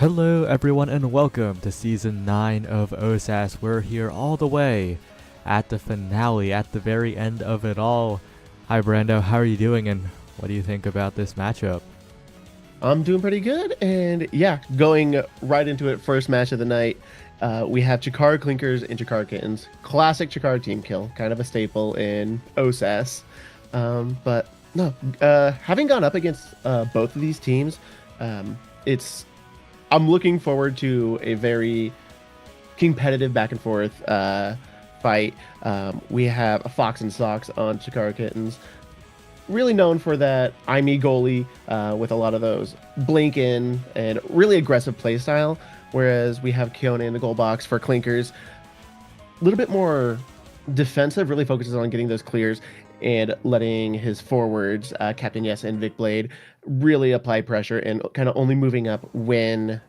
Hello everyone and welcome to Season 9 of OSAS. We're here all the way at the finale, at the very end of it all. Hi Brando, how are you doing and what do you think about this matchup? I'm doing pretty good, and yeah, going right into it, first match of the night, we have Chikara Clinkers and Chikara Kittens. Classic Chikara team kill, kind of a staple in OSAS. But no, having gone up against both of these teams, I'm looking forward to a very competitive back and forth fight. We have a Fox and Socks on Chikara Kittens, really known for that I-Me goalie with a lot of those blink in and really aggressive play style, whereas we have Keone in the goal box for Clinkers, a little bit more defensive, really focuses on getting those clears and letting his forwards, Captain Yes and Vic Blade, really apply pressure and kind of only moving up when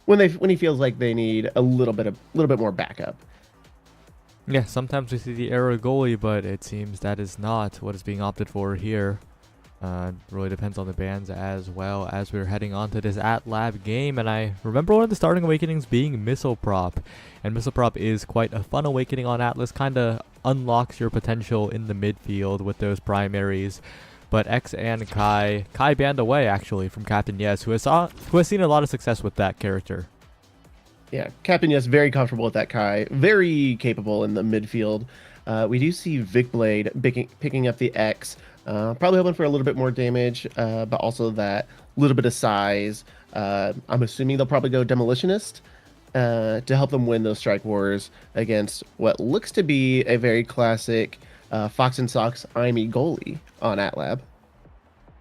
he feels like they need a little bit more backup. Yeah, sometimes we see the arrow goalie, but it seems that is not what is being opted for here. Really depends on the bans as well as we're heading on to this at-lab game. And I remember one of the starting awakenings being Missile Prop. And Missile Prop is quite a fun awakening on Atlas, kind of unlocks your potential in the midfield with those primaries. But X and Kai banned away actually from Captain Yes, who has seen a lot of success with that character. Yeah, Captain Yes, very comfortable with that Kai. Very capable in the midfield. We do see Vic Blade picking up the X. Probably hoping for a little bit more damage, but also that little bit of size. I'm assuming they'll probably go Demolitionist to help them win those strike wars against what looks to be a very classic Fox and Socks I-Me goalie on AtLab.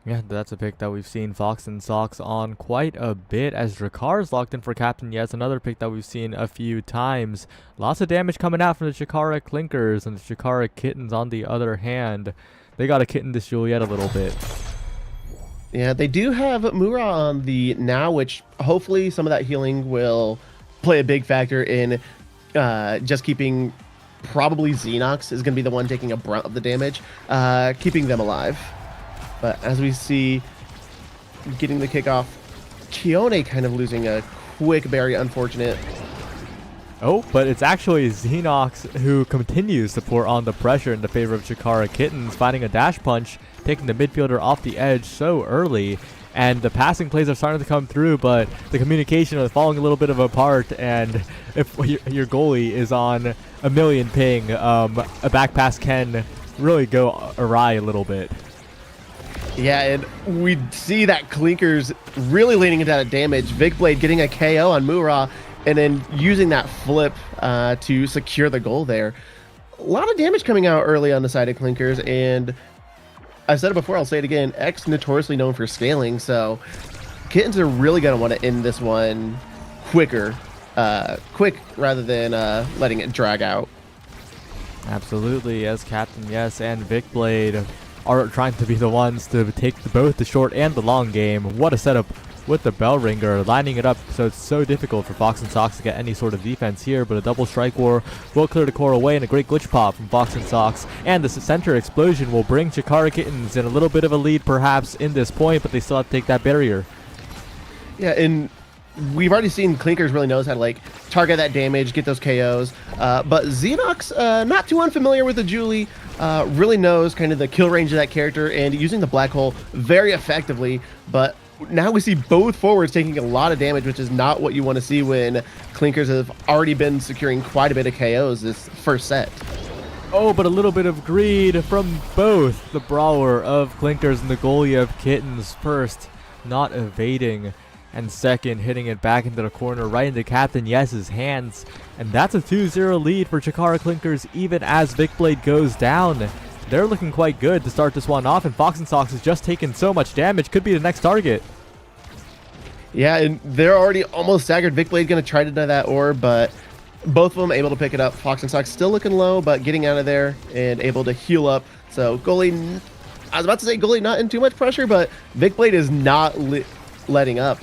Yeah, that's a pick that we've seen Fox and Socks on quite a bit, as Drakar's locked in for Captain Yes, another pick that we've seen a few times. Lots of damage coming out from the Chikara Clinkers, and the Chikara Kittens on the other hand. They got to kitten this Juliet a little bit. Yeah, they do have Mura on the now, which hopefully some of that healing will play a big factor in just keeping, probably Xenox is going to be the one taking a brunt of the damage, keeping them alive. But as we see, getting the kickoff, Keone kind of losing a quick, very unfortunate. Oh, but it's actually Xenox who continues to pour on the pressure in the favor of Chikara Kittens, finding a dash punch, taking the midfielder off the edge so early. And the passing plays are starting to come through, but the communication is falling a little bit apart. And if your goalie is on a million ping, a back pass can really go awry a little bit. Yeah, and we see that Clinkers really leaning into that damage. Vic Blade getting a KO on Mura, and then using that flip to secure the goal there. A lot of damage coming out early on the side of Clinkers, and I said it before, I'll say it again, X notoriously known for scaling, so Kittens are really going to want to end this one quick rather than letting it drag out. Absolutely, as Captain Yes and Vic Blade are trying to be the ones to take both the short and the long game. What a setup with the bell ringer, lining it up so it's so difficult for Fox and Socks to get any sort of defense here, but a double strike war will clear the core away, and a great glitch pop from Fox and Socks, and the center explosion will bring Chikara Kittens in a little bit of a lead perhaps in this point, but they still have to take that barrier. Yeah, and we've already seen Clinkers really knows how to target that damage, get those KOs, but Xenox, not too unfamiliar with the Julie, really knows kind of the kill range of that character and using the black hole very effectively, but now we see both forwards taking a lot of damage, which is not what you want to see when Clinkers have already been securing quite a bit of KOs this first set. Oh, but a little bit of greed from both the brawler of Clinkers and the goalie of Kittens. First, not evading, and second, hitting it back into the corner right into Captain Yes's hands. And that's a 2-0 lead for Chikara Clinkers even as Vic Blade goes down. They're looking quite good to start this one off, and Fox and Socks has just taken so much damage, could be the next target. Yeah, and they're already almost staggered. Vic Blade going to try to do that orb, but both of them able to pick it up. Fox and Socks still looking low, but getting out of there and able to heal up. So goalie, I was about to say goalie not in too much pressure, but Vic Blade is not letting up.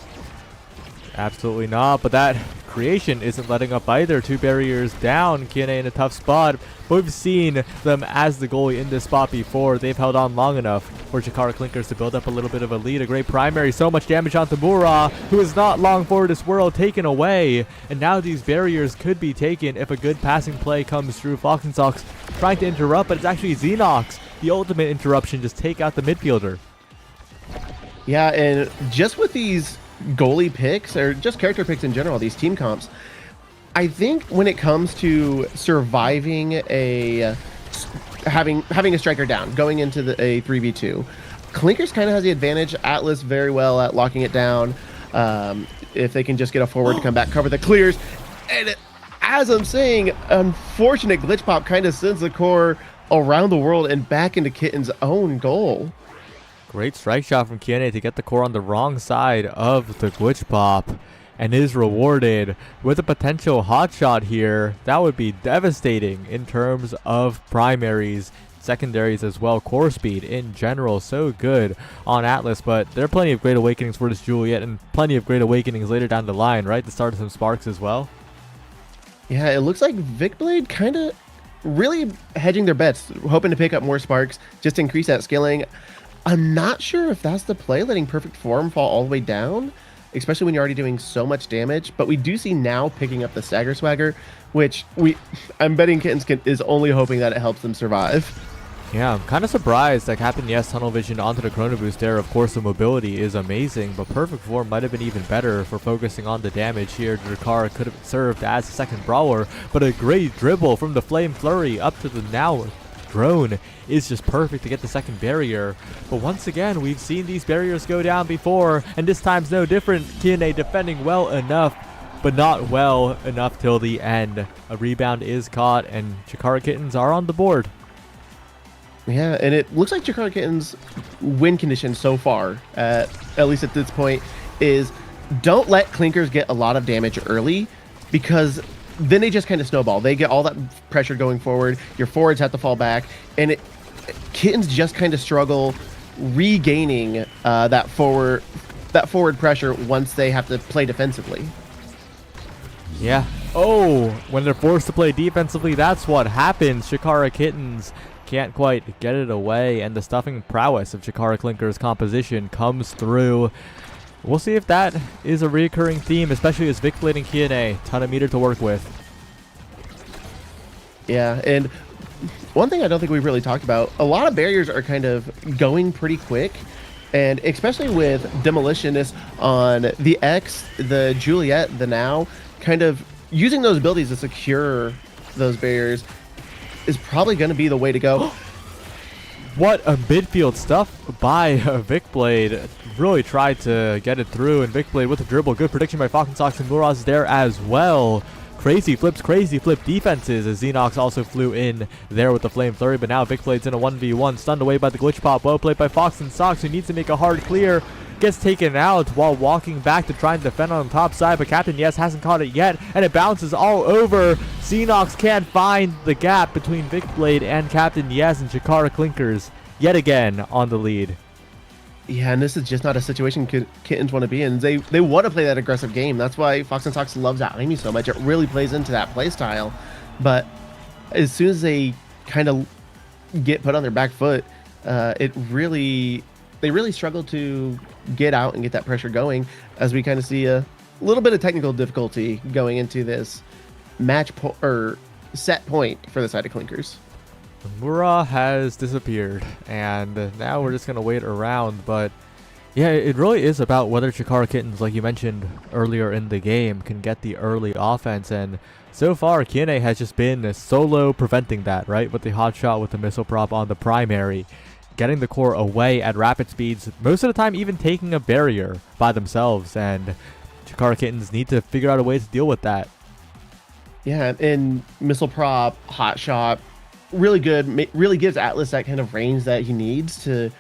Absolutely not, but that Creation isn't letting up either. 2 barriers down. KNA in a tough spot. But we've seen them as the goalie in this spot before. They've held on long enough for Chikara Clinkers to build up a little bit of a lead. A great primary. So much damage onto Mura, who is not long for this world, taken away. And now these barriers could be taken if a good passing play comes through. Fox and Sox trying to interrupt, but it's actually Xenox. The ultimate interruption, just take out the midfielder. Yeah, and just with these goalie picks, or just character picks in general, these team comps, I think when it comes to surviving having a striker down, going into a 3v2, Clinkers kind of has the advantage. Atlas very well at locking it down. If they can just get a forward to come back, cover the clears. And as I'm saying, unfortunate glitch pop kind of sends the core around the world and back into Kitten's own goal. Great strike shot from KNA to get the core on the wrong side of the glitch pop, and is rewarded with a potential hot shot here. That would be devastating in terms of primaries, secondaries as well. Core speed in general so good on Atlas, but there are plenty of great awakenings for this Juliet, and plenty of great awakenings later down the line, right? The start of some sparks as well. Yeah, it looks like Vicblade kind of really hedging their bets, hoping to pick up more sparks, just increase that skilling. I'm not sure if that's the play, letting Perfect Form fall all the way down, especially when you're already doing so much damage. But we do see now picking up the Stagger Swagger, which I'm betting Kittens is only hoping that it helps them survive. Yeah, I'm kind of surprised that Captain Yes tunnel vision onto the Chrono Boost there. Of course, the mobility is amazing, but Perfect Form might have been even better for focusing on the damage here. Drakar could have served as a second brawler, but a great dribble from the Flame Flurry up to the now drone is just perfect to get the second barrier. But once again, we've seen these barriers go down before, and this time's no different. KNA defending well enough, but not well enough till the end. A rebound is caught, and Chikara Kittens are on the board. Yeah, and it looks like Chikara Kitten's win condition so far, at least at this point, is don't let Clinkers get a lot of damage early, because then they just kind of snowball. They get all that pressure going forward. Your forwards have to fall back, and Kittens just kind of struggle regaining that forward pressure once they have to play defensively. Yeah. Oh, when they're forced to play defensively, that's what happens. Chikara Kittens can't quite get it away, and the stuffing prowess of Chikara Clinker's composition comes through. We'll see if that is a recurring theme, especially as Vicblade and KNA, ton of meter to work with. Yeah, and one thing I don't think we've really talked about, a lot of barriers are kind of going pretty quick, and especially with Demolitionist on the X, the Juliet, the Now, kind of using those abilities to secure those barriers is probably going to be the way to go. What a midfield stuff by Vicblade. Really tried to get it through, and Vicblade with a dribble. Good prediction by Fox and Sox, and Muraz there as well. Crazy flip defenses as Xenox also flew in there with the Flame Flurry, but now Vicblade's in a 1v1, stunned away by the glitch pop. Well played by Fox and Sox, who needs to make a hard clear. Gets taken out while walking back to try and defend on the top side, but Captain Yes hasn't caught it yet, and it bounces all over. Xenox can't find the gap between Vicblade and Captain Yes, and Chikara Clinkers yet again on the lead. Yeah, and this is just not a situation Kittens want to be in. They want to play that aggressive game. That's why Fox and Sox loves that Amy so much. It really plays into that play style. But as soon as they kind of get put on their back foot, they really struggle to get out and get that pressure going, as we kind of see a little bit of technical difficulty going into this set point for the side of Clinkers. Mura has disappeared, and now we're just going to wait around. But yeah, it really is about whether Chikara Kittens, like you mentioned earlier in the game, can get the early offense. And so far, KNA has just been solo preventing that, right? With the hot shot, with the missile prop on the primary, getting the core away at rapid speeds, most of the time even taking a barrier by themselves. And Chikara Kittens need to figure out a way to deal with that. Yeah, and missile prop, hot shot, really good, really gives Atlas that kind of range that he needs to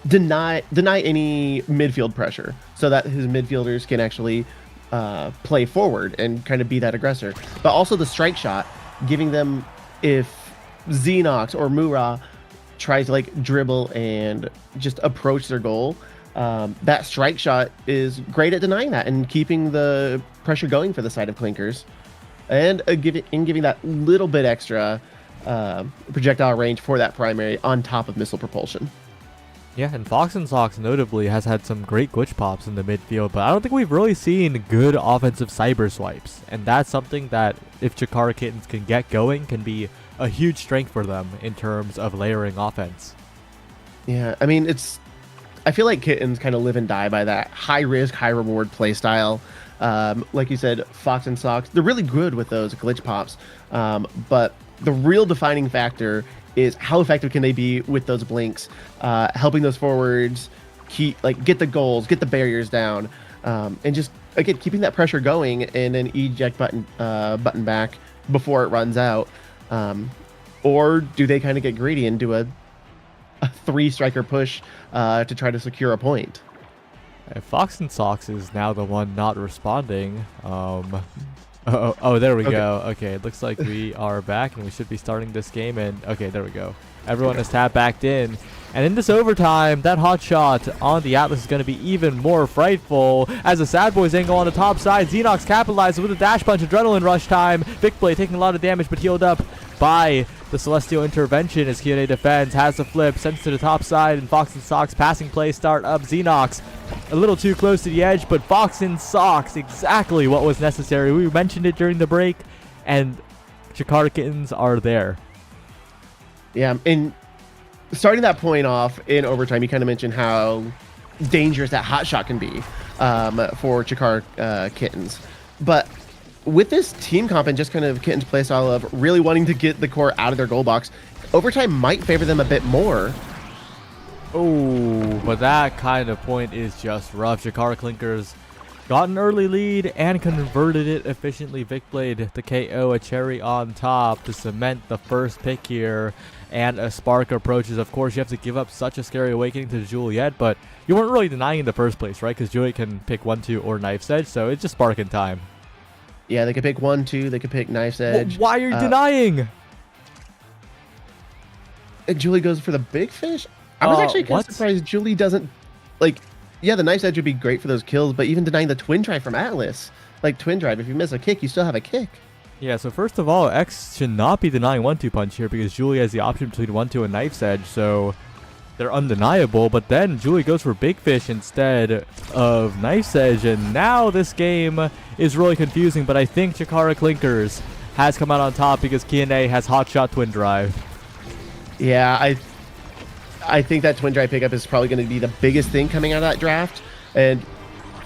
deny any midfield pressure, so that his midfielders can actually play forward and kind of be that aggressor. But also the strike shot, giving them, if Xenox or Mura tries to like dribble and just approach their goal, that strike shot is great at denying that and keeping the pressure going for the side of Clinkers, and giving that little bit extra projectile range for that primary on top of missile propulsion. Yeah, and Fox and Sox notably has had some great glitch pops in the midfield, but I don't think we've really seen good offensive cyber swipes. And that's something that, if Chikara Kittens can get going, can be a huge strength for them in terms of layering offense. Yeah, I mean, I feel like Kittens kind of live and die by that high risk, high reward play style. Like you said, Fox and Sox, they're really good with those glitch pops. But the real defining factor is how effective can they be with those blinks, helping those forwards get the goals, get the barriers down, and just again keeping that pressure going, and an eject button back before it runs out. Or do they kind of get greedy and do a 3-striker push to try to secure a point? Fox and Sox is now the one not responding. Oh, there we go. Okay, it looks like we are back and we should be starting this game. And okay, there we go. Everyone is tapped back in. And in this overtime, that hot shot on the Atlas is going to be even more frightful. As the Sad Boys angle on the top side, Xenox capitalizes with a dash punch, adrenaline rush time. Vicblade taking a lot of damage, but healed up by the Celestial intervention as Kyone defends, has the flip, sends to the top side, and Fox and Sox passing play start up. Xenox a little too close to the edge, but Fox and Sox exactly what was necessary. We mentioned it during the break, and Chikara Kittens are there. Yeah, and starting that point off in overtime, you kind of mentioned how dangerous that hot shot can be for Chikara Kittens. But with this team comp and just kind of Kitten's play style of really wanting to get the core out of their goal box, overtime might favor them a bit more. Oh, but that kind of point is just rough. Chikara Clinkers got an early lead and converted it efficiently. Vicblade, the KO, a cherry on top to cement the first pick here. And a spark approaches. Of course, you have to give up such a scary awakening to Juliet, but you weren't really denying in the first place, right? Because Juliet can pick 1-2 or Knife's Edge, so it's just spark in time. Yeah, they could pick 1-2. They could pick Knife's Edge. Why are you denying? Julie goes for the big fish. I was actually kind of surprised Julie doesn't yeah, the Knife's Edge would be great for those kills, but even denying the twin drive from Atlas, twin drive, if you miss a kick, you still have a kick. Yeah, so first of all, X should not be denying 1-2 punch here because Julie has the option between 1-2 and Knife's Edge, so they're undeniable. But then Julie goes for Big Fish instead of Knife's Edge, and now this game is really confusing. But I think Chikara Clinkers has come out on top because Kyone has Hotshot Twin Drive. Yeah, I think that twin drive pickup is probably going to be the biggest thing coming out of that draft, and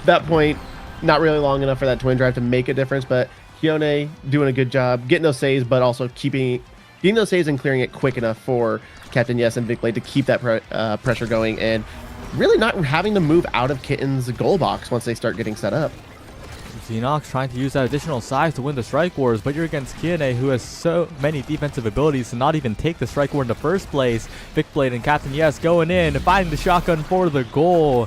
that point, not really long enough for that twin drive to make a difference, but Kyone doing a good job getting those saves, but also getting those saves and clearing it quick enough for Captain Yes and Vicblade to keep that pressure going, and really not having to move out of Kitten's goal box once they start getting set up. Xenox trying to use that additional size to win the strike wars, but you're against Kyone, who has so many defensive abilities to not even take the strike war in the first place. Vicblade and Captain Yes going in, finding the shotgun for the goal.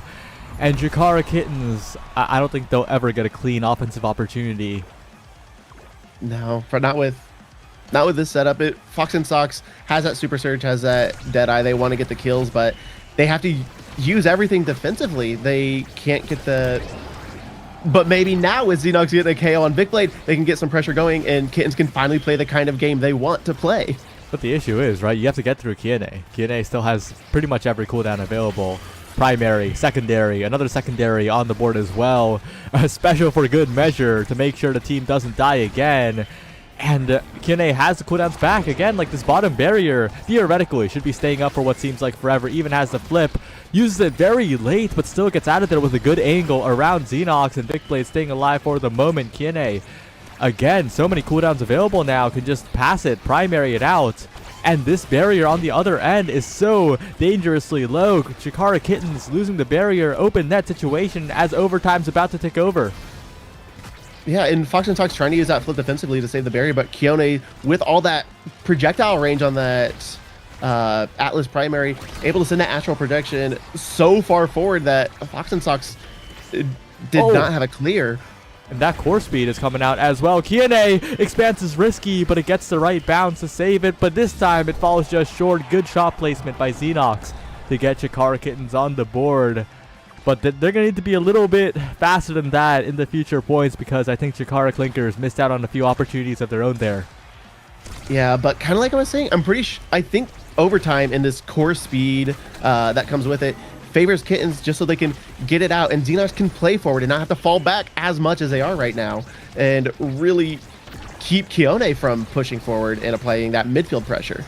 And Chikara Kittens, I don't think they'll ever get a clean offensive opportunity. No, not with this setup. Fox and Sox has that super surge, has that dead eye. They want to get the kills, but they have to use everything defensively. They can't get the. But maybe now with Xenox getting a KO on Vicblade, they can get some pressure going, and Kittens can finally play the kind of game they want to play. But the issue is, right, you have to get through Kyone. Kyone still has pretty much every cooldown available. Primary, secondary, another secondary on the board as well. A special for good measure to make sure the team doesn't die again. And Kyone has the cooldowns back again, this bottom barrier theoretically should be staying up for what seems like forever. Even has the flip, uses it very late, but still gets out of there with a good angle around Xenox, and Vicblade staying alive for the moment. Kyone, again, so many cooldowns available now, can just pass it, primary it out. And this barrier on the other end is so dangerously low. Chikara Kittens losing the barrier, open net situation as overtime's about to take over. Yeah, and Fox and Sox trying to use that flip defensively to save the barrier, but Kyone, with all that projectile range on that Atlas primary, able to send that astral projection so far forward that Fox and Sox did not have a clear. And that core speed is coming out as well. Kyone, expanse is risky, but it gets the right bounce to save it. But this time it falls just short. Good shot placement by Xenox to get Chikara Kittens on the board. But they're going to need to be a little bit faster than that in the future points, because I think Chikara Clinkers missed out on a few opportunities of their own there. Yeah, but kind of like I was saying, I think overtime and this core speed that comes with it favors Kittens just so they can get it out, and Xenox can play forward and not have to fall back as much as they are right now, and really keep Keone from pushing forward and applying that midfield pressure.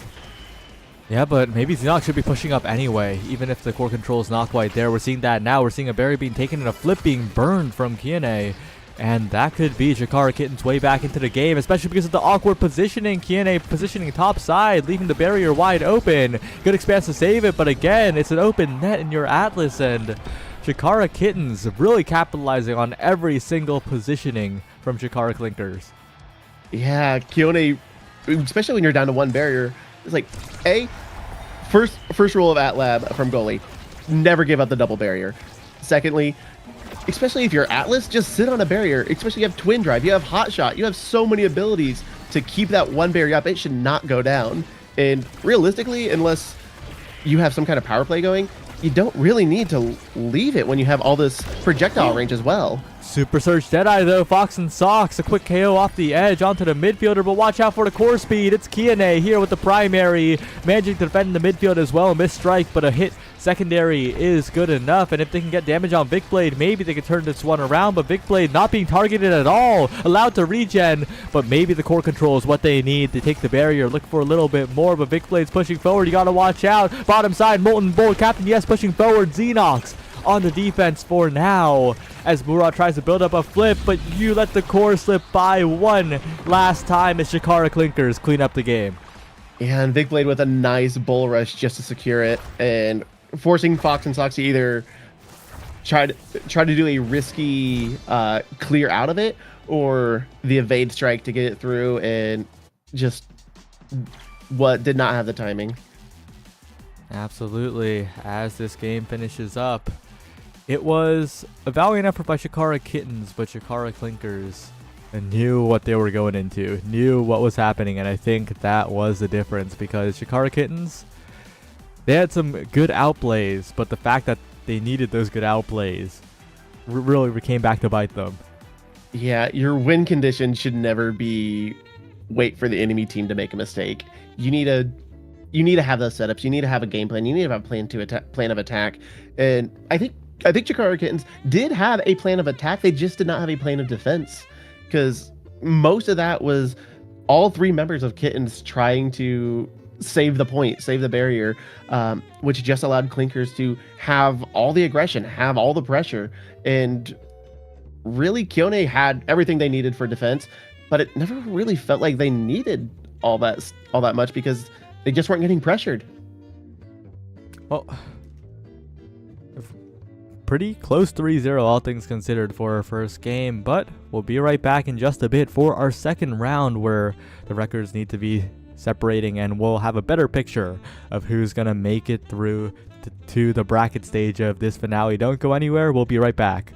Yeah, but maybe Xenox should be pushing up anyway, even if the core control is not quite there. We're seeing that now. We're seeing a berry being taken and a flip being burned from Keone. And that could be Chikara Kitten's way back into the game, especially because of the awkward positioning. Keone positioning top side, leaving the barrier wide open. Good expanse to save it, but again, it's an open net in your Atlas, and Chikara Kittens really capitalizing on every single positioning from Chikara Clinkers. Yeah, Keone, especially when you're down to one barrier, it's like, first rule of AtLab from goalie, never give up the double barrier. Secondly, especially if you're Atlas, just sit on a barrier. Especially you have Twin Drive, you have Hot Shot, you have so many abilities to keep that one barrier up. It should not go down. And realistically, unless you have some kind of power play going, you don't really need to leave it when you have all this projectile range as well. Super Surge Deadeye though, Fox and Sox, a quick KO off the edge onto the midfielder, but watch out for the core speed. It's Keone here with the primary, managing to defend the midfield as well. Missed strike, but a hit secondary is good enough, and if they can get damage on Vicblade, maybe they can turn this one around, but Vicblade not being targeted at all, allowed to regen, but maybe the core control is what they need to take the barrier, look for a little bit more, but Vicblade's pushing forward. You gotta watch out. Bottom side, Molten Bolt, Captain Yes pushing forward. Xenox on the defense for now as Murat tries to build up a flip, but you let the core slip by one last time as Chikara Clinkers clean up the game. And Vicblade with a nice bull rush just to secure it, and forcing Fox and Sox to either try to do a risky clear out of it, or the evade strike to get it through, and just what did not have the timing. Absolutely. As this game finishes up, it was a valiant effort by Chikara Kittens, but Chikara Clinkers knew what they were going into, knew what was happening, and I think that was the difference, because Chikara Kittens, they had some good outplays, but the fact that they needed those good outplays really came back to bite them. Yeah, your win condition should never be wait for the enemy team to make a mistake. You need to have those setups. You need to have a game plan. You need to have a plan of attack. And I think Chikara Kittens did have a plan of attack. They just did not have a plan of defense, because most of that was all three members of Kittens trying to save the point, save the barrier, which just allowed Clinkers to have all the aggression, have all the pressure, and really Keone had everything they needed for defense, but it never really felt like they needed all that much, because they just weren't getting pressured. Well, pretty close 3-0 all things considered for our first game, but we'll be right back in just a bit for our second round, where the records need to be separating and we'll have a better picture of who's gonna make it through to the bracket stage of this finale. Don't go anywhere, we'll be right back.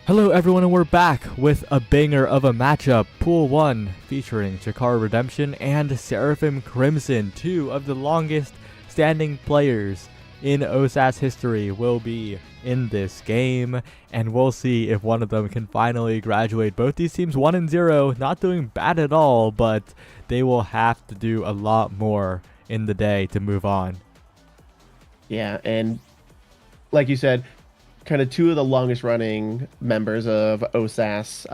Hello everyone, and we're back with a banger of a matchup. Pool 1 featuring Chikara Redemption and Seraphim Crimson. Two of the longest standing players in OSAS history will be in this game, and we'll see if one of them can finally graduate. Both these teams 1-0, not doing bad at all, but they will have to do a lot more in the day to move on. Yeah, and like you said, kind of two of the longest running members of OSAS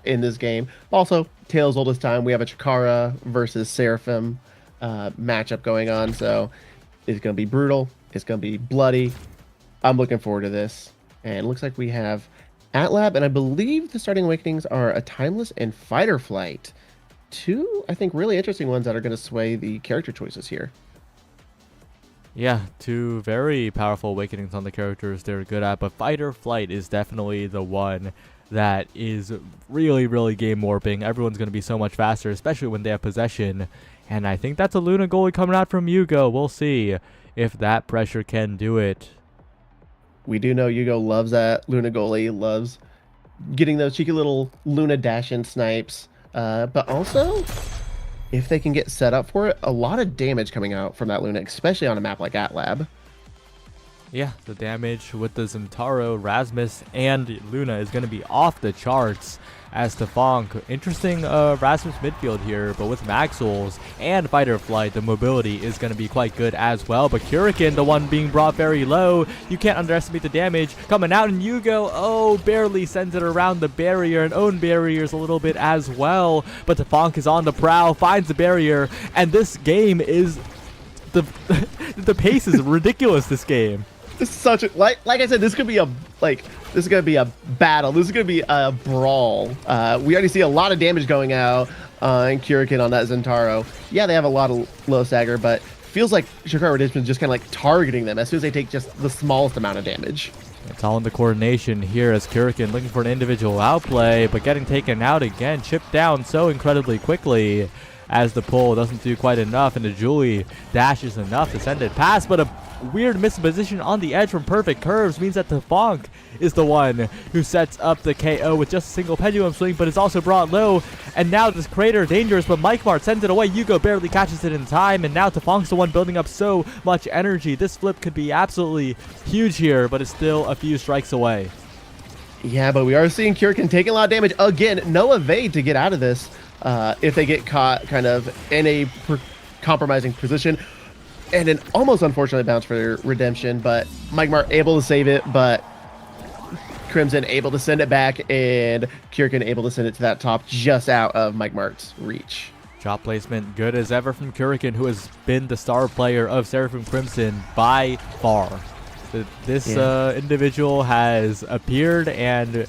in this game. Also, Tales Oldest Time, we have a Chikara versus Seraphim matchup going on, so it's going to be brutal. It's going to be bloody. I'm looking forward to this. And it looks like we have Atlab, and I believe the starting awakenings are a Timeless and Fighter Flight. Two, I think, really interesting ones that are going to sway the character choices here. Yeah, two very powerful awakenings on the characters they're good at, but Fight or Flight is definitely the one that is really, really game warping. Everyone's going to be so much faster, especially when they have possession, and I think that's a Luna goalie coming out from Yugo. We'll see if that pressure can do it. We do know Yugo loves that Luna goalie, loves getting those cheeky little Luna dash-in snipes, but also, if they can get set up for it, a lot of damage coming out from that Luna, especially on a map like Atlab. Yeah, the damage with the Zentaro, Rasmus, and Luna is going to be off the charts as Tafonk. Interesting Rasmus midfield here, but with Maxwell's and Fighter Flight, the mobility is going to be quite good as well. But Kurikan, the one being brought very low, you can't underestimate the damage coming out, and Yugo, oh, barely sends it around the barrier, and own barriers a little bit as well. But Tafonk is on the prowl, finds the barrier, and this game is the pace is ridiculous. This game. This is such a like I said, this could be a this is gonna be a battle. This is gonna be a brawl. We already see a lot of damage going out in Kurikan on that Zentaro. Yeah, they have a lot of low stagger, but feels like Chikara Redemption is just kind of like targeting them as soon as they take just the smallest amount of damage. It's all in the coordination here as Kurikan looking for an individual outplay, but getting taken out again, chipped down so incredibly quickly as the pull doesn't do quite enough, and the Julie dashes enough to send it past, but a weird misposition on the edge from Perfect Curves means that Tafonk is the one who sets up the KO with just a single pendulum swing, but it's also brought low, and now this Crater dangerous, but Mike Mart sends it away. Yugo barely catches it in time, and now Tafonk's the one building up so much energy. This flip could be absolutely huge here, but it's still a few strikes away. Yeah, but we are seeing Kurikan taking a lot of damage. Again, no evade to get out of this if they get caught kind of in a compromising position. And an almost unfortunate bounce for Redemption, but Mike Mart able to save it, but Crimson able to send it back, and Kurikan able to send it to that top just out of Mike Mart's reach. Drop placement good as ever from Kurikan, who has been the star player of Seraphim Crimson by far. This individual has appeared and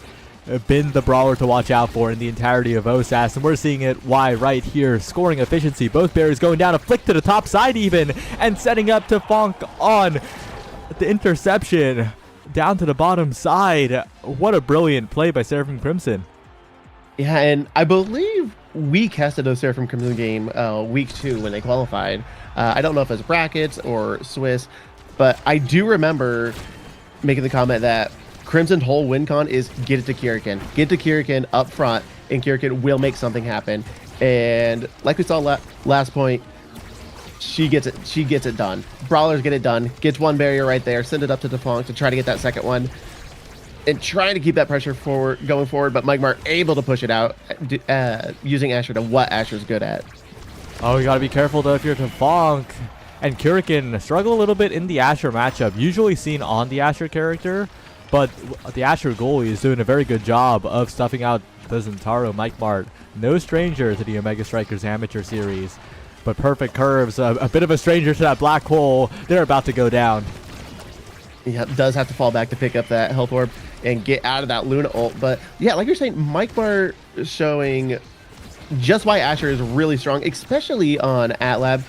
been the brawler to watch out for in the entirety of OSAS, and we're seeing it right here. Scoring efficiency, both barriers going down, a flick to the top side even, and setting up Tafonk on the interception down to the bottom side. What a brilliant play by Seraphim Crimson. Yeah, and I believe we casted a Seraphim Crimson game week 2 when they qualified. I don't know if it's brackets or Swiss, but I do remember making the comment that Crimson's whole win con is get it to Kurikan. Get to Kurikan up front, and Kurikan will make something happen. And like we saw last point, she gets it done. Brawlers get it done. Gets one barrier right there. Send it up to Tafonk to try to get that second one. And trying to keep that pressure going forward, but Mike Mart able to push it out using Asher to what Asher's good at. Oh, you gotta be careful though if you're Tafonk. And Kurikan struggle a little bit in the Asher matchup, usually seen on the Asher character. But the Asher goalie is doing a very good job of stuffing out the Zentaro. Mike Mart, no stranger to the Omega Strikers Amateur Series. But Perfect Curves, a bit of a stranger to that black hole. They're about to go down. Yeah, does have to fall back to pick up that health orb and get out of that Luna ult. But yeah, like you're saying, Mike Mart showing just why Asher is really strong, especially on Atlab,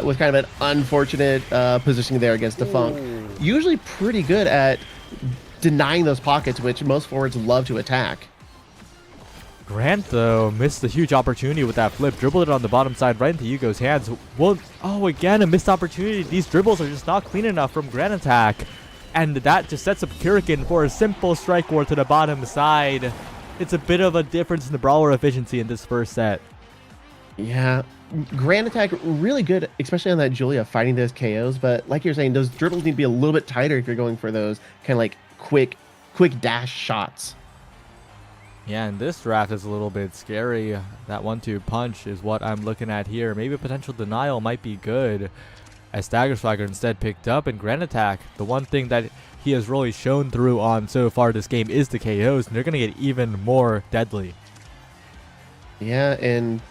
with kind of an unfortunate positioning there against Tafonk. Usually pretty good at denying those pockets, which most forwards love to attack. Grant, though, missed the huge opportunity with that flip. Dribbled it on the bottom side right into Yugo's hands. Well, oh, again, a missed opportunity. These dribbles are just not clean enough from Grant attack. and that just sets up Kurikan for a simple strike war to the bottom side. It's a bit of a difference in the brawler efficiency in this first set. Yeah, Grand Attack really good, especially on that Julia, fighting those KOs. But like you're saying, those dribbles need to be a little bit tighter if you're going for those kind of like quick dash shots. Yeah, and this draft is a little bit scary. That 1-2 punch is what I'm looking at here. Maybe a potential denial might be good, as Stagger Swagger instead picked up. And Grand Attack, the one thing that he has really shown through on so far this game is the KOs, and they're going to get even more deadly. Yeah, and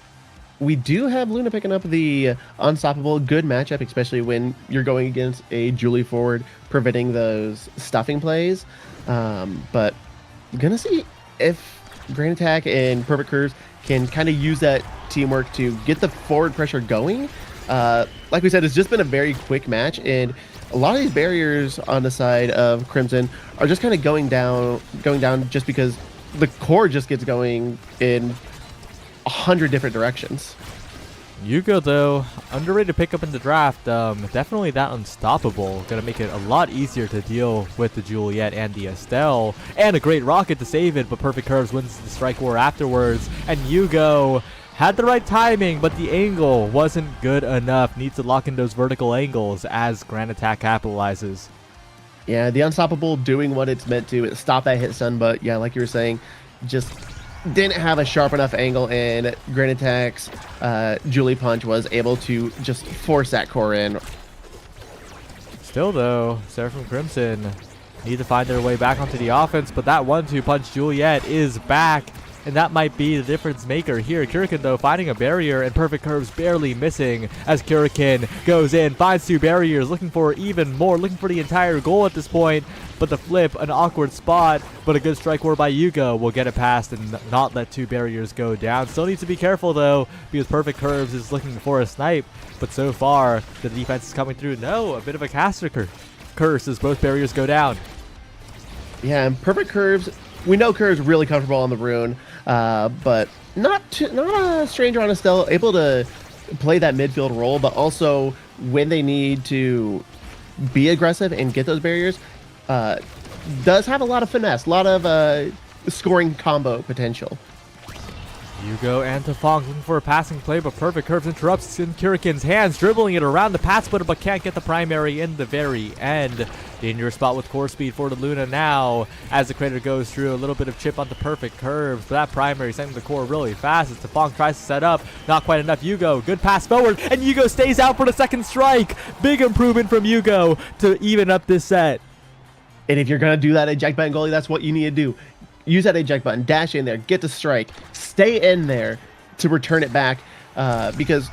we do have Luna picking up the Unstoppable. Good matchup, especially when you're going against a Julie forward, preventing those stuffing plays. But gonna see if Grand Attack and Perfect Curves can kind of use that teamwork to get the forward pressure going. Like we said, it's just been a very quick match, and a lot of these barriers on the side of Crimson are just kind of going down just because the core just gets going in 100 different directions. Yugo, though, underrated pickup in the draft. Definitely that Unstoppable. Gonna make it a lot easier to deal with the Juliet and the Estelle. And a great rocket to save it, but Perfect Curves wins the strike war afterwards. And Yugo had the right timing, but the angle wasn't good enough. Needs to lock in those vertical angles as Grand Attack capitalizes. Yeah, the Unstoppable doing what it's meant to. Stop that hit stun, but yeah, like you were saying, just didn't have a sharp enough angle, and Grand Attack's Julie Punch was able to just force that core in. Still, though, Seraphim Crimson need to find their way back onto the offense, but that 1-2 punch Juliet is back, and that might be the difference maker here. Kurikan, though, finding a barrier, and Perfect Curves barely missing as Kurikan goes in, finds 2 barriers, looking for even more, looking for the entire goal at this point. But the flip, an awkward spot, but a good strike war by Yugo will get it past and not let 2 barriers go down. Still needs to be careful, though, because Perfect Curves is looking for a snipe, but so far the defense is coming through. No, a bit of a caster curse as both barriers go down. Yeah, and Perfect Curves, we know Curves really comfortable on the rune, but not a stranger on Estelle, able to play that midfield role, but also when they need to be aggressive and get those barriers, does have a lot of finesse, a lot of scoring combo potential. Yugo and Tafong looking for a passing play, but Perfect Curves interrupts in Kurikan's hands, dribbling it around the pass splitter, but can't get the primary in the very end. Dangerous spot with core speed for the Luna now, as the Crater goes through. A little bit of chip on the Perfect Curves, but that primary sending the core really fast as Tafong tries to set up. Not quite enough. Yugo, good pass forward, and Yugo stays out for the second strike. Big improvement from Yugo to even up this set. And if you're going to do that eject button goalie, that's what you need to do. Use that eject button, dash in there, get the strike, stay in there to return it back. Because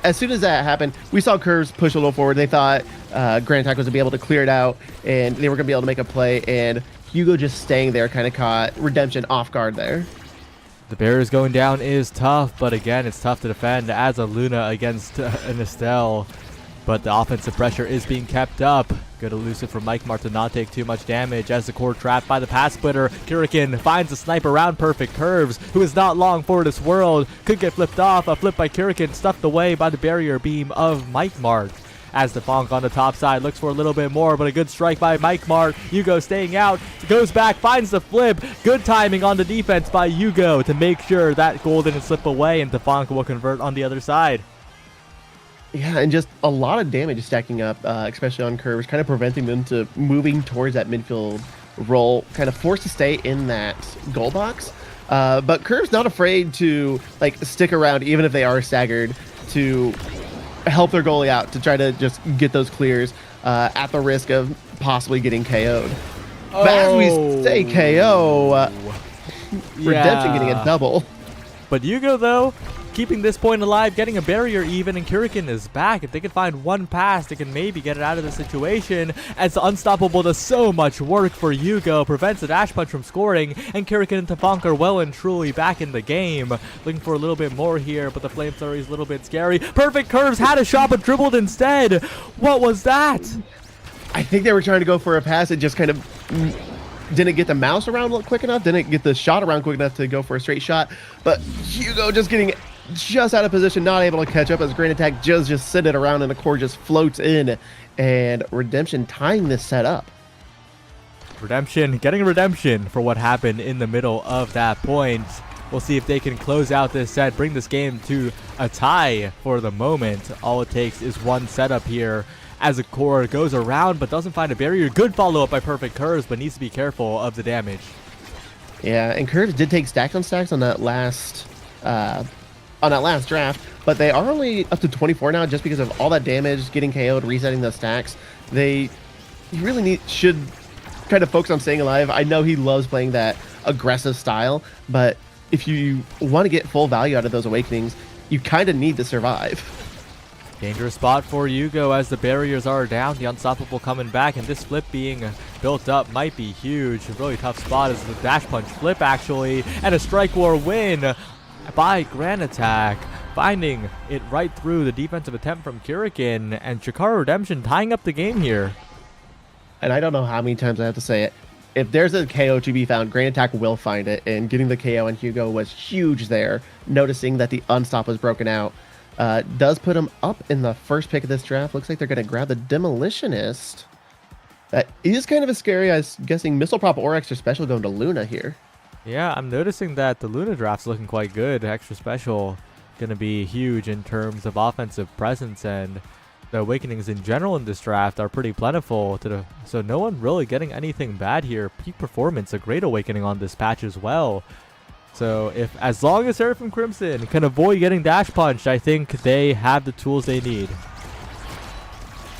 as soon as that happened, we saw Curves push a little forward. They thought Grand Attack was going to be able to clear it out, and they were going to be able to make a play. And Hugo just staying there kind of caught Redemption off guard there. The barriers going down is tough, but again, it's tough to defend as a Luna against an Estelle. But the offensive pressure is being kept up. Good elusive from Mike Mart to not take too much damage as the core trapped by the pass splitter. Kurikan finds a snipe around Perfect Curves, who is not long for this world. Could get flipped off. A flip by Kurikan, stuffed away by the barrier beam of Mike Mart. As the Fonk on the top side looks for a little bit more, but a good strike by Mike Mart. Yugo staying out, goes back, finds the flip. Good timing on the defense by Yugo to make sure that goal didn't slip away, and Tafong will convert on the other side. Yeah, and just a lot of damage stacking up, especially on Curves, kind of preventing them to moving towards that midfield role, kind of forced to stay in that goal box. But Curves not afraid to like stick around, even if they are staggered, to help their goalie out, to try to just get those clears at the risk of possibly getting KO'd. But as we say KO, Redemption getting a double. But Yugo, though, keeping this point alive, getting a barrier even, and Kurikan is back. If they can find one pass, they can maybe get it out of the situation, as the Unstoppable does so much work for Yugo, prevents the dash punch from scoring, and Kurikan and Tafong are well and truly back in the game. Looking for a little bit more here, but the flamethrower is a little bit scary. Perfect Curves had a shot, but dribbled instead. What was that? I think they were trying to go for a pass. It just kind of didn't get the mouse around quick enough, didn't get the shot around quick enough to go for a straight shot. But Hugo just getting just out of position, not able to catch up as Grand Attack just send it around and the core just floats in, and Redemption tying this set up. Redemption, getting redemption for what happened in the middle of that point. We'll see if they can close out this set, bring this game to a tie for the moment. All it takes is one setup here as a core goes around but doesn't find a barrier. Good follow-up by Perfect Curves, but needs to be careful of the damage. Yeah, and Curves did take stacks on stacks on that last draft, but they are only up to 24 now just because of all that damage, getting KO'd, resetting those stacks. They really should kind of focus on staying alive. I know he loves playing that aggressive style, but if you want to get full value out of those awakenings, you kind of need to survive. Dangerous spot for Yugo as the barriers are down, the unstoppable coming back, and this flip being built up might be huge. A really tough spot is the dash punch flip actually, and a strike war win by Grand Attack, finding it right through the defensive attempt from Kurikan, and Chikara Redemption tying up the game here. And I don't know how many times I have to say it. If there's a KO to be found, Grand Attack will find it, and getting the KO on Hugo was huge there. Noticing that the unstop was broken out does put him up in the first pick of this draft. Looks like they're going to grab the Demolitionist. That is kind of a scary. I was guessing Missile Prop or Extra Special going to Luna here. Yeah, I'm noticing that the Luna draft's looking quite good. Extra Special going to be huge in terms of offensive presence, and the awakenings in general in this draft are pretty plentiful. So no one really getting anything bad here. Peak Performance, a great awakening on this patch as well. So as long as Seraphim Crimson can avoid getting dash punched, I think they have the tools they need.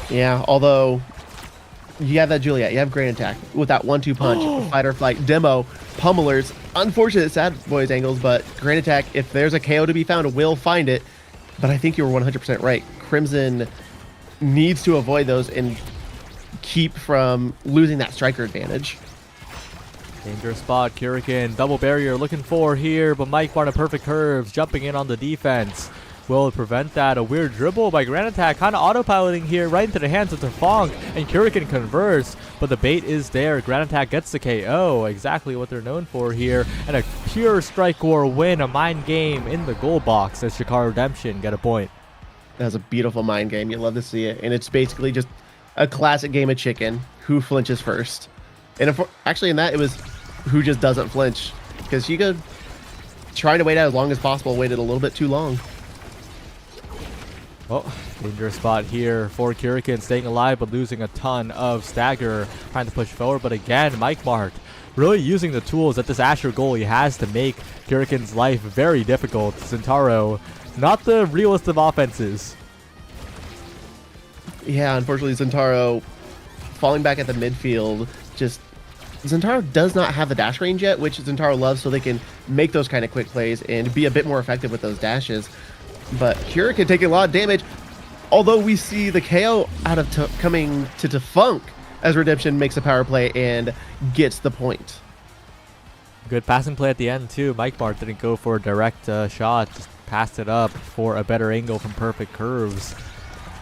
Yeah, although you have that Juliet, you have Grand Attack with that 1-2 punch, fight or flight, demo, pummelers, unfortunate sad boys angles, but Grand Attack, if there's a KO to be found, will find it. But I think you were 100% right. Crimson needs to avoid those and keep from losing that striker advantage. Dangerous spot, Kurikan, double barrier looking for here, but Mike Martin Perfect Curves jumping in on the defense. Will it prevent that? A weird dribble by Grand Attack, kind of autopiloting here right into the hands of Tefong, and Kurikan converts, but the bait is there. Grand Attack gets the KO, exactly what they're known for here, and a pure strike war win, a mind game in the goal box as Chikara Redemption get a point. That's a beautiful mind game. You love to see it, and it's basically just a classic game of chicken. Who flinches first? And actually in that, it was who just doesn't flinch, because Hugo trying to wait out as long as possible waited a little bit too long. Oh, dangerous spot here for Kurikan, staying alive but losing a ton of stagger, trying to push forward. But again, Mike Mart really using the tools that this Asher goalie has to make Kurikan's life very difficult. Zentaro, not the realest of offenses. Yeah, unfortunately, Zentaro falling back at the midfield. Zentaro does not have the dash range yet, which Zentaro loves, so they can make those kind of quick plays and be a bit more effective with those dashes. But Kurikan taking a lot of damage, although we see the KO out of coming to Defunk as Redemption makes a power play and gets the point. Good passing play at the end too. Mike Mart didn't go for a direct shot, just passed it up for a better angle from Perfect Curves.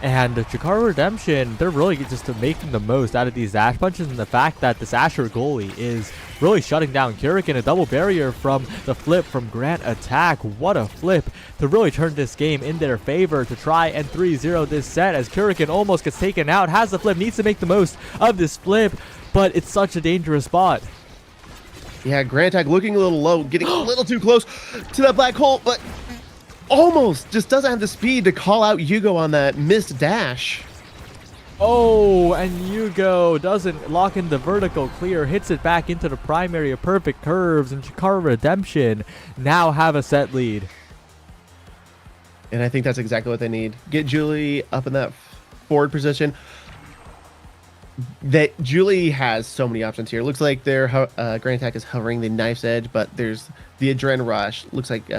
And Chikara Redemption, they're really just making the most out of these dash punches, and the fact that this Asher goalie is really shutting down Kurikan. A double barrier from the flip from Grand Attack. What a flip to really turn this game in their favor to try and 3-0 this set as Kurikan almost gets taken out. Has the flip, needs to make the most of this flip, but it's such a dangerous spot. Yeah, Grand Attack looking a little low, getting a little too close to that black hole, but almost just doesn't have the speed to call out Yugo on that missed dash. Oh, and Yugo doesn't lock in the vertical clear, hits it back into the primary of Perfect Curves, and Chikara Redemption now have a set lead. And I think that's exactly what they need. Get Julie up in that forward position. Julie has so many options here. Looks like their Grand Attack is hovering the knife's edge, but there's the Adrenaline Rush. Looks like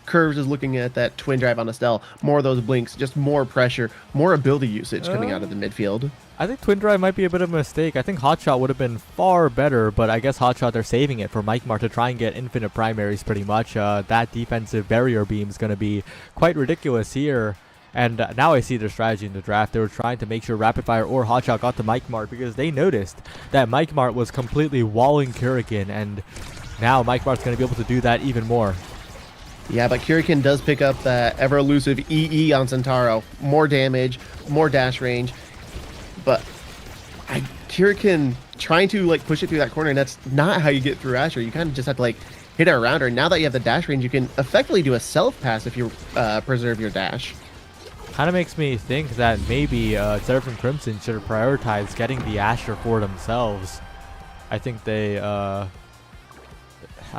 Curves is looking at that twin drive on Estelle. More of those blinks, just more pressure, more ability usage coming out of the midfield. I think twin drive might be a bit of a mistake. I think hotshot would have been far better, but I guess hotshot, they're saving it for Mike Mart to try and get infinite primaries pretty much. That defensive barrier beam is going to be quite ridiculous here. And now I see their strategy in the draft. They were trying to make sure Rapid Fire or Hotshot got to Mike Mart because they noticed that Mike Mart was completely walling Kurikan, and now Mike Mart's going to be able to do that even more. Yeah, but Kurikan does pick up that ever elusive EE on Centauro. More damage, more dash range, but Kurikan trying to like push it through that corner, and that's not how you get through Asher. You kind of just have to like hit it around her. Now that you have the dash range, you can effectively do a self pass if you preserve your dash. Kind of makes me think that maybe Seraphim Crimson should have prioritized getting the Asher for themselves. I think they, I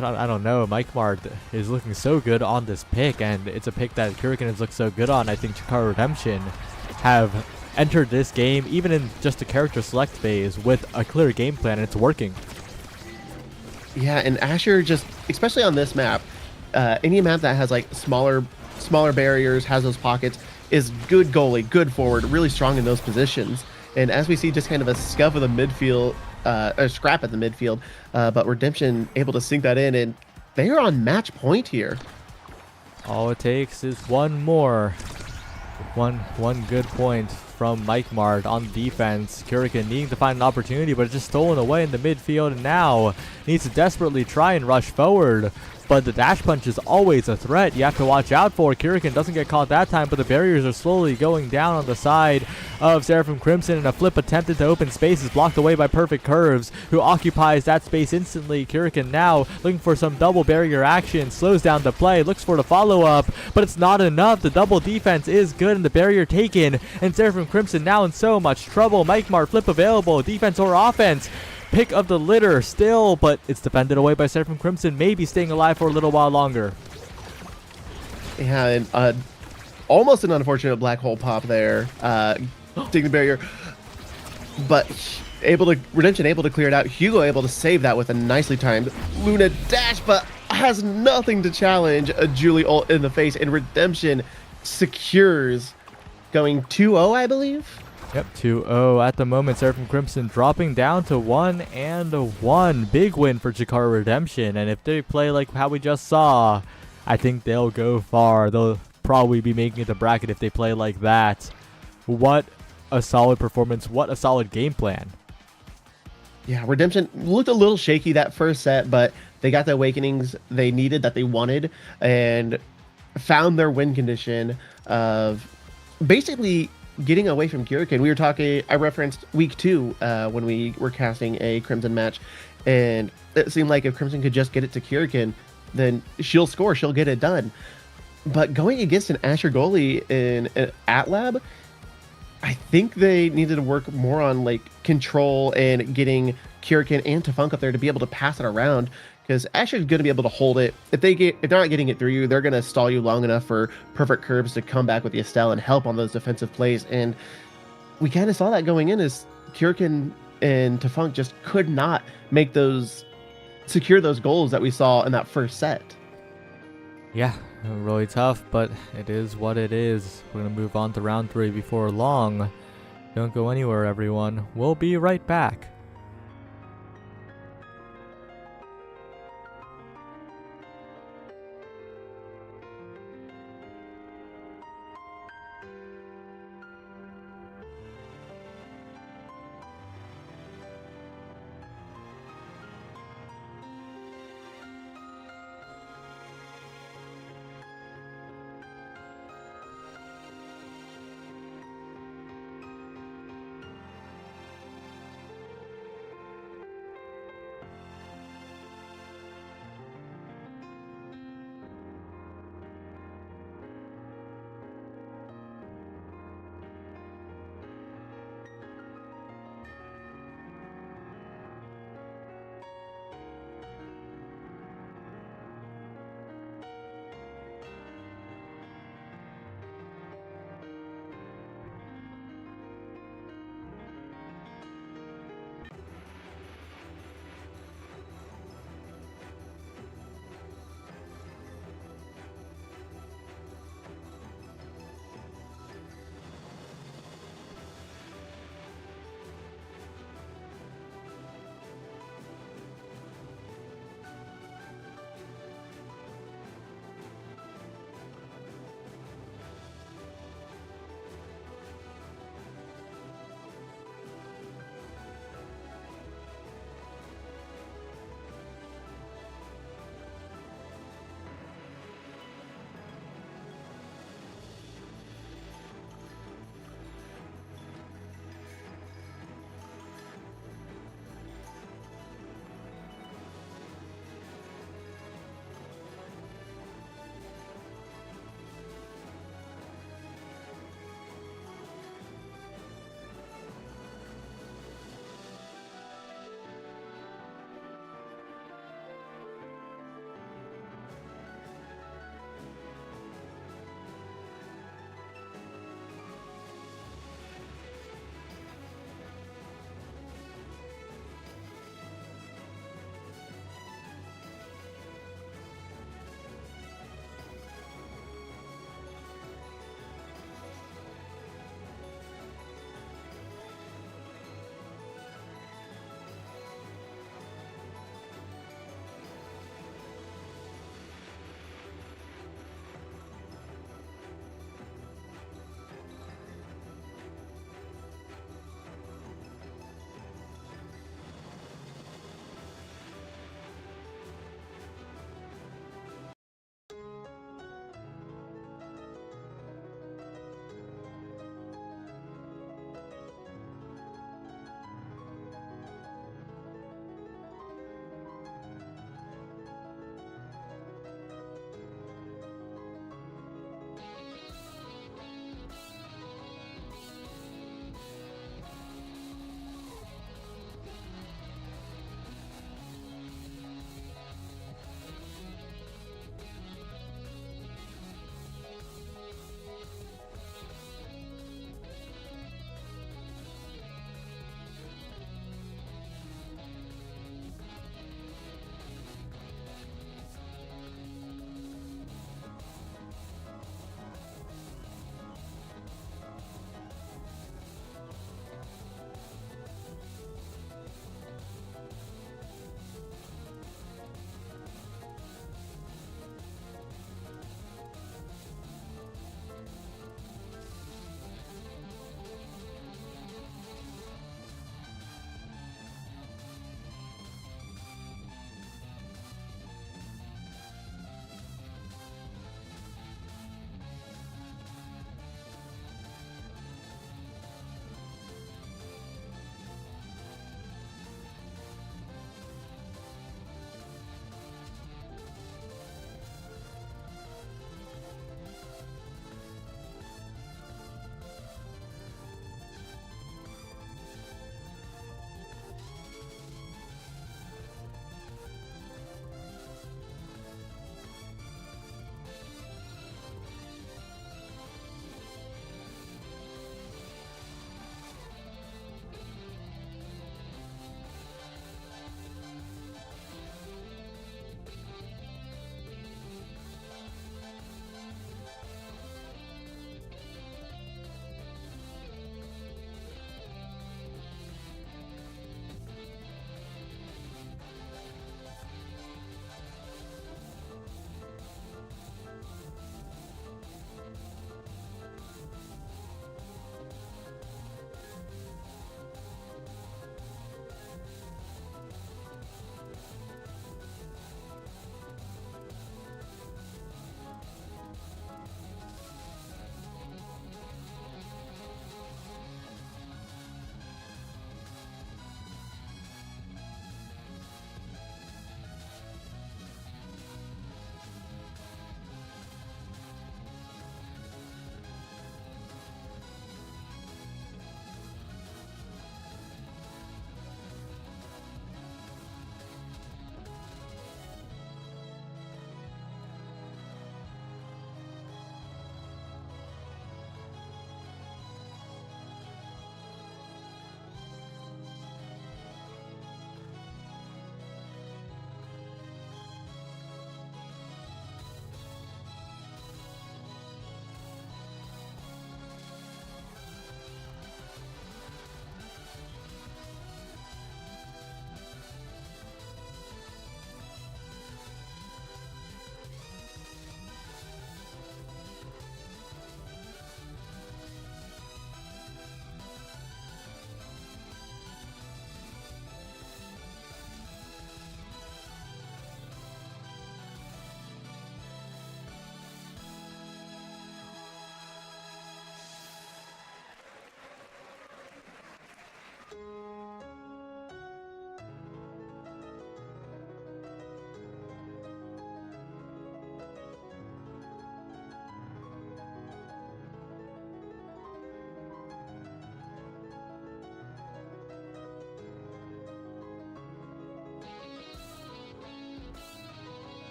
don't know. Mike Mart is looking so good on this pick, and it's a pick that Kurikan has looked so good on. I think Chikara Redemption have entered this game, even in just the character select phase, with a clear game plan, and it's working. Yeah, and Asher just, especially on this map, any map that has like smaller barriers, has those pockets, is good goalie, good forward, really strong in those positions. And as we see, just kind of a scuff of the midfield, a scrap at the midfield, but Redemption able to sink that in, and they are on match point here. All it takes is one more. One good point from Mike Mart on defense. Kurikan needing to find an opportunity, but it's just stolen away in the midfield, and now needs to desperately try and rush forward. But the dash punch is always a threat you have to watch out for. Kurikan doesn't get caught that time, but the barriers are slowly going down on the side of Seraphim Crimson, and a flip attempted to open space is blocked away by Perfect Curves, who occupies that space instantly. Kurikan now looking for some double barrier action, slows down the play, looks for the follow-up, but it's not enough. The double defense is good and the barrier taken, and Seraphim Crimson now in so much trouble. Mike Mart flip available, defense or offense. Pick of the litter still, but it's defended away by Seraphim Crimson, maybe staying alive for a little while longer. Yeah, and almost an unfortunate black hole pop there, taking the barrier, but Redemption able to clear it out. Hugo able to save that with a nicely timed Luna dash, but has nothing to challenge a Julie ult in the face, and Redemption secures, going 2-0, I believe. Yep, 2-0 at the moment. Seraphim Crimson dropping down to 1-1. Big win for Chikara Redemption. And if they play like how we just saw, I think they'll go far. They'll probably be making it to bracket if they play like that. What a solid performance. What a solid game plan. Yeah, Redemption looked a little shaky that first set, but they got the awakenings they needed, that they wanted, and found their win condition of basically getting away from Kurikan. We were talking, I referenced week 2 when we were casting a Crimson match, and it seemed like if Crimson could just get it to Kurikan, then she'll score, she'll get it done. But going against an Asher goalie in an AtLab, I think they needed to work more on like control and getting Kurikan and Tafunk up there to be able to pass it around, because Asher's going to be able to hold it. If they're not getting it through you, they're going to stall you long enough for Perfect Curves to come back with the Estelle and help on those defensive plays. And we kind of saw that going in, as Kurikan and Tafunk just could not make those, secure those goals that we saw in that first set. Yeah, really tough, but it is what it is. We're going to move on to round 3 before long. Don't go anywhere, everyone. We'll be right back.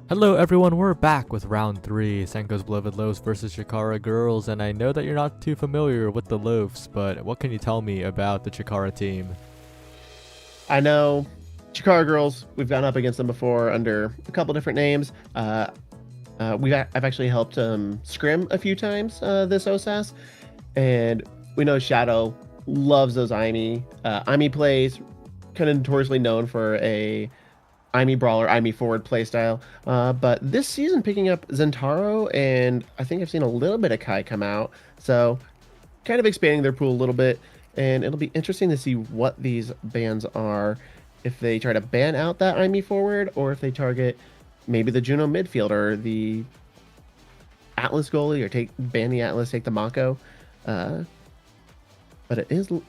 Hello everyone, we're back with round 3, Senko's Beloved Loaves versus Chikara Girls, and I know that you're not too familiar with the Loaves, but what can you tell me about the Chikara team? I know Chikara Girls, we've gone up against them before under a couple different names. I've actually helped scrim a few times this OSAS, and we know Shadow loves those Aimi. Aimi plays, kind of notoriously known for a Aimi brawler, Aimi forward playstyle. But this season picking up Zentaro, and I think I've seen a little bit of Kai come out. So kind of expanding their pool a little bit, and it'll be interesting to see what these bans are, if they try to ban out that Aimi forward, or if they target maybe the Juno midfield or the Atlas goalie, or ban the Atlas, take the Mako. But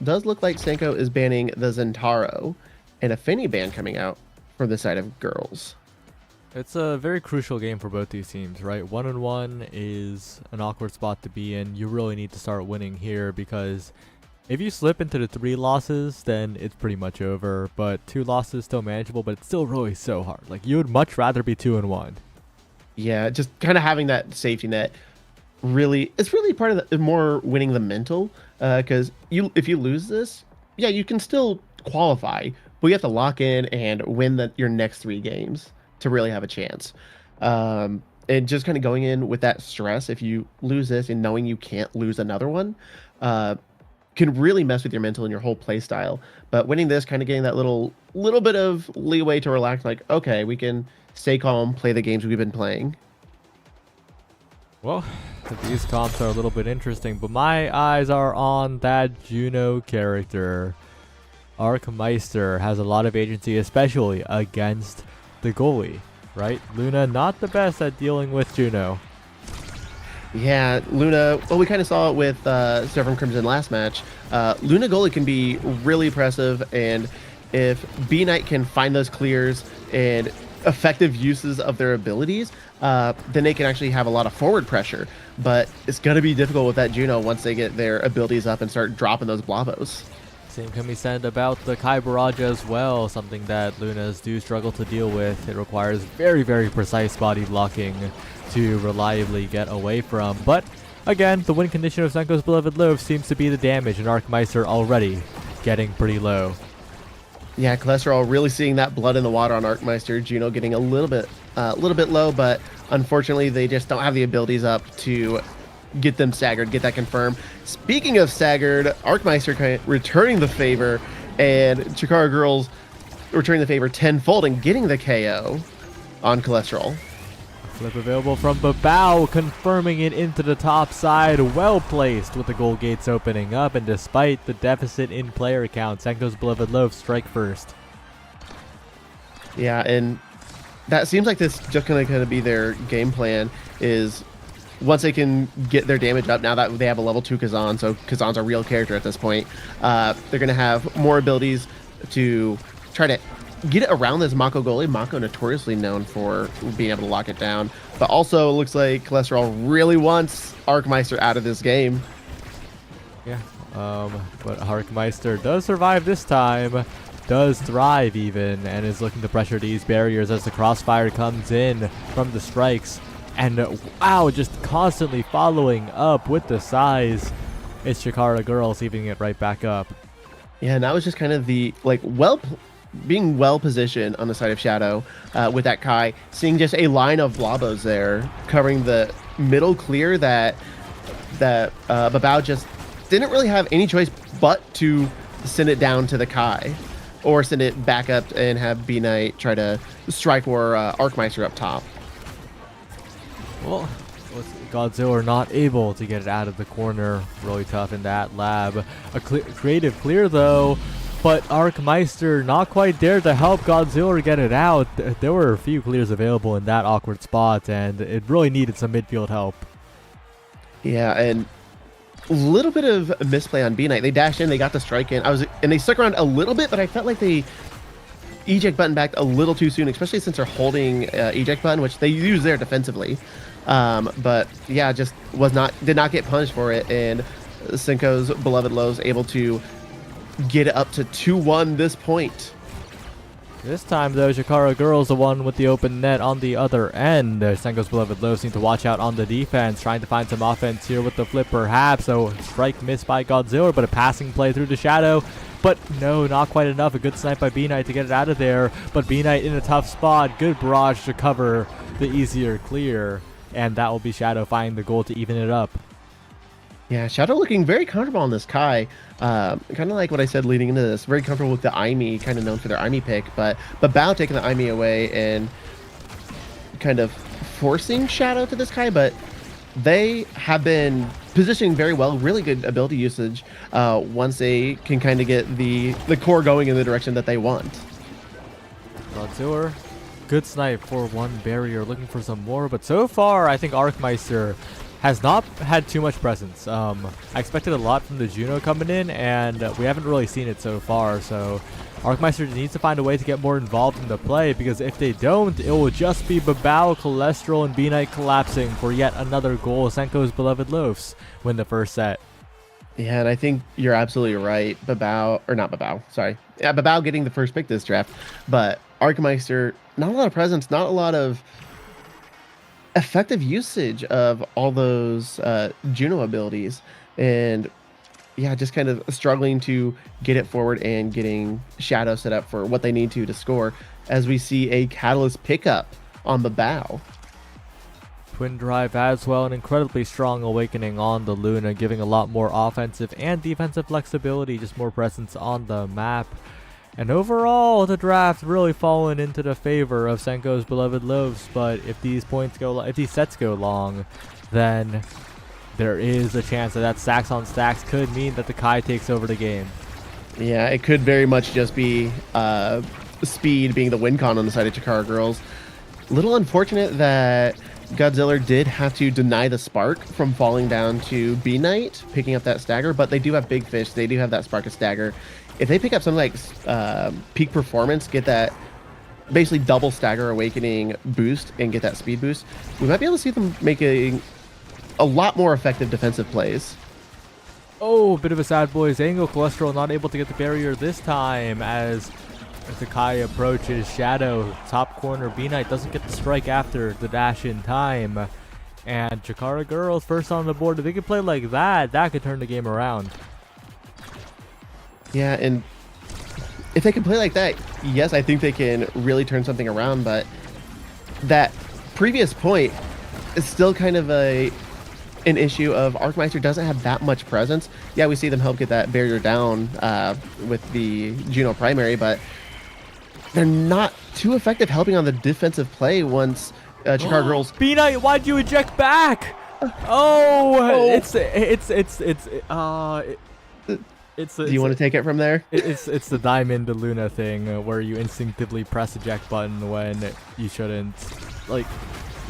does look like Senko is banning the Zentaro, and a Finny ban coming out from the side of girls. It's a very crucial game for both these teams, right? 1-1 is an awkward spot to be in. You really need to start winning here, because if you slip into the 3 losses, then it's pretty much over. But 2 losses still manageable, but it's still really so hard. Like, you would much rather be 2-1. Yeah, just kind of having that safety net. It's really part of the more winning the mental, because if you lose this, yeah, you can still qualify, but you have to lock in and win your next 3 games to really have a chance. And just kind of going in with that stress, if you lose this and knowing you can't lose another one, can really mess with your mental and your whole play style. But winning this, kind of getting that little bit of leeway to relax, like, okay, we can stay calm, play the games we've been playing. Well, these comps are a little bit interesting, but my eyes are on that Juno character. Arkmeister has a lot of agency, especially against the goalie, right? Luna not the best at dealing with Juno. Yeah, Luna, well, we kind of saw it with Star from Crimson last match. Luna goalie can be really impressive, and if B-Knight can find those clears and effective uses of their abilities, then they can actually have a lot of forward pressure. But it's going to be difficult with that Juno once they get their abilities up and start dropping those blobos. Same can be said about the Kai Barrage as well, something that Lunas do struggle to deal with. It requires very, very precise body blocking to reliably get away from. But again, the win condition of Senko's Beloved Loaf seems to be the damage, and Arkmeister already getting pretty low. Yeah, Cholesterol really seeing that blood in the water on Arkmeister. Juno getting a little bit low, but unfortunately they just don't have the abilities up to get them staggered, get that confirmed. Speaking of staggered, Arkmeister returning the favor, and Chikara Girls returning the favor tenfold and getting the KO on Cholesterol. Flip available from Babao, confirming it into the top side. Well placed with the goal gates opening up, and despite the deficit in player count, Senko's Beloved Loaf strike first. Yeah, and that seems like this just going to be their game plan, is once they can get their damage up, now that they have a level 2 Kazan, so Kazan's a real character at this point, they're going to have more abilities to try to get it around this Mako goalie. Mako notoriously known for being able to lock it down, but also it looks like Cholesterol really wants Arkmeister out of this game. Yeah, but Arkmeister does survive this time, does thrive even, and is looking to pressure these barriers as the crossfire comes in from the strikes. And wow, just constantly following up with the size. It's Chikara Girls evening it right back up. Yeah, and that was just kind of the being well positioned on the side of Shadow with that Kai, seeing just a line of blobos there covering the middle clear that Babao just didn't really have any choice but to send it down to the Kai, or send it back up and have B-Knight try to strike for Arkmeister up top. Well, Godzilla not able to get it out of the corner. Really tough in that lab. A creative clear though, but Arkmeister not quite there to help Godzilla get it out. There were a few clears available in that awkward spot, and it really needed some midfield help. Yeah, and a little bit of misplay on B-Knight. They dashed in, they got the strike in. And they stuck around a little bit, but I felt like they eject button back a little too soon, especially since they're holding eject button, which they use there defensively. But yeah, just did not get punished for it, and Senko's Beloved Loaves able to get it up to 2-1 this point. This time, though, Chikara Girls the one with the open net on the other end. Sengo's beloved Lows need to watch out on the defense, trying to find some offense here with the flip perhaps. So strike missed by Godzilla, but a passing play through the shadow. But no, not quite enough. A good snipe by B-Knight to get it out of there. But B-Knight in a tough spot. Good barrage to cover the easier clear. And that will be Shadow finding the goal to even it up. Yeah, Shadow looking very comfortable on this Kai. Kind of like what I said leading into this. Very comfortable with the Aimi, kind of known for their Aimi pick. But Bao taking the Aimi away and kind of forcing Shadow to this Kai. But they have been positioning very well. Really good ability usage once they can kind of get the core going in the direction that they want. Godzilla, good snipe for one barrier. Looking for some more. But so far, I think Arcmeister has not had too much presence. I expected a lot from the Juno coming in, and we haven't really seen it so far. So Arcmeister needs to find a way to get more involved in the play, because if they don't, it will just be Babao, Cholesterol, and B-Knight collapsing for yet another goal. Senko's beloved Loafs win the first set. Yeah, and I think you're absolutely right. Babao, or not Babao, sorry. Yeah, Babao getting the first pick this draft, but Arcmeister, not a lot of presence, not a lot of effective usage of all those Juno abilities, and yeah, just kind of struggling to get it forward and getting Shadow set up for what they need to score, as we see a Catalyst pickup on the bow. Twin drive as well, an incredibly strong awakening on the Luna, giving a lot more offensive and defensive flexibility, just more presence on the map. And overall, the draft really fallen into the favor of Senko's beloved Loaves. But if these sets go long, then there is a chance that stacks on stacks could mean that the Kai takes over the game. Yeah, it could very much just be speed being the win con on the side of Chikara Girls. Little unfortunate that Godzilla did have to deny the spark from falling down to B-Knight, picking up that stagger, but they do have big fish. They do have that spark of stagger. If they pick up something like peak performance, get that basically double stagger awakening boost and get that speed boost, we might be able to see them making a lot more effective defensive plays. Oh, bit of a sad boys angle. Cholesterol not able to get the barrier this time as the Kai approaches. Shadow, top corner. B-Knight doesn't get the strike after the dash in time. And Chikara Girls first on the board. If they could play like that, that could turn the game around. Yeah, and if they can play like that, yes, I think they can really turn something around, but that previous point is still kind of an issue of Arcmeister doesn't have that much presence. Yeah, we see them help get that barrier down with the Juno primary, but they're not too effective helping on the defensive play once Chikara Girls... B-Knight, why'd you eject back? Oh, Do you want to take it from there? It's the Diamond Luna thing where you instinctively press eject button when you shouldn't. Like,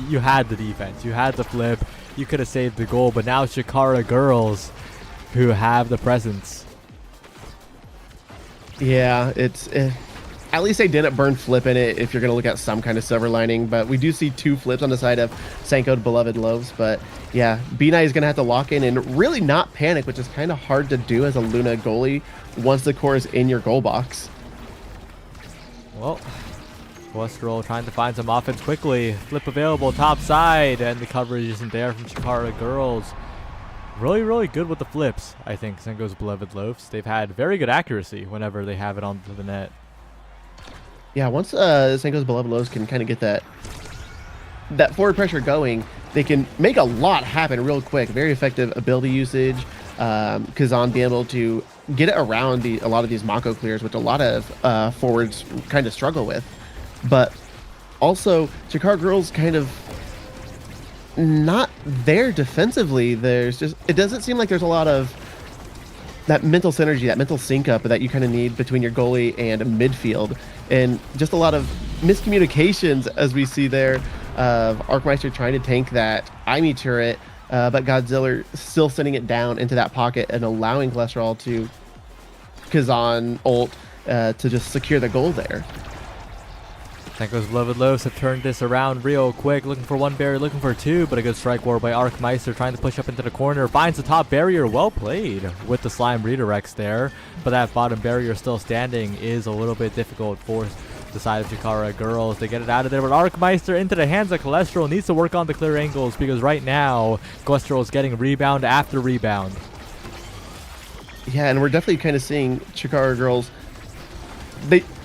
you had the defense, you had the flip, you could have saved the goal, but now it's Chikara Girls who have the presence. Yeah, it's... at least they didn't burn flip in it if you're going to look at some kind of silver lining, but we do see two flips on the side of Senko beloved Loaves. But yeah, B-Knight is going to have to lock in and really not panic, which is kind of hard to do as a Luna goalie once the core is in your goal box. Well, Cholesterol trying to find some offense quickly. Flip available top side, and the coverage isn't there from Chikara Girls. Really, really good with the flips, I think, Senko's beloved Loaves. They've had very good accuracy whenever they have it onto the net. Yeah, once Senko's beloved Loaves can kind of get that forward pressure going, they can make a lot happen real quick. Very effective ability usage. Kazan being able to get it around a lot of these Mako clears, which a lot of forwards kind of struggle with. But also, Chikara Girls kind of not there defensively. It doesn't seem like there's a lot of that mental synergy, that mental sync up that you kind of need between your goalie and midfield, and just a lot of miscommunications as we see there of Arcmeister trying to tank that Aimi turret, but Godzilla still sending it down into that pocket and allowing Cholesterol to Kazan ult to just secure the goal there. Senko's beloved Loaves have turned this around real quick, looking for one barrier, looking for two, but a good strike war by Arcmeister, trying to push up into the corner, finds the top barrier. Well played with the slime redirects there, but that bottom barrier still standing is a little bit difficult for the side of Chikara Girls to get it out of there. But Arcmeister into the hands of Cholesterol needs to work on the clear angles because right now Cholesterol is getting rebound after rebound. Yeah, and we're definitely kind of seeing Chikara Girls.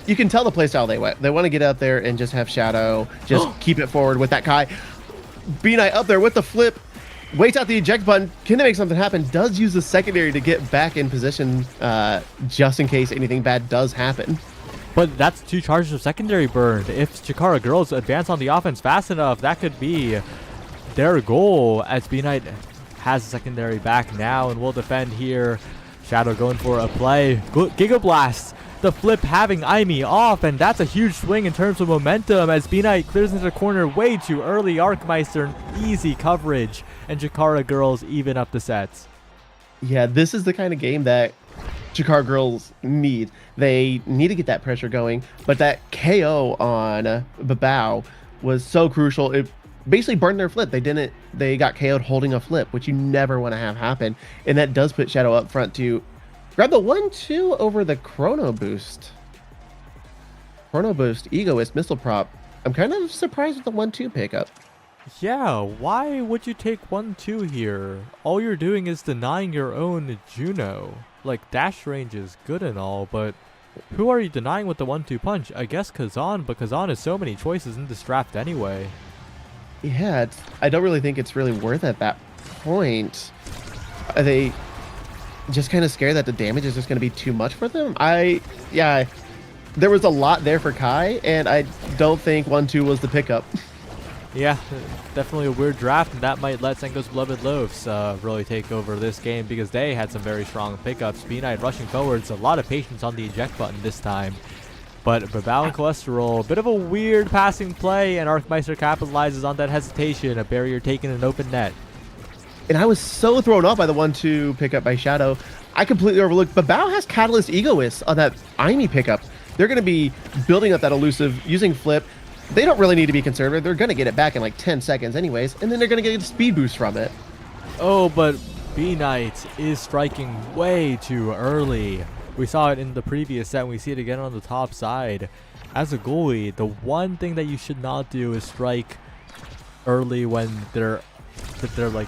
You can tell the playstyle they want. They want to get out there and just have Shadow, just keep it forward with that Kai. B-Knight up there with the flip, waits out the eject button. Can they make something happen? Does use the secondary to get back in position just in case anything bad does happen. But that's 2 charges of secondary burned. If Chikara Girls advance on the offense fast enough, that could be their goal, as B-Knight has the secondary back now and will defend here. Shadow going for a play. Giga Blast. The flip having Aimi off, and that's a huge swing in terms of momentum as B-Knight clears into the corner way too early. Arcmeister, easy coverage, and Chikara Girls even up the sets. Yeah, this is the kind of game that Chikara Girls need. They need to get that pressure going, but that KO on Babao was so crucial. It basically burned their flip. They got KO'd holding a flip, which you never want to have happen, and that does put Shadow up front to grab the 1-2 over the Chrono Boost. Chrono Boost, Egoist, Missile Prop. I'm kind of surprised with the 1-2 pickup. Yeah, why would you take 1-2 here? All you're doing is denying your own Juno. Like, dash range is good and all, but who are you denying with the 1-2 punch? I guess Kazan, but Kazan has so many choices in this draft anyway. Yeah, I don't really think it's really worth at that point. Are they just kind of scared that the damage is just going to be too much for them? Yeah, there was a lot there for Kai, and I don't think 1-2 was the pickup. Yeah, definitely a weird draft, and that might let Sengo's Beloved Loaves really take over this game because they had some very strong pickups. B-Knight rushing forwards, a lot of patience on the eject button this time. But Babao and Cholesterol, a bit of a weird passing play, and Arcmeister capitalizes on that hesitation, a barrier taken in an open net. And I was so thrown off by the 1-2 pickup by Shadow. I completely overlooked. Babao has Catalyst Egoist on that Aimi pickup. They're going to be building up that elusive, using flip. They don't really need to be conservative. They're going to get it back in like 10 seconds anyways, and then they're going to get a speed boost from it. Oh, but B-Knight is striking way too early. We saw it in the previous set, and we see it again on the top side. As a goalie, the one thing that you should not do is strike early when they're like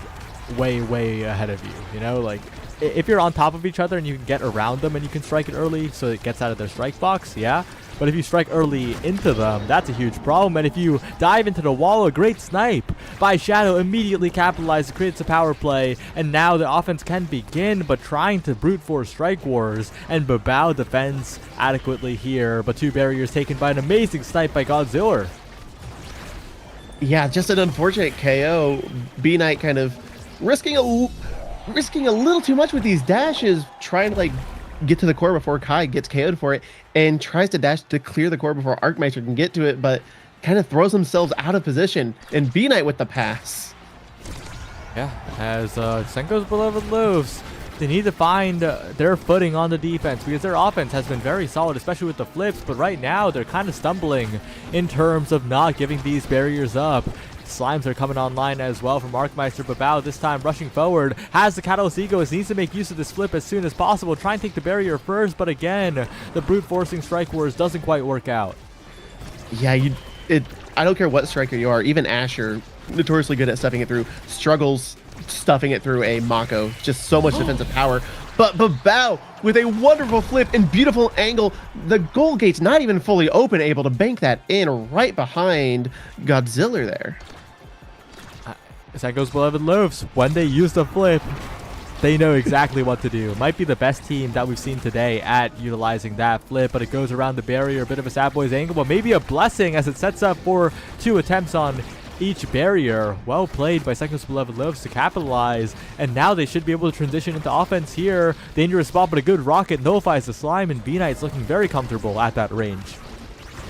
way ahead of you, you know? Like, if you're on top of each other and you can get around them and you can strike it early so it gets out of their strike box, yeah. But if you strike early into them, that's a huge problem. And if you dive into the wall, a great snipe by Shadow immediately capitalizes, creates a power play, and now the offense can begin, but trying to brute force strike wars, and Babao defends adequately here, but 2 barriers taken by an amazing snipe by Godzilla. Yeah, just an unfortunate KO. B-Knight kind of risking a little too much with these dashes, trying to like get to the core before Kai gets KO'd for it, and tries to dash to clear the core before Arcmeister can get to it, but kind of throws themselves out of position, and B-Knight with the pass. Yeah, as Sengo's Beloved Loaves, they need to find their footing on the defense because their offense has been very solid, especially with the flips, but right now they're kind of stumbling in terms of not giving these barriers up. Slimes are coming online as well from Arcmeister. Babao this time rushing forward, has the Catalyst Egoist, needs to make use of this flip as soon as possible, try and take the barrier first, but again, the brute forcing strike wars doesn't quite work out. Yeah, I don't care what striker you are, even Asher, notoriously good at stuffing it through, struggles stuffing it through a Mako, just so much defensive power. But Babao with a wonderful flip and beautiful angle, the goal gate's not even fully open, able to bank that in right behind Godzilla there. Sengo's Beloved Loaves, when they use the flip, they know exactly what to do. Might be the best team that we've seen today at utilizing that flip, but it goes around the barrier, a bit of a Sad Boys angle, but maybe a blessing as it sets up for 2 attempts on each barrier. Well played by Sengo's Beloved Loaves to capitalize, and now they should be able to transition into offense here. Dangerous spot, but a good rocket nullifies the slime, and B-Knight's looking very comfortable at that range.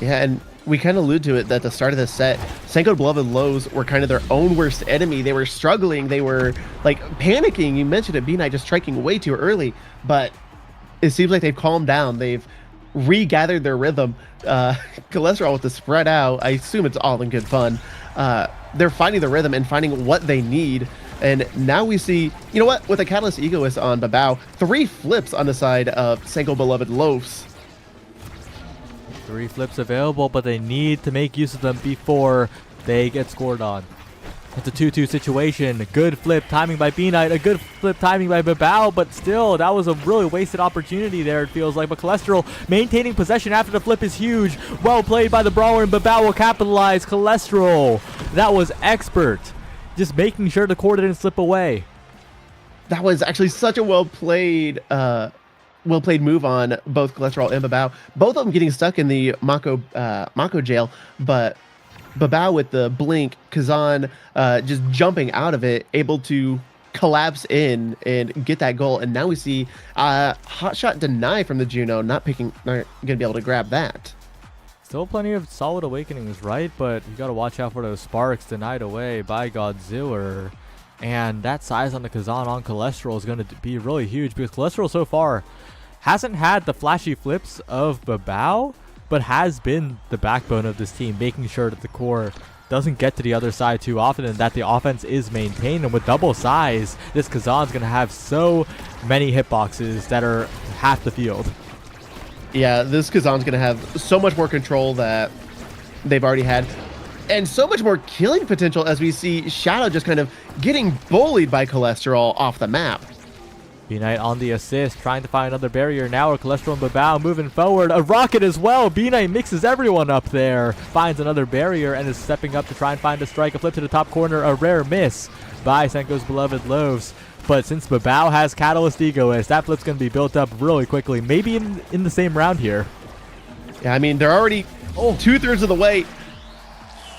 Yeah, and we kind of allude to it at the start of the set. Sengo's Beloved Loaves were kind of their own worst enemy. They were struggling. They were like panicking. You mentioned it, B-Knight just striking way too early, but it seems like they've calmed down. They've regathered their rhythm. Cholesterol with the spread out. I assume it's all in good fun. They're finding the rhythm and finding what they need. And now we see, you know what, with a Catalyst Egoist on Babao, 3 flips on the side of Sengo's Beloved Loaves. 3 flips available, but they need to make use of them before they get scored on. It's a 2-2 situation. Good flip timing by B-Knight. A good flip timing by Babao, but still, that was a really wasted opportunity there, it feels like. But Cholesterol maintaining possession after the flip is huge. Well played by the Brawler, and Babao will capitalize. Cholesterol, that was expert. Just making sure the core didn't slip away. That was actually such a well played move on both Cholesterol and Babao. Both of them getting stuck in the Mako jail, but Babao with the blink, Kazan just jumping out of it, able to collapse in and get that goal. And now we see hot shot deny from the Juno, not going to be able to grab that. Still plenty of solid awakenings, right? But you got to watch out for those sparks denied away by Godzilla. And that size on the Kazan on Cholesterol is going to be really huge, because Cholesterol so far hasn't had the flashy flips of Babao, but has been the backbone of this team, making sure that the core doesn't get to the other side too often and that the offense is maintained. And with double size, this Kazan's going to have so many hitboxes that are half the field. Yeah, this Kazan's going to have so much more control that they've already had, and so much more killing potential as we see Shadow just kind of getting bullied by Cholesterol off the map. B-Knight on the assist, trying to find another barrier now. Or Cholesterol and Babao moving forward. A rocket as well. B-Knight mixes everyone up there. Finds another barrier and is stepping up to try and find a strike. A flip to the top corner. A rare miss by Senko's beloved Loaves. But since Babao has Catalyst Egoist, that flip's going to be built up really quickly. Maybe in the same round here. Yeah, I mean, they're already 2/3 of the way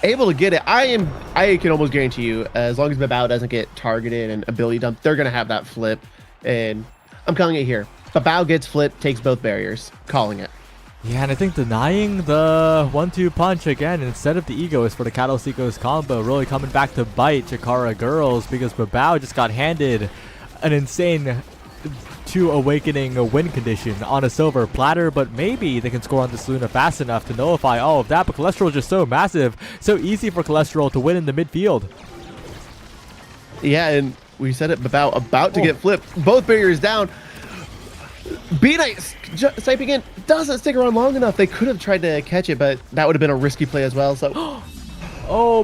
able to get it. I can almost guarantee you, as long as Babao doesn't get targeted and ability dumped, they're going to have that flip. And I'm calling it here. Babao gets flipped, takes both barriers. Calling it. Yeah, and I think denying the 1-2 punch again instead of the Egoist for the Catalyst Egoist combo really coming back to bite Chikara Girls, because Babao just got handed an insane 2 awakening win condition on a silver platter, but maybe they can score on this Luna fast enough to nullify all of that. But Cholesterol is just so massive, so easy for Cholesterol to win in the midfield. Yeah, and we said it, Babao about to get flipped. Both barriers down. B-Knight sniping in, doesn't stick around long enough. They could have tried to catch it, but that would have been a risky play as well. So,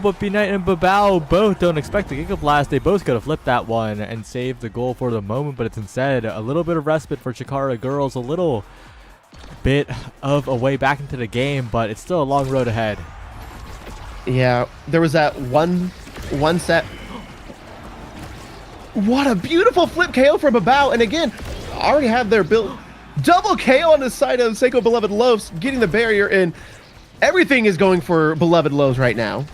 but B-Knight and Babao both don't expect the Giga Blast. They both could have flipped that one and saved the goal for the moment, but it's instead a little bit of respite for Chikara Girls, a little bit of a way back into the game, but it's still a long road ahead. Yeah, there was that one set. What a beautiful flip KO from Babao, and again, already have their build. Double KO on the side of Seiko Beloved Loaves, getting the barrier, and everything is going for Beloved Loaves right now.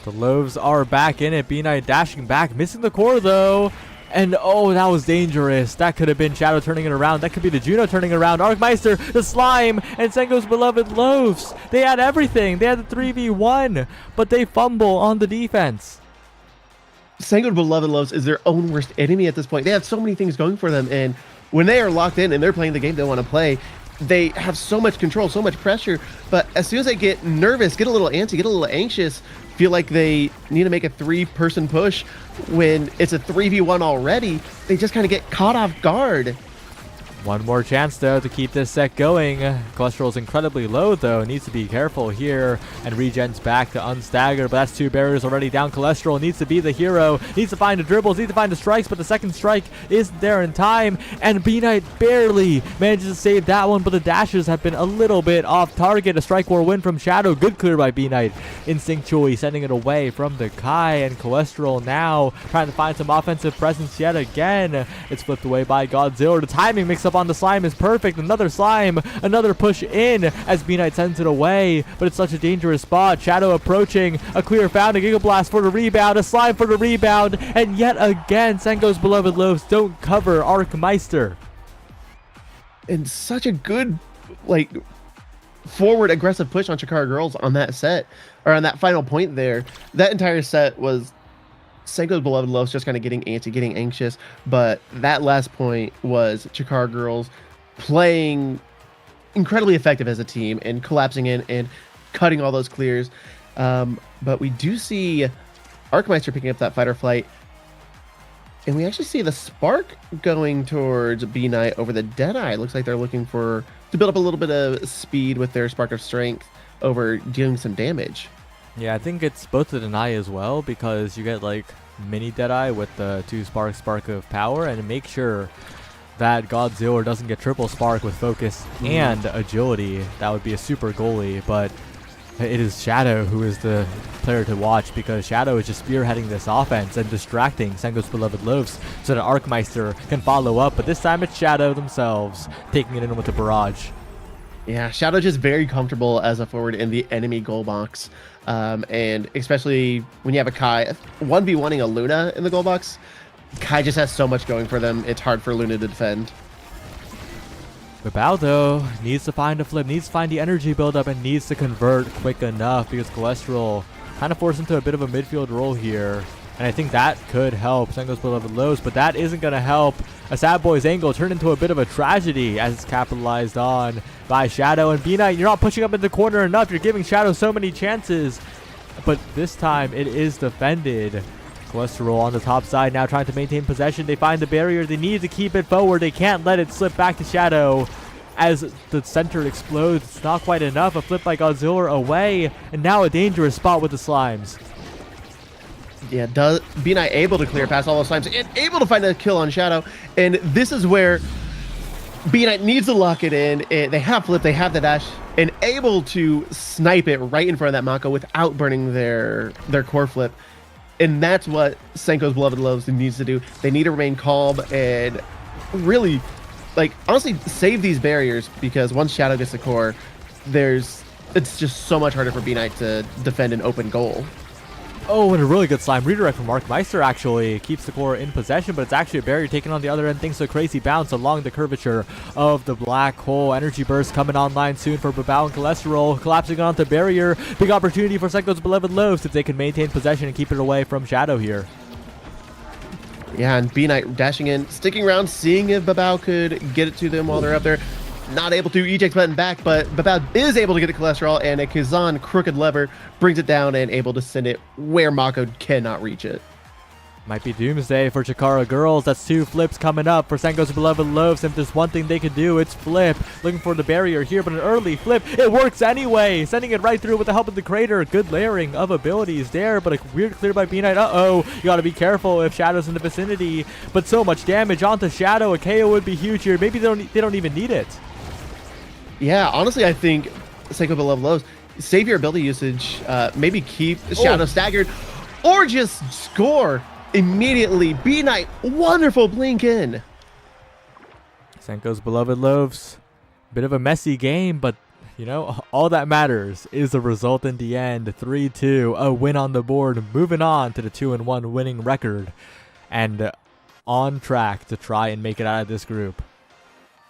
The Loaves are back in it. B-Knight dashing back, missing the core though. And that was dangerous. That could have been Shadow turning it around. That could be the Juno turning it around. Arkmeister, the Slime, and Senko's Beloved Loaves. They had everything. They had the 3v1, but they fumble on the defense. Senko Beloved Loaves is their own worst enemy at this point. They have so many things going for them, and when they are locked in and they're playing the game they want to play, they have so much control, so much pressure, but as soon as they get nervous, get a little antsy, get a little anxious, feel like they need to make a 3-person push when it's a 3v1 already, they just kind of get caught off guard. One more chance, though, to keep this set going. Cholesterol's incredibly low, though. Needs to be careful here. And Regen's back to unstagger, but that's 2 barriers already down. Cholesterol needs to be the hero. Needs to find the dribbles, needs to find the strikes, but the second strike isn't there in time. And B-Knight barely manages to save that one, but the dashes have been a little bit off target. A strike war win from Shadow. Good clear by B-Knight. Instinctually sending it away from the Kai, and Cholesterol now trying to find some offensive presence yet again. It's flipped away by Godzilla. The timing mix up on the Slime is perfect. Another Slime, another push in as B-Knight sends it away, but it's such a dangerous spot. Shadow approaching, a clear found, a Giga Blast for the rebound, a Slime for the rebound, and yet again Senko's Beloved Loaves don't cover Arkmeister. And such a good forward aggressive push on Chikara Girls on that set, or on that final point there. That entire set was Senko's Beloved Loaves just kind of getting antsy, getting anxious, but that last point was Chikara Girls playing incredibly effective as a team and collapsing in and cutting all those clears. But we do see Arkmeister picking up that fight or flight. And we actually see the Spark going towards B Knight over the Deadeye. Looks like they're looking to build up a little bit of speed with their Spark of Strength over dealing some damage. Yeah, I think it's both the deny as well, because you get like mini Deadeye with the 2 Spark of Power, and make sure that Godzilla doesn't get triple Spark with Focus and Agility. That would be a super goalie, but it is Shadow who is the player to watch, because Shadow is just spearheading this offense and distracting Sengo's beloved Loafs so that Arcmeister can follow up, but this time it's Shadow themselves taking it in with the barrage. Yeah, Shadow just very comfortable as a forward in the enemy goal box. And especially when you have a Kai 1v1ing a Luna in the goal box, Kai just has so much going for them. It's hard for Luna to defend. Babao, though, needs to find a flip, needs to find the energy buildup, and needs to convert quick enough, because Cholesterol kind of forced into a bit of a midfield role here. And I think that could help Sengo's beloved Lows, but that isn't going to help. A Sad Boy's angle turned into a bit of a tragedy as it's capitalized on by Shadow. And B-Knight, you're not pushing up in the corner enough. You're giving Shadow so many chances. But this time it is defended. Cholesterol on the top side now trying to maintain possession. They find the barrier. They need to keep it forward. They can't let it slip back to Shadow. As the center explodes, it's not quite enough. A flip by Godzilla away. And now a dangerous spot with the Slimes. Yeah, B-Knight able to clear past all those times and able to find a kill on Shadow. And this is where B-Knight needs to lock it in. They have flip, they have the dash, and able to snipe it right in front of that Mako without burning their core flip. And that's what Senko's beloved Loves needs to do. They need to remain calm and really, like, honestly, save these barriers, because once Shadow gets the core, it's just so much harder for B-Knight to defend an open goal. Oh, and a really good slime redirect from Mark Meister actually keeps the core in possession, but it's actually a barrier taken on the other end thanks to a crazy bounce along the curvature of the black hole. Energy burst coming online soon for Babao and Cholesterol, collapsing onto barrier. Big opportunity for Senko's beloved Loaves if they can maintain possession and keep it away from Shadow here. Yeah, and B-Knight dashing in, sticking around, seeing if Babao could get it to them while they're up there. Not able to eject button back, but Babao is able to get a Cholesterol, and a Kazan crooked lever brings it down and able to send it where Mako cannot reach it. Might be doomsday for Chikara girls. That's 2 flips coming up for Sengo's beloved Loaves. If there's one thing they can do, it's flip. Looking for the barrier here, but an early flip. It works anyway, sending it right through with the help of the crater. Good layering of abilities there, but a weird clear by B-Knight. Uh-oh, you gotta be careful if Shadow's in the vicinity. But so much damage onto Shadow. A KO would be huge here. Maybe they don't even need it. Yeah, honestly, I think Senko beloved Loves, save your ability usage, maybe keep Shadow staggered, or just score immediately. B-Knight, wonderful blink in. Senko's beloved Loaves, bit of a messy game, but you know, all that matters is the result in the end. 3-2, a win on the board, moving on to the 2-1 winning record, and on track to try and make it out of this group.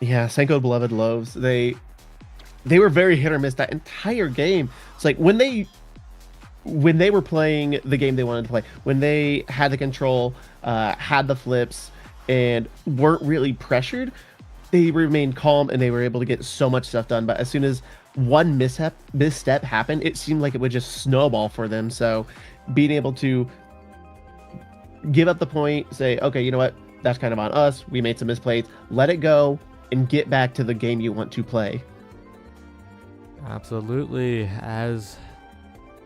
Yeah, Senko beloved Loaves, they were very hit or miss that entire game. It's like when they were playing the game they wanted to play, when they had the control, had the flips, and weren't really pressured, they remained calm and they were able to get so much stuff done. But as soon as one misstep happened, it seemed like it would just snowball for them. So being able to give up the point, say, okay, you know what, that's kind of on us. We made some misplays. Let it go and get back to the game you want to play. Absolutely. As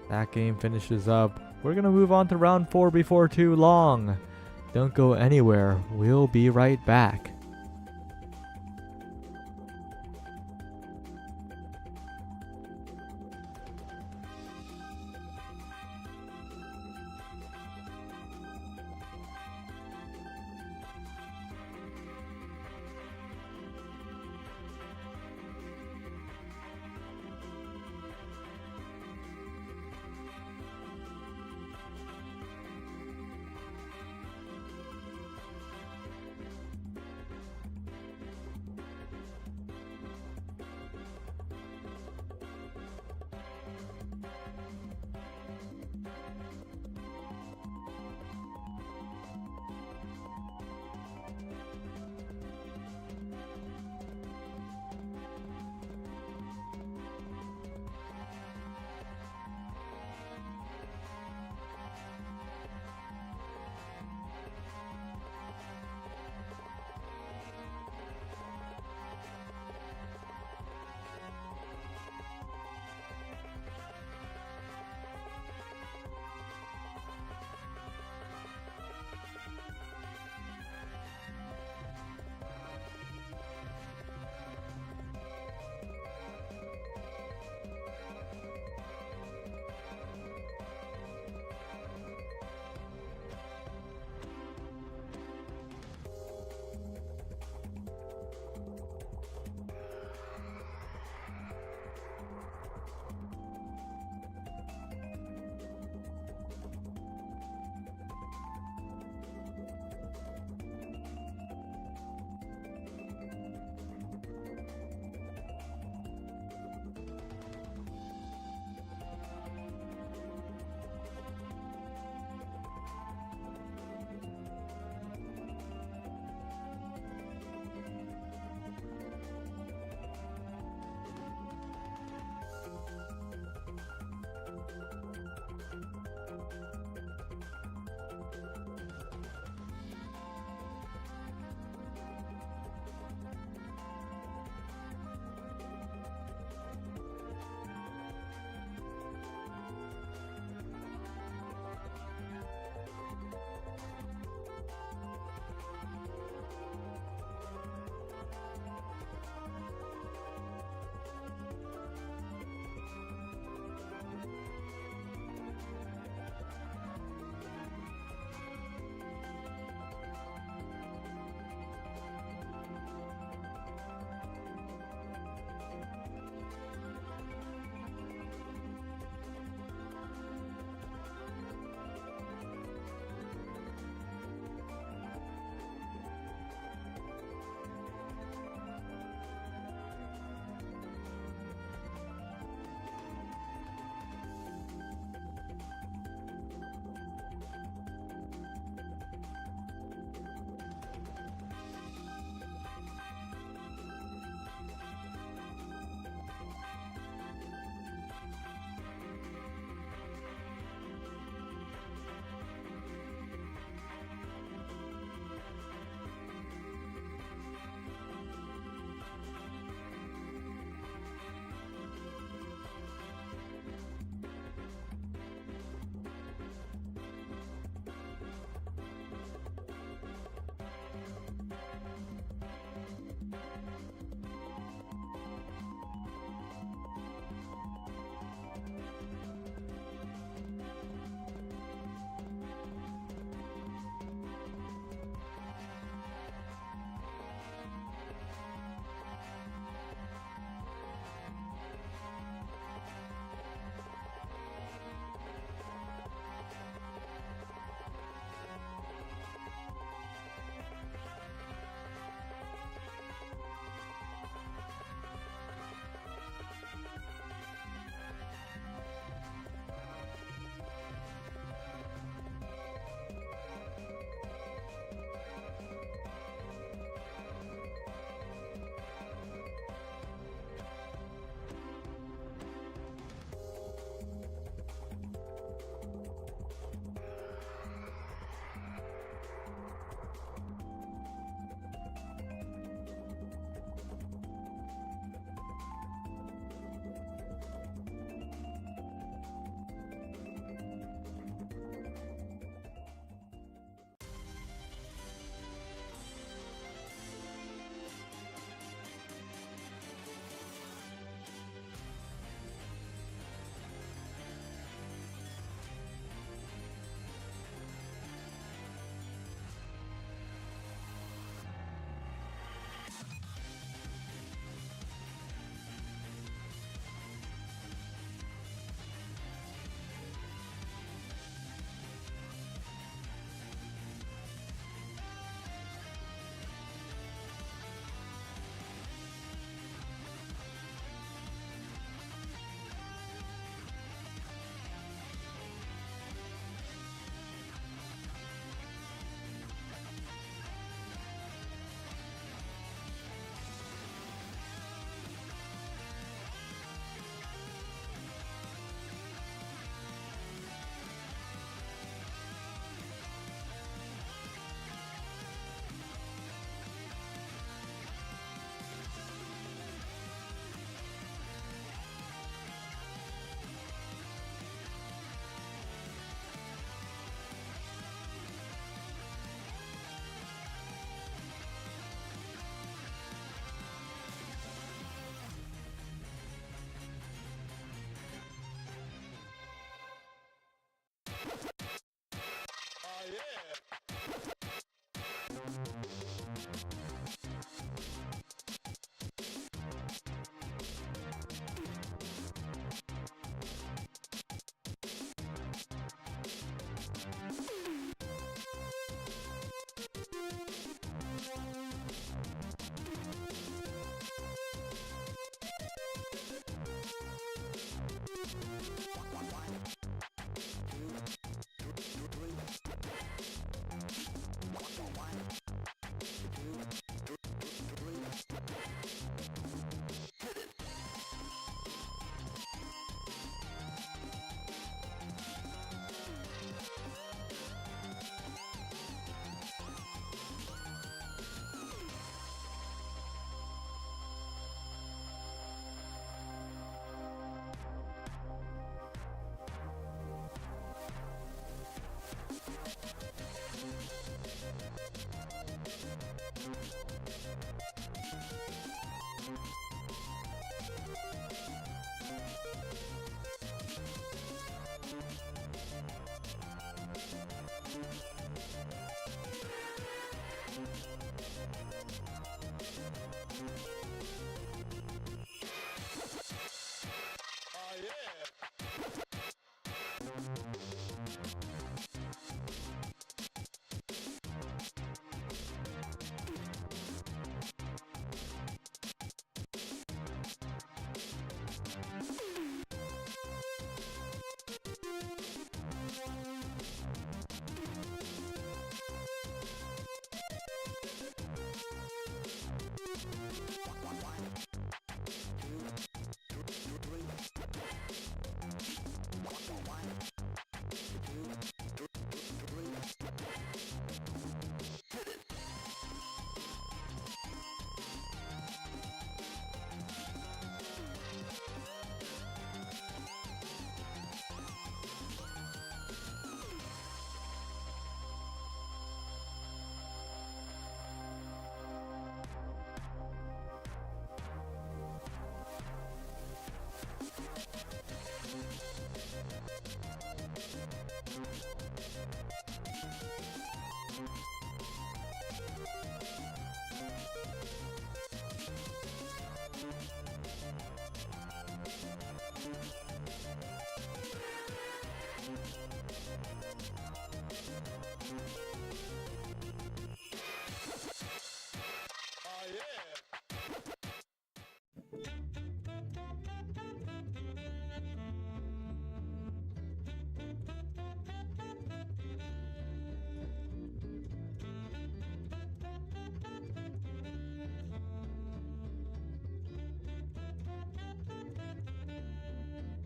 that game finishes up, we're going to move on to round 4 before too long. Don't go anywhere. We'll be right back.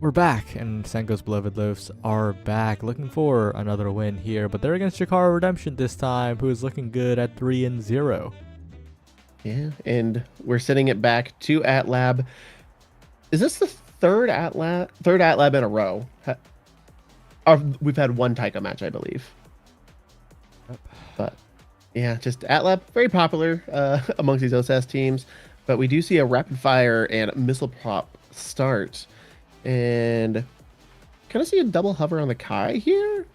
We're back, and Sengo's beloved Loafs are back, looking for another win here, but they're against Chikara Redemption this time, who is looking good at 3-0. Yeah, and we're sending it back to AtLab. Is this the third AtLab in a row? We've had one Taika match, I believe. Yep. But yeah, just AtLab, very popular amongst these OSAS teams. But we do see a rapid fire and missile prop start. And kind of see a double hover on the Kai here.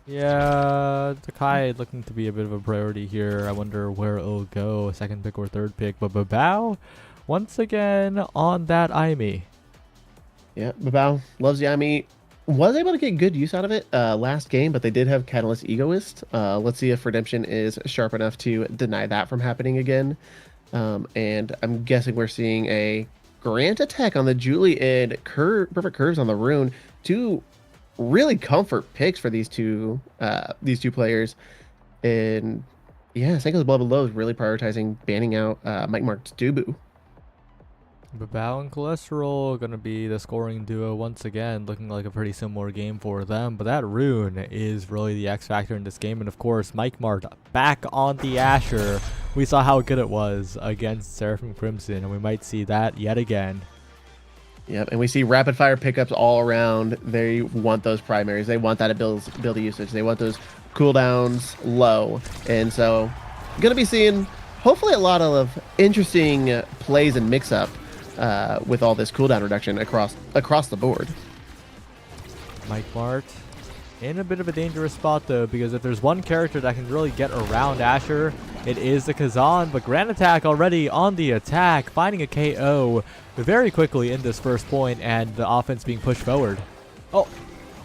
Yeah, the Kai looking to be a bit of a priority here. I wonder where it'll go, second pick or third pick. But Babao, once again, on that Aimi. Yeah, Babao loves the Aimi. Was able to get good use out of it last game, but they did have Catalyst Egoist. Let's see if Redemption is sharp enough to deny that from happening again. And I'm guessing we're seeing a Grant attack on the Julie and Perfect Curves on the Rune. Two really comfort picks for these two players. And yeah, Sengo's Beloved Low is really prioritizing banning out Mike Mark's Dubu. Babao and Cholesterol going to be the scoring duo once again, looking like a pretty similar game for them. But that Rune is really the X factor in this game. And of course, Mike Mart back on the Asher. We saw how good it was against Seraphim Crimson, and we might see that yet again. Yep, and we see rapid fire pickups all around. They want those primaries. They want that ability usage. They want those cooldowns low. And so, going to be seeing hopefully a lot of interesting plays and mix-up with all this cooldown reduction across the board. Mike Mart in a bit of a dangerous spot though, because if there's one character that can really get around Asher, it is the Kazan. But Grand Attack already on the attack, finding a KO very quickly in this first point, and the offense being pushed forward. Oh,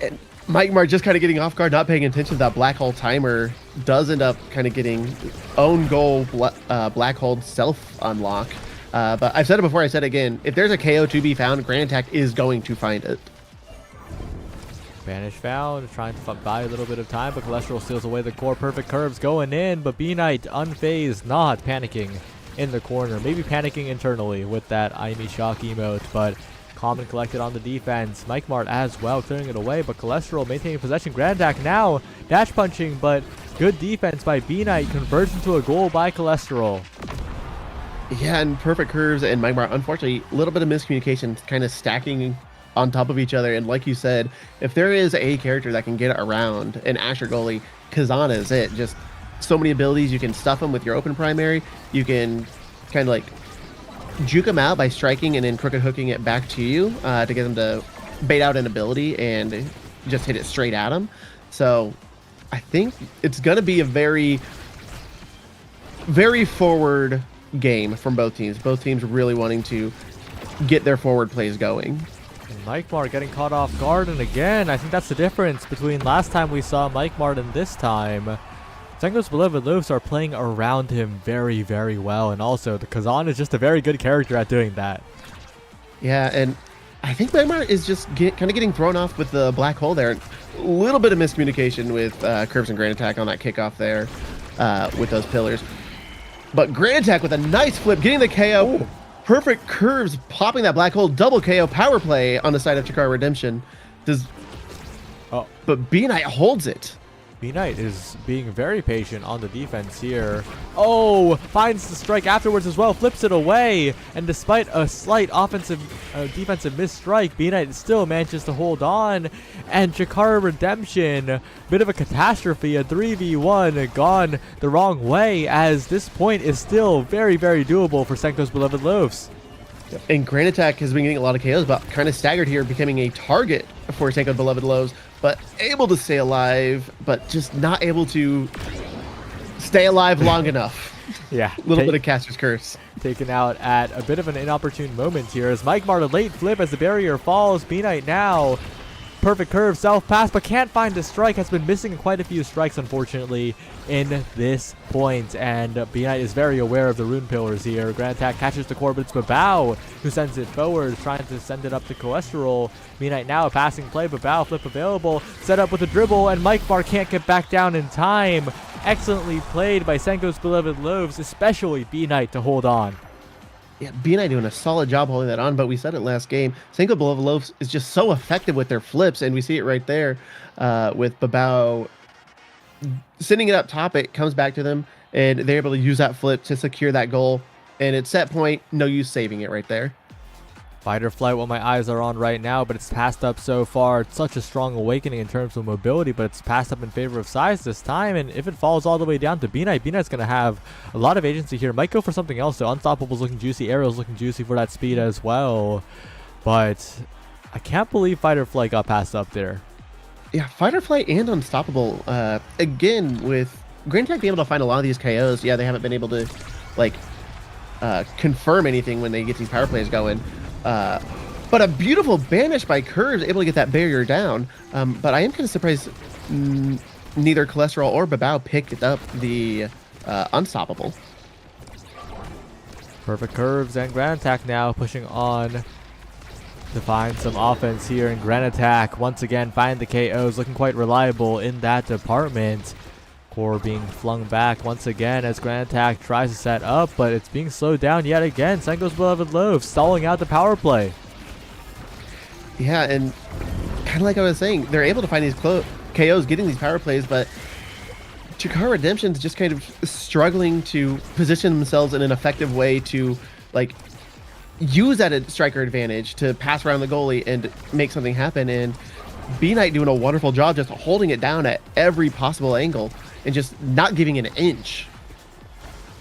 and Mike Mart just kind of getting off guard, not paying attention to that black hole timer, does end up kind of getting own goal black hole self unlock. But I've said it before, I said it again, if there's a KO to be found, Grand Attack is going to find it. Banish found, trying to buy a little bit of time, but Cholesterol steals away the core. Perfect Curves going in, but B-Knight unfazed, not panicking in the corner. Maybe panicking internally with that Aimi Shock emote, but calm and collected on the defense. Mike Mart as well, clearing it away, but Cholesterol maintaining possession. Grand Attack now, dash punching, but good defense by B-Knight, converts into a goal by Cholesterol. Yeah, and Perfect Curves and Mike Mart, unfortunately, a little bit of miscommunication, kind of stacking on top of each other. And like you said, if there is a character that can get around an Asher goalie, Kazan is it. Just so many abilities. You can stuff them with your open primary. You can kind of like juke them out by striking and then crooked hooking it back to you to get them to bait out an ability and just hit it straight at them. So I think it's going to be a very, very forward game from both teams. Both teams really wanting to get their forward plays going. And Mike Mart getting caught off guard, and again, I think that's the difference between last time we saw Mike Mart and this time. Sengo's Beloved Loafs are playing around him very, very well, and also the Kazan is just a very good character at doing that. Yeah, and I think Mike Mart is just kind of getting thrown off with the black hole there. A little bit of miscommunication with Curves and Grand Attack on that kickoff there with those pillars. But Grand Attack with a nice flip, getting the KO. Ooh. Perfect Curves popping that black hole, double KO power play on the side of Chikara Redemption. But B-Knight holds it. B-Knight is being very patient on the defense here. Oh, finds the strike afterwards as well, flips it away. And despite a slight defensive misstrike, B-Knight still manages to hold on. And Chikara Redemption, bit of a catastrophe, a 3v1 gone the wrong way, as this point is still very, very doable for Sengo's Beloved Loafs. And Grand Attack has been getting a lot of KOs, but kind of staggered here, becoming a target for Sengo's Beloved Loafs, but able to stay alive, but just not able to stay alive long enough. Yeah. A little bit of Caster's Curse. Taken out at a bit of an inopportune moment here as Mike Mart, a late flip as the barrier falls. B-Knight now. Perfect Curve, self-pass, but can't find the strike. Has been missing quite a few strikes, unfortunately, in this point. And B-Knight is very aware of the rune pillars here. Grand Attack catches the core, but it's Babao who sends it forward, trying to send it up to Cholesterol. B-Knight now a passing play. Babao flip available, set up with a dribble, and Mike Mart can't get back down in time. Excellently played by Sengo's Beloved Loaves, especially B-Knight, to hold on. Yeah, B and I doing a solid job holding that on, but we said it last game. Senko Beloved Loaves is just so effective with their flips, and we see it right there with Babao sending it up top. It comes back to them, and they're able to use that flip to secure that goal. And it's set point, no use saving it right there. Fight or flight, what my eyes are on right now, but it's passed up so far. It's such a strong awakening in terms of mobility, but it's passed up in favor of size this time. And if it falls all the way down to B-Knight, B-Knight's going to have a lot of agency here. Might go for something else, though. Unstoppable's looking juicy. Arrow's looking juicy for that speed as well. But I can't believe Fight or Flight got passed up there. Yeah, Fight or Flight and Unstoppable. Again, with Grand Tech being able to find a lot of these KOs, yeah, they haven't been able to, like, confirm anything when they get these power plays going. But a beautiful banish by Curves, able to get that barrier down. But I am kind of surprised neither Cholesterol or Babao picked up the Unstoppable. Perfect Curves and Grand Attack now pushing on to find some offense here. And Grand Attack once again find the KOs, looking quite reliable in that department. Core being flung back once again as Grand Attack tries to set up, but it's being slowed down yet again. Senko's Beloved Loaf stalling out the power play. Yeah, and kind of like I was saying, they're able to find these KOs, getting these power plays, but Chikara Redemption's just kind of struggling to position themselves in an effective way to, like, use that striker advantage to pass around the goalie and make something happen. And B-Knight doing a wonderful job just holding it down at every possible angle and just not giving an inch.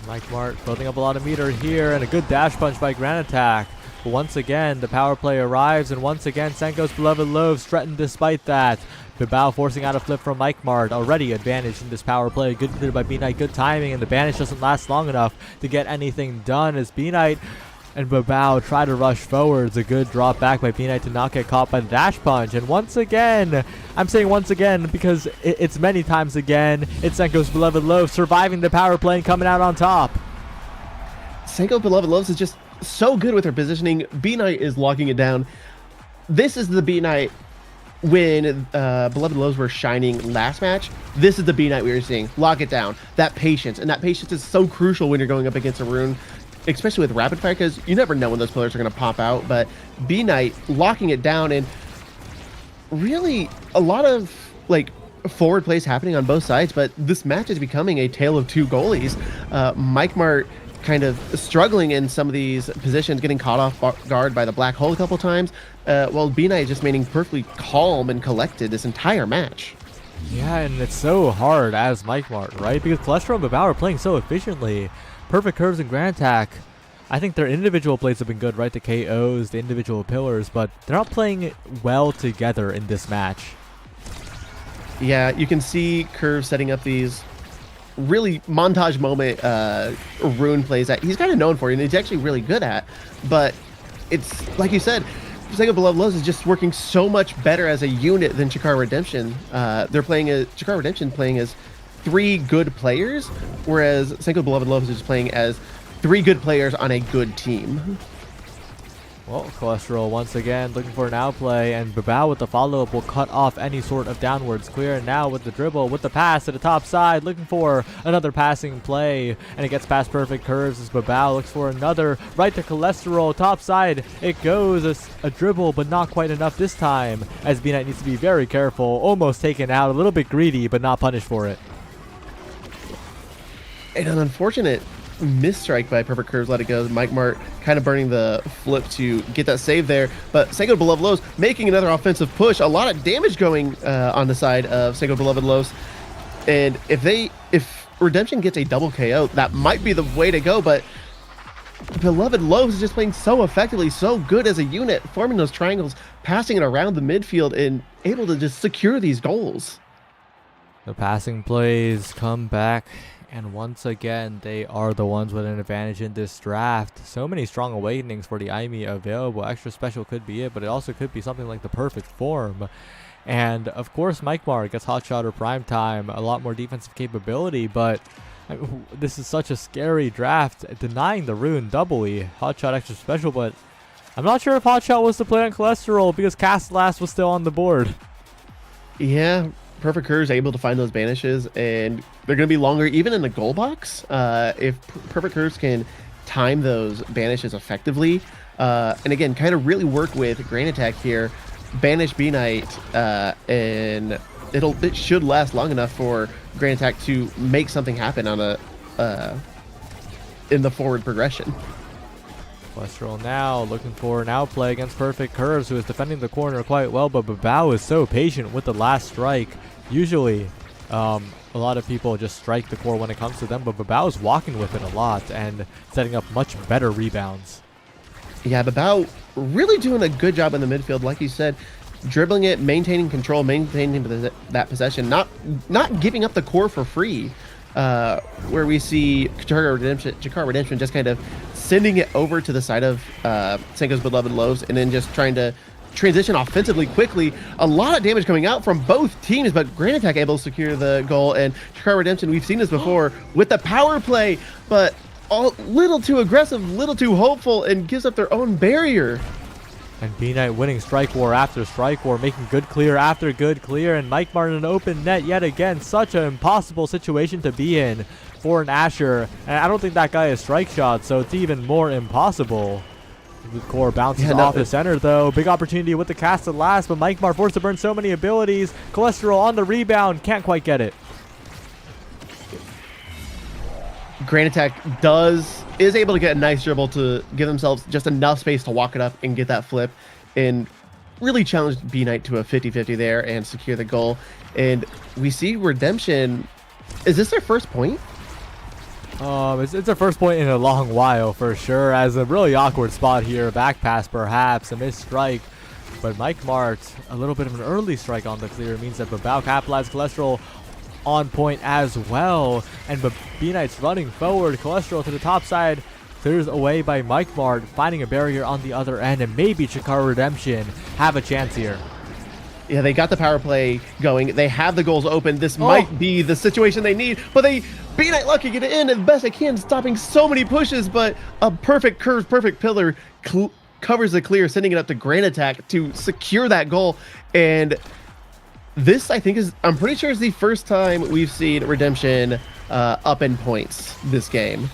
Mike Mart building up a lot of meter here, and a good dash punch by Grand Attack. But once again, the power play arrives, and once again, Senko's Beloved Loaves threatened despite that. Babao forcing out a flip from Mike Mart, already advantaged in this power play. Good clear by B-Knight, good timing, and the banish doesn't last long enough to get anything done as B-Knight and Babao try to rush forwards. A good drop back by B-Knight to not get caught by the dash punch. And once again, I'm saying once again because it's many times again, it's Senko's Beloved Loaves surviving the power play and coming out on top. Senko's Beloved Loaves is just so good with her positioning. B-Knight is locking it down. This is the B-Knight when Beloved Loaves were shining last match. This is the B-Knight we were seeing. Lock it down. That patience. And that patience is so crucial when you're going up against a rune, especially with rapid fire, because you never know when those pillars are going to pop out. But B-Knight locking it down, and really a lot of, like, forward plays happening on both sides. But this match is becoming a tale of two goalies. Mike Mart kind of struggling in some of these positions, getting caught off guard by the black hole a couple times, while B-Knight just remaining perfectly calm and collected this entire match. Yeah, and it's so hard as Mike Mart, right? Because Cholesterol and Babao are playing so efficiently. Perfect Curves and Grand Attack. I think their individual plays have been good, right? The KOs, the individual pillars, but they're not playing well together in this match. Yeah, you can see Curve setting up these really montage moment rune plays that he's kind of known for and he's actually really good at. But it's like you said, Senko Beloved Loaves is just working so much better as a unit than Chikara Redemption. They're playing Chikara Redemption playing as three good players, whereas Senko Beloved Loaves is playing as three good players on a good team. Well, Cholesterol once again looking for an outplay, and Babao with the follow-up will cut off any sort of downwards clear. And now with the dribble, with the pass to the top side, looking for another passing play, and it gets past Perfect Curves as Babao looks for another right to Cholesterol, top side. It goes as a dribble, but not quite enough this time, as B-Knight needs to be very careful, almost taken out, a little bit greedy, but not punished for it. And an unfortunate misstrike by Perfect Curves let it go. Mike Mart kind of burning the flip to get that save there, but Senko Beloved Loaves making another offensive push. A lot of damage going on the side of Senko Beloved Loaves, and if Redemption gets a double KO, that might be the way to go. But Beloved Loaves is just playing so effectively, so good as a unit, forming those triangles, passing it around the midfield, and able to just secure these goals. The passing plays come back, and once again, they are the ones with an advantage in this draft. So many strong awakenings for the IME available. Extra special could be it, but it also could be something like the perfect form. And of course, Mike Mart gets Hotshot or Prime Time, a lot more defensive capability, but this is such a scary draft, denying the rune doubly. Hotshot extra special, but I'm not sure if Hotshot was to play on Cholesterol because Cast Last was still on the board. Yeah, Perfect Curve is able to find those banishes, and they're going to be longer even in the goal box. If Perfect Curves can time those banishes effectively. And again, kind of really work with Grain Attack here. Banish B Knight, and it should last long enough for Grain Attack to make something happen on a in the forward progression. Cholesterol now looking for an outplay against Perfect Curves, who is defending the corner quite well, but Babao is so patient with the last strike. Usually, a lot of people just strike the core when it comes to them, but Babao is walking with it a lot and setting up much better rebounds. Yeah, Babao really doing a good job in the midfield, like you said, dribbling it, maintaining control, maintaining that possession, not giving up the core for free. Where we see Jakar Redemption just kind of sending it over to the side of Sengo's beloved Loaves, and then just trying to transition offensively quickly. A lot of damage coming out from both teams, but Grain Attack able to secure the goal, and Jakar Redemption, we've seen this before with the power play, but a little too aggressive, little too hopeful, and gives up their own barrier. And B-Knight winning strike war after strike war, making good clear after good clear, and Mike Martin an open net yet again. Such an impossible situation to be in for an Asher. And I don't think that guy is strike shot, so it's even more impossible. The core bounces off the center though. Big opportunity with the cast at last, but Mike Mar forced to burn so many abilities. Cholesterol on the rebound, can't quite get it. Grain Attack is able to get a nice dribble to give themselves just enough space to walk it up and get that flip, and really challenged B Knight to a 50-50 there and secure the goal. And we see Redemption. Is this their first point? It's their first point in a long while for sure, as a really awkward spot here. A back pass perhaps, a missed strike. But Mike Mart, a little bit of an early strike on the clear means that Babao capitalized. Cholesterol on point as well, and B-Knight's running forward. Cholesterol to the top side, clears away by Mike Mart, finding a barrier on the other end, and maybe Chikara Redemption have a chance here. Yeah, they got the power play going. They have the goals open. This might be the situation they need, but B-Knight lucky get it in as best they can, stopping so many pushes, but a perfect curve, perfect pillar covers the clear, sending it up to Grain Attack to secure that goal. And this, I think, I'm pretty sure is the first time we've seen Redemption up in points this game.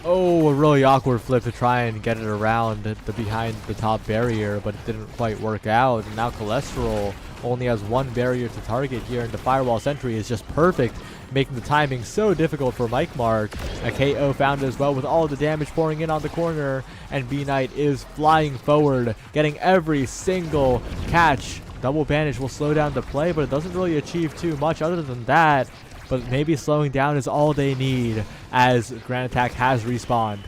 Oh, a really awkward flip to try and get it around the behind the top barrier, but it didn't quite work out. And now Cholesterol only has one barrier to target here, and the Firewall Sentry is just perfect, making the timing so difficult for Mike Mark. A KO found as well with all of the damage pouring in on the corner, and B-Knight is flying forward, getting every single catch. Double Banish will slow down the play, but it doesn't really achieve too much other than that. But maybe slowing down is all they need, as Grain Attack has respawned.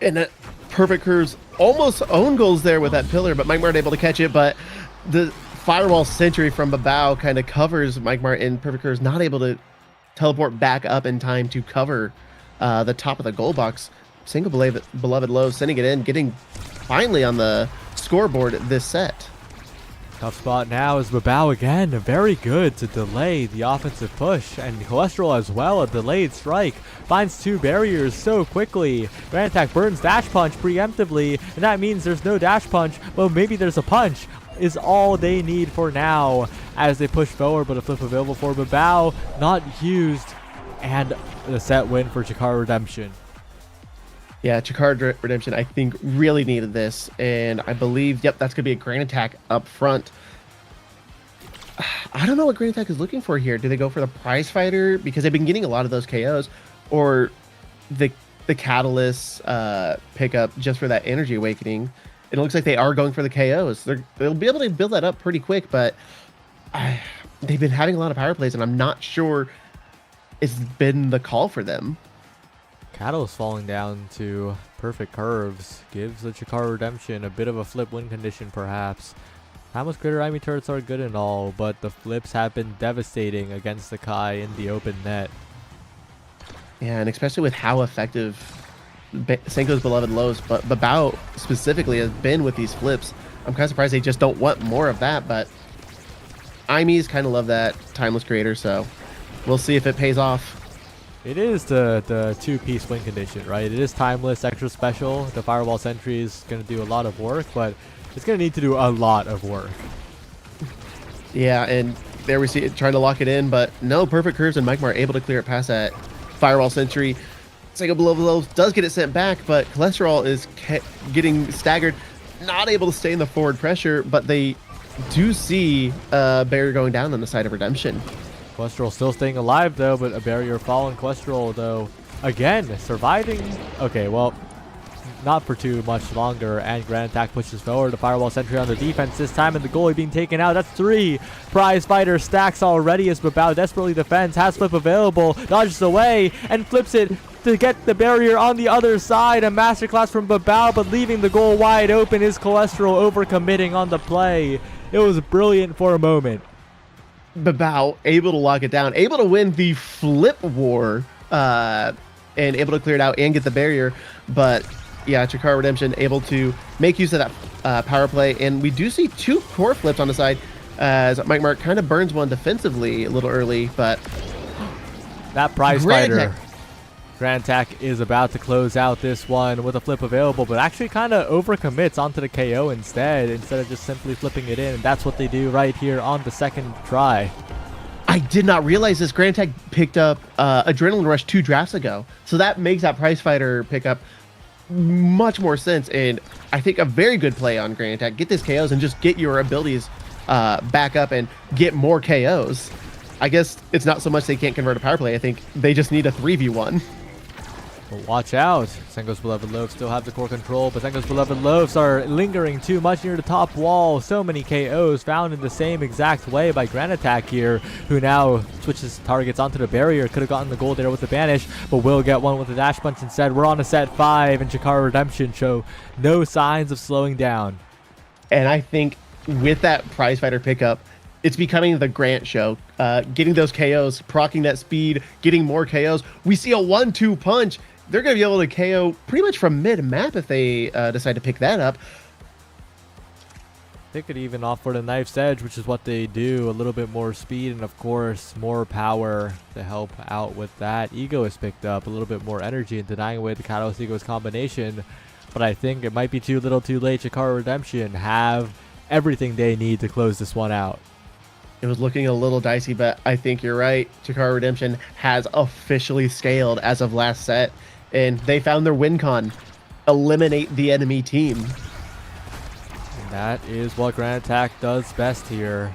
And Perfect Curves almost own goals there with that pillar, but Mike Martin able to catch it. But the Firewall Sentry from Babao kind of covers Mike Martin. Perfect Curves not able to teleport back up in time to cover the top of the goal box. Single beloved Low sending it in, getting finally on the scoreboard this set. Tough spot now is Babao again, very good to delay the offensive push, and Cholesterol as well, a delayed strike, finds two barriers so quickly. Grain Attack burns Dash Punch preemptively, and that means there's no Dash Punch, but maybe there's a punch, is all they need for now as they push forward, but a flip available for Babao, not used, and the set win for Chikara Redemption. Yeah, Chikara Redemption, I think, really needed this, and I believe, yep, that's going to be a Grain Attack up front. I don't know what Grain Attack is looking for here. Do they go for the prize fighter? Because they've been getting a lot of those KOs, or the Catalyst pickup just for that Energy Awakening. It looks like they are going for the KOs. They'll be able to build that up pretty quick, but they've been having a lot of power plays, and I'm not sure it's been the call for them. Catalyst falling down to Perfect Curves gives the Chikara Redemption a bit of a flip win condition perhaps. Timeless Critter Amy turrets are good and all, but the flips have been devastating against the Kai in the open net. Yeah, and especially with how effective Sengo's beloved Lows, but Babao specifically has been with these flips. I'm kind of surprised they just don't want more of that, but Imies kind of love that Timeless Creator, so we'll see if it pays off. It is the two-piece win condition, right? It is timeless, extra special. The Firewall Sentry is going to do a lot of work, but it's going to need to do a lot of work. Yeah, and there we see it trying to lock it in, but no, Perfect Curves and Mike Mar able to clear it past that Firewall Sentry. Sega Below does get it sent back, but Cholesterol is getting staggered, not able to stay in the forward pressure, but they do see a barrier going down on the side of Redemption. Cholesterol still staying alive, though, but a barrier falling. Cholesterol, though, again, surviving. Okay, well, not for too much longer, and Grand Attack pushes forward. A Firewall Sentry on the defense this time, and the goalie being taken out. That's 3 prize fighter stacks already as Babao desperately defends, has flip available, dodges away, and flips it to get the barrier on the other side. A masterclass from Babao, but leaving the goal wide open is Cholesterol overcommitting on the play. It was brilliant for a moment. Babao able to lock it down, able to win the flip war, and able to clear it out and get the barrier. But yeah, Chikara Redemption able to make use of that power play, and we do see 2 core flips on the side as Mike Mark kind of burns one defensively a little early, but that prize fighter Grand Attack is about to close out this one with a flip available, but actually kind of overcommits onto the KO instead of just simply flipping it in, and that's what they do right here on the second try. I did not realize this. Grand Attack picked up Adrenaline Rush 2 drafts ago, so that makes that prize fighter pickup much more sense, and I think a very good play on Grand Attack. Get this KOs and just get your abilities back up and get more KOs. I guess it's not so much they can't convert a power play. I think they just need a 3v1. But watch out. Sengo's Beloved Loaves still have the core control, but Sengo's Beloved Loaves are lingering too much near the top wall. So many KOs found in the same exact way by Grand Attack here, who now switches targets onto the barrier. Could have gotten the goal there with the banish, but will get one with the dash punch instead. We're on a set 5, and Chikara Redemption show no signs of slowing down. And I think with that prize fighter pickup, it's becoming the Grant show. Getting those KOs, proccing that speed, getting more KOs. We see a 1-2 punch. They're going to be able to KO pretty much from mid-map if they decide to pick that up. They could even opt for the knife's edge, which is what they do. A little bit more speed and, of course, more power to help out with that. Ego is picked up, a little bit more energy, and denying away the Catalyst Ego's combination. But I think it might be too little too late. Chikara Redemption have everything they need to close this one out. It was looking a little dicey, but I think you're right. Chikara Redemption has officially scaled as of last set, and they found their win con. Eliminate the enemy team. And that is what Grand Attack does best here.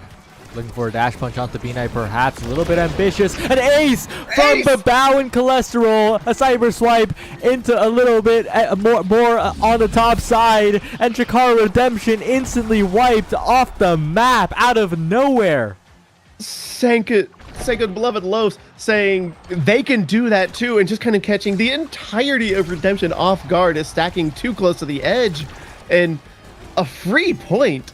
Looking for a dash punch onto B-Knight, perhaps a little bit ambitious. An ace from Babao and Cholesterol. A cyber swipe into a little bit more on the top side. And Chikara Redemption instantly wiped off the map out of nowhere. Sengo's Beloved Loaves saying they can do that too, and just kind of catching the entirety of Redemption off guard as stacking too close to the edge. And a free point.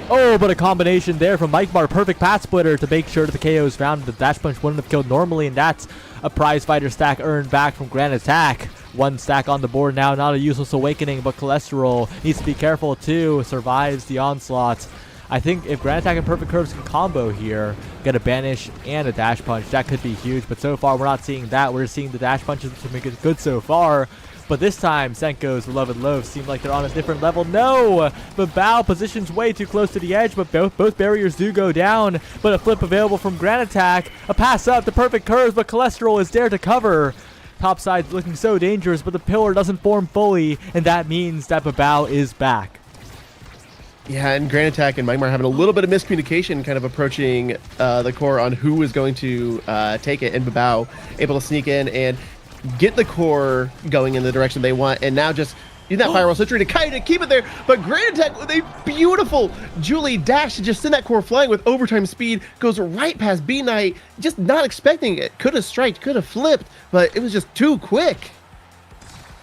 Oh, but a combination there from Mike Bar. Perfect path splitter to make sure that the KO is found. The dash punch wouldn't have killed normally, and that's a prize fighter stack earned back from Grand Attack. 1 stack on the board now. Not a useless awakening, but Cholesterol needs to be careful too. Survives the onslaught. I think if Grand Attack and Perfect Curves can combo here, get a banish and a dash punch, that could be huge. But so far, we're not seeing that. We're seeing the dash punches, which make it good so far. But this time, Sengo's Beloved Loaves seem like they're on a different level. No! Babao positions way too close to the edge, but both barriers do go down. But a flip available from Grand Attack. A pass up to Perfect Curves, but Cholesterol is there to cover. Topside looking so dangerous, but the pillar doesn't form fully, and that means that Babao is back. Yeah, and Grand Attack and Mightmar having a little bit of miscommunication, kind of approaching the core on who was going to take it, and Babao able to sneak in and get the core going in the direction they want, and now just use that Firewall Sentry to kind of keep it there. But Grand Attack with a beautiful Julie dash to just send that core flying with overtime speed, goes right past B-Knight, just not expecting it. Could have striked, could have flipped, but it was just too quick.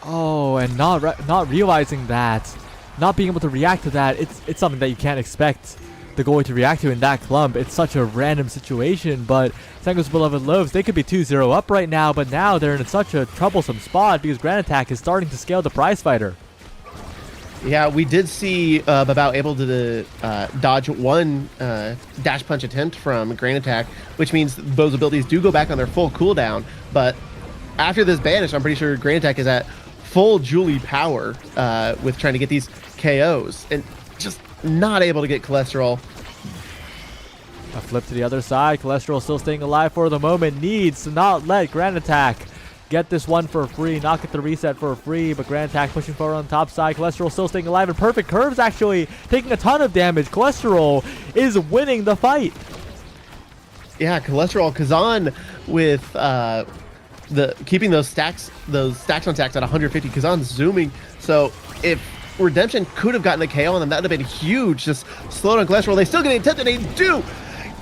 Oh, and not realizing that, not being able to react to that, it's something that you can't expect the goalie to react to in that clump. It's such a random situation, but Sengo's Beloved Loaves, they could be 2-0 up right now, but now they're in such a troublesome spot because Grand Attack is starting to scale the prize fighter. Yeah, we did see Babao able to dodge one dash punch attempt from Grand Attack, which means those abilities do go back on their full cooldown, but after this banish, I'm pretty sure Grand Attack is at full Julie power with trying to get these KOs, and just not able to get Cholesterol. A flip to the other side. Cholesterol still staying alive for the moment. Needs to not let Grand Attack get this one for free, not get the reset for free, but Grand Attack pushing forward on the top side. Cholesterol still staying alive, and Perfect Curves actually taking a ton of damage. Cholesterol is winning the fight. Yeah, Cholesterol Kazan with keeping those stacks on stacks at 150. Kazan's zooming, so if Redemption could have gotten a KO on them, that would have been huge. Just slow down Cholesterol. They still get attempt, and they do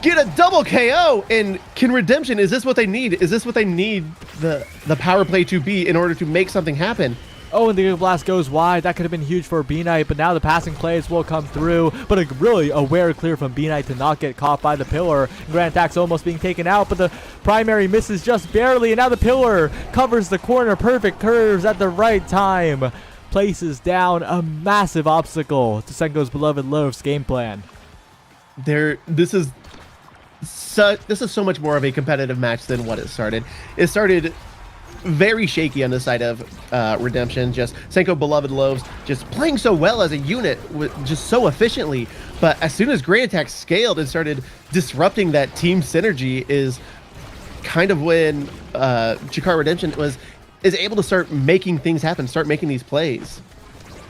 get a double KO. And can Redemption, is this what they need? Is this what they need the power play to be in order to make something happen? Oh, and the Giga Blast goes wide. That could have been huge for B-Knight, but now the passing plays will come through. But a really aware clear from B-Knight to not get caught by the pillar. Grand Attack's almost being taken out, but the primary misses just barely. And now the pillar covers the corner. Perfect Curves at the right time. Places down a massive obstacle to Senko's beloved Loaf's game plan. This is so much more of a competitive match than what it started. It started very shaky on the side of Redemption. Just Senko beloved Loaves just playing so well as a unit, just so efficiently. But as soon as Grand Attack scaled and started disrupting that team synergy is kind of when Chikara Redemption is able to start making things happen, start making these plays.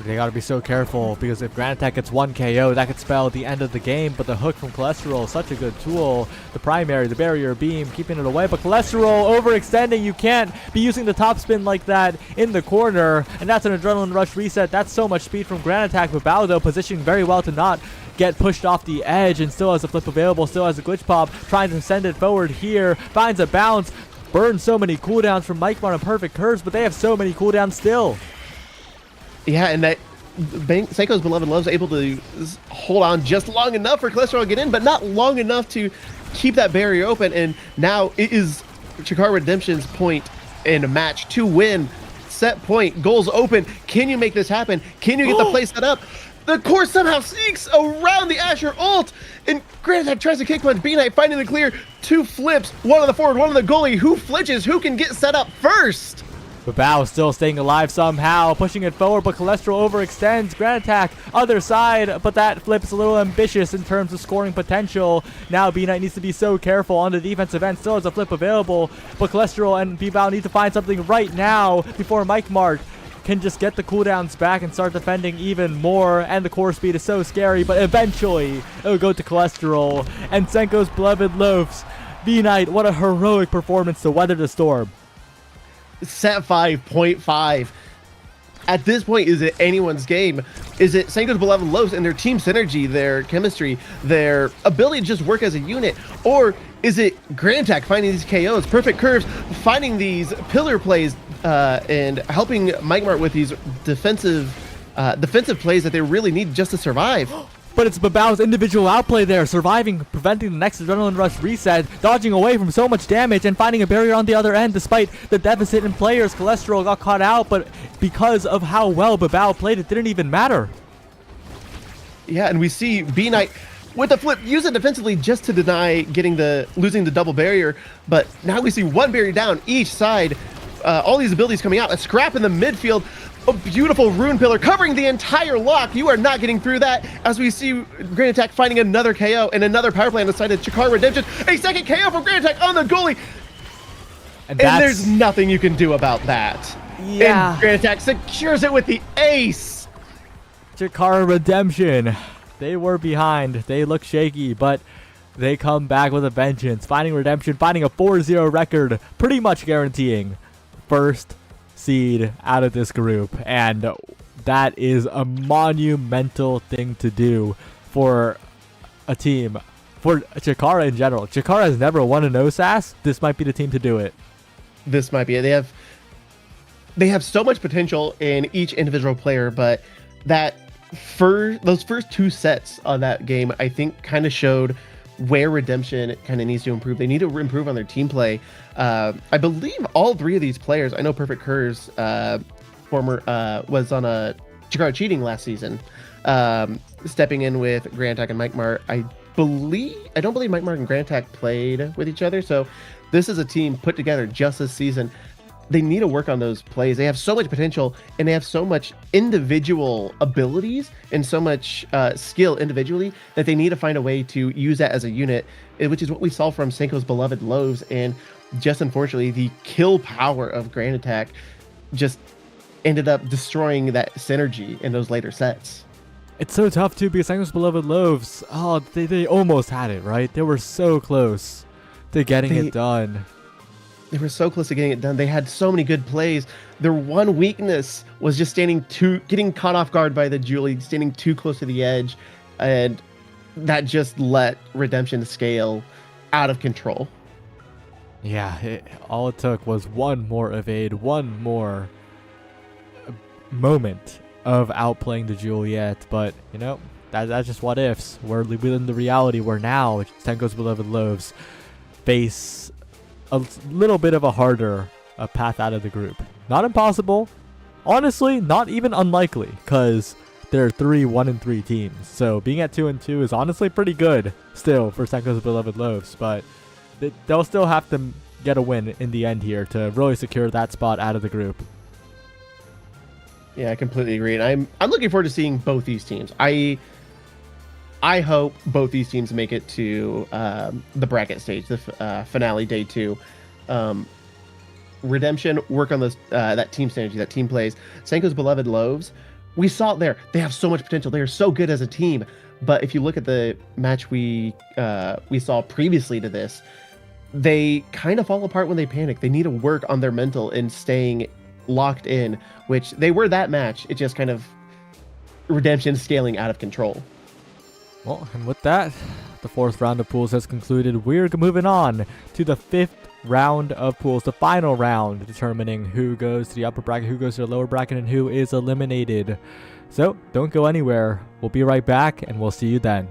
They gotta be so careful, because if Grand Attack gets one KO, that could spell the end of the game. But the hook from Cholesterol is such a good tool. The primary, the barrier beam, keeping it away. But Cholesterol overextending. You can't be using the top spin like that in the corner. And that's an Adrenaline Rush reset. That's so much speed from Grand Attack. But Bao, though, positioning very well to not get pushed off the edge, and still has a flip available, still has a glitch pop, trying to send it forward here. Finds a bounce. Burns so many cooldowns from Mike Mar and Perfect Curves, but they have so many cooldowns still. Yeah, and that Senko's beloved Love's able to hold on just long enough for Cholesterol to get in, but not long enough to keep that barrier open. And now it is Chikara Redemption's point in a match to win. Set point, goals open. Can you make this happen? Can you get the play set up? The core somehow sneaks around the Asher ult, and Grand Attack tries to kick punch. B-Knight finding the clear. Two flips, one on the forward, one on the goalie. Who flinches? Who can get set up first? Babao still staying alive somehow, pushing it forward, but Cholesterol overextends. Grand Attack, other side, but that flip's a little ambitious in terms of scoring potential. Now B-Knight needs to be so careful on the defensive end. Still has a flip available, but Cholesterol and Babao need to find something right now before Mike Mart can just get the cooldowns back and start defending even more. And the core speed is so scary, but eventually it'll go to Cholesterol and Senko's beloved Loafs. B-Knight, what a heroic performance to weather the storm. Set 5.5. At this point, is it anyone's game? Is it Senko's beloved Loafs and their team synergy, their chemistry, their ability to just work as a unit? Or is it Grand Attack finding these KOs, Perfect Curves, finding these pillar plays, and helping Mike Mart with these defensive plays that they really need just to survive? But it's Babao's individual outplay there, surviving, preventing the next Adrenaline Rush reset, dodging away from so much damage, and finding a barrier on the other end despite the deficit in players. Cholesterol got caught out, but because of how well Babao played, it didn't even matter. Yeah, and we see B-Knight with a flip, use it defensively just to deny losing the double barrier. But now we see one barrier down each side. All these abilities coming out. A scrap in the midfield. A beautiful rune pillar covering the entire lock. You are not getting through that, as we see Grand Attack finding another KO and another power play on the side of Chikara Redemption. A second KO from Grand Attack on the goalie. And there's nothing you can do about that. Yeah. And Grand Attack secures it with the ace. Chikara Redemption. They were behind. They look shaky, but they come back with a vengeance. Finding Redemption, finding a 4-0 record, pretty much guaranteeing first seed out of this group. And that is a monumental thing to do for a team, for Chikara in general. Chikara has never won an OSAS. This might be the team to do it. This might be it. They have so much potential in each individual player, but those first two sets on that game, I think, kind of showed where Redemption kind of needs to improve. They need to improve on their team play. I believe all three of these players, I know Perfect Curves was on a Chikara Cheating last season, stepping in with Grand Attack and Mike Mart. I don't believe Mike Mart and Grand Attack played with each other, so this is a team put together just this season. They need to work on those plays. They have so much potential, and they have so much individual abilities and so much skill individually that they need to find a way to use that as a unit, which is what we saw from Senko's beloved Loaves. And just unfortunately, the kill power of Grand Attack just ended up destroying that synergy in those later sets. It's so tough too because Sango's Beloved Loaves, oh, they almost had it, right? They were so close to getting They it done. they were so close to getting it done. They had so many good plays. Their one weakness was just getting caught off guard by the Julie, standing too close to the edge, and that just let Redemption scale out of control. Yeah, all it took was one more evade, one more moment of outplaying the Juliet, but you know, that's just what ifs. We're within the reality where now Sengo's Beloved Loaves face a little bit of a harder path out of the group. Not impossible, honestly, not even unlikely, because there are 1-3 teams. So being at 2-2 is honestly pretty good still for Sengo's Beloved Loaves, but they'll still have to get a win in the end here to really secure that spot out of the group. Yeah, I completely agree, and I'm looking forward to seeing both these teams. I hope both these teams make it to the bracket stage, the finale day 2. Redemption work on those that team synergy, that team plays. Senko's Beloved Loaves, we saw it there. They have so much potential. They are so good as a team. But if you look at the match we saw previously to this, they kind of fall apart when they panic. They need to work on their mental and staying locked in, which they were that match. It just kind of Redemption scaling out of control. Well, and with that, the 4th round of pools has concluded. We're moving on to the 5th round of pools, the final round, determining who goes to the upper bracket, who goes to the lower bracket, and who is eliminated. So don't go anywhere. We'll be right back, and we'll see you then.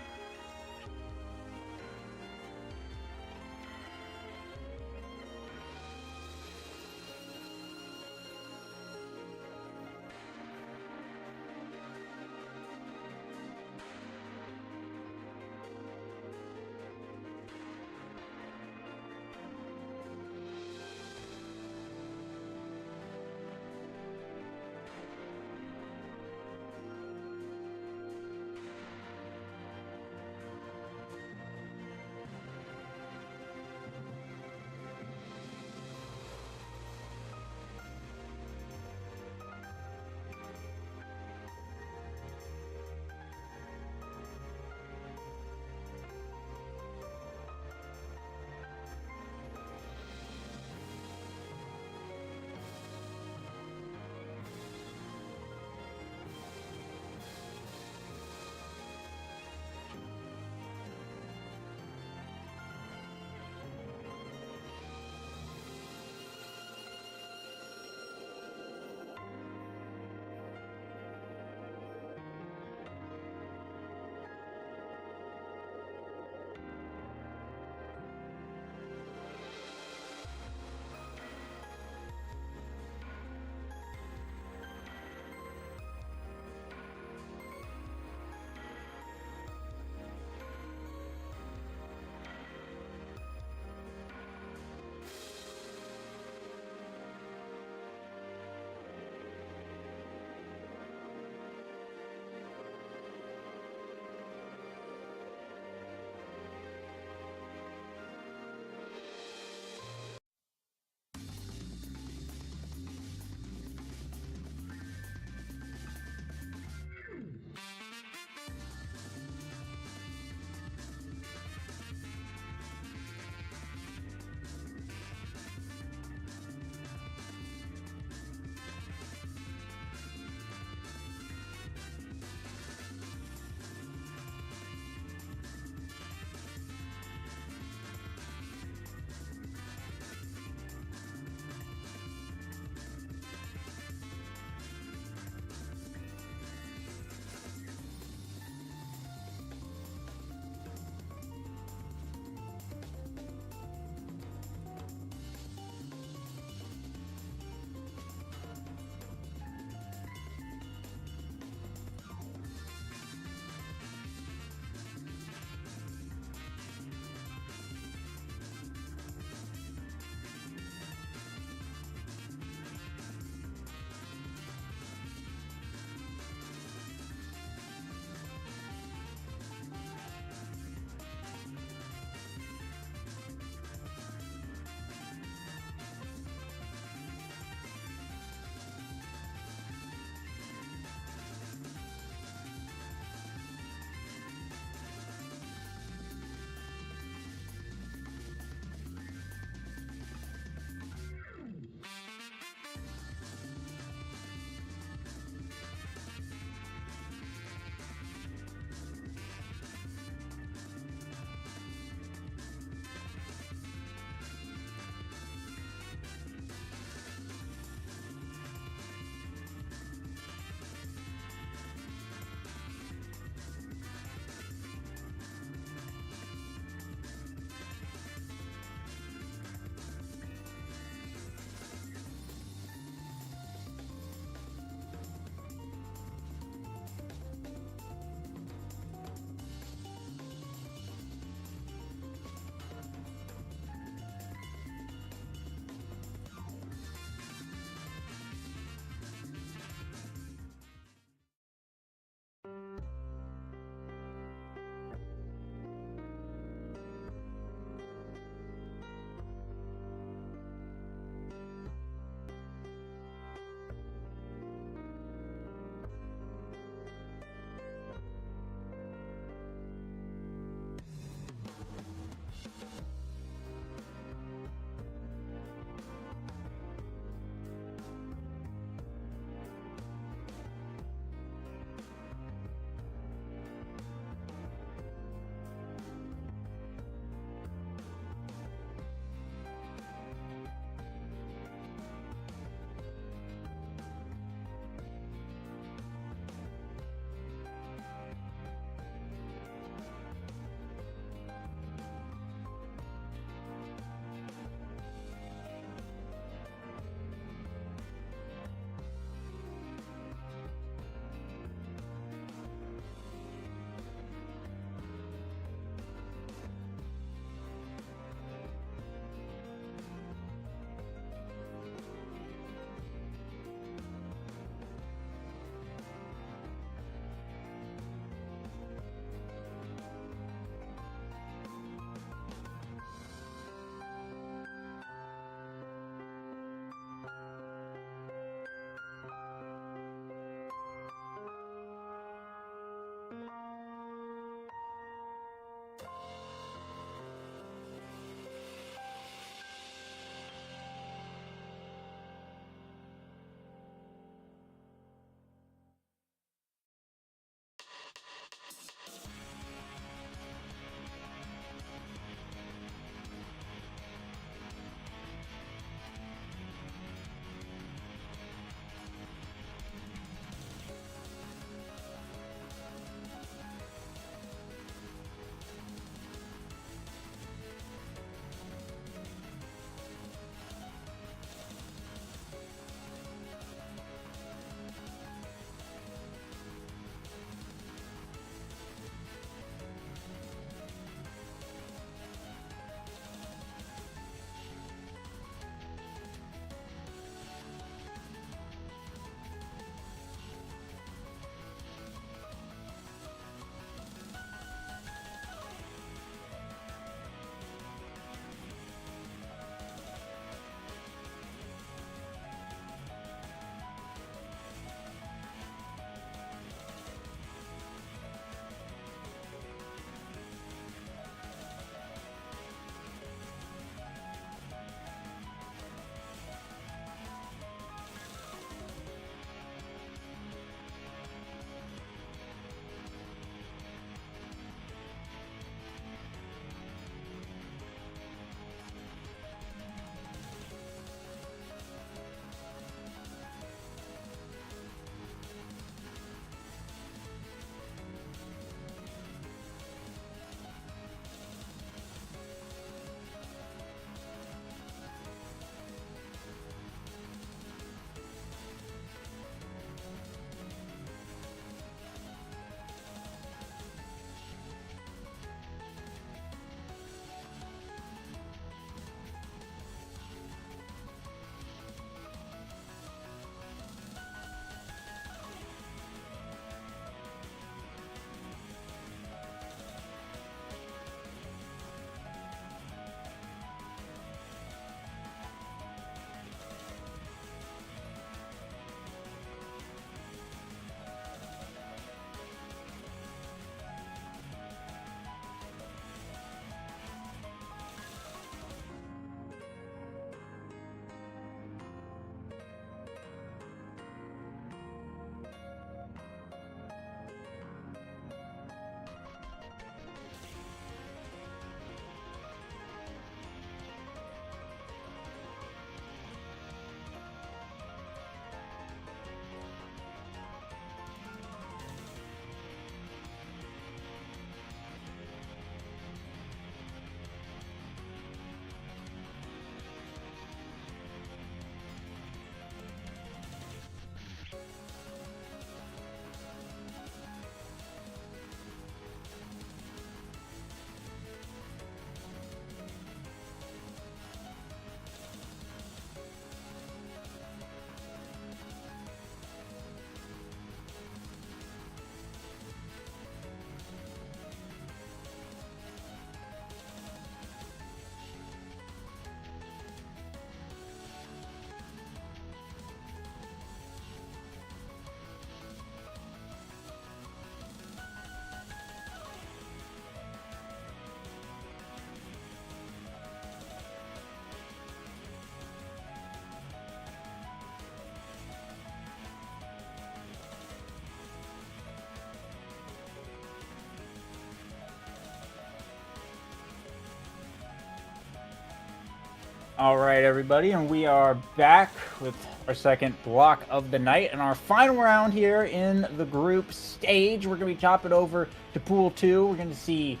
All right, everybody, and we are back with our second block of the night and our final round here in the group stage. We're going to be chopping over to Pool 2. We're going to see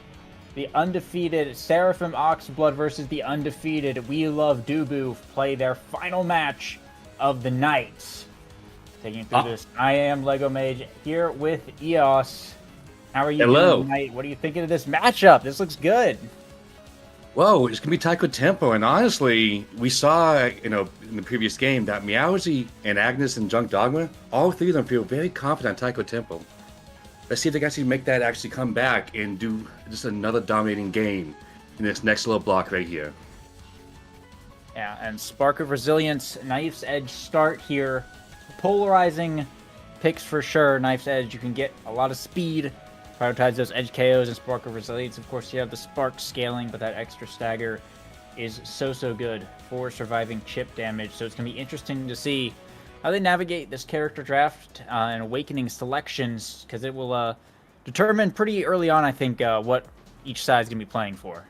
the undefeated Seraphim Oxblood versus the undefeated We Love Dubu play their final match of the night. Taking you through this, I am Lego Mage here with EOS. How are you doing tonight? What are you thinking of this matchup? This looks good. Whoa, it's gonna be Taiko Tempo, and honestly, we saw, in the previous game that Meowsy and Agnes and Junk Dogma, all three of them feel very confident on Taiko Tempo. Let's see if they can actually make that actually come back and do just another dominating game in this next little block right here. Yeah, and Spark of Resilience, Knife's Edge start here. Polarizing picks for sure. Knife's Edge, you can get a lot of speed. Prioritize those edge KOs and Spark of Resilience. Of course, you have the Spark scaling, but that extra stagger is so good for surviving chip damage. So it's going to be interesting to see how they navigate this character draft and Awakening selections, because it will determine pretty early on, I think, what each side is going to be playing for.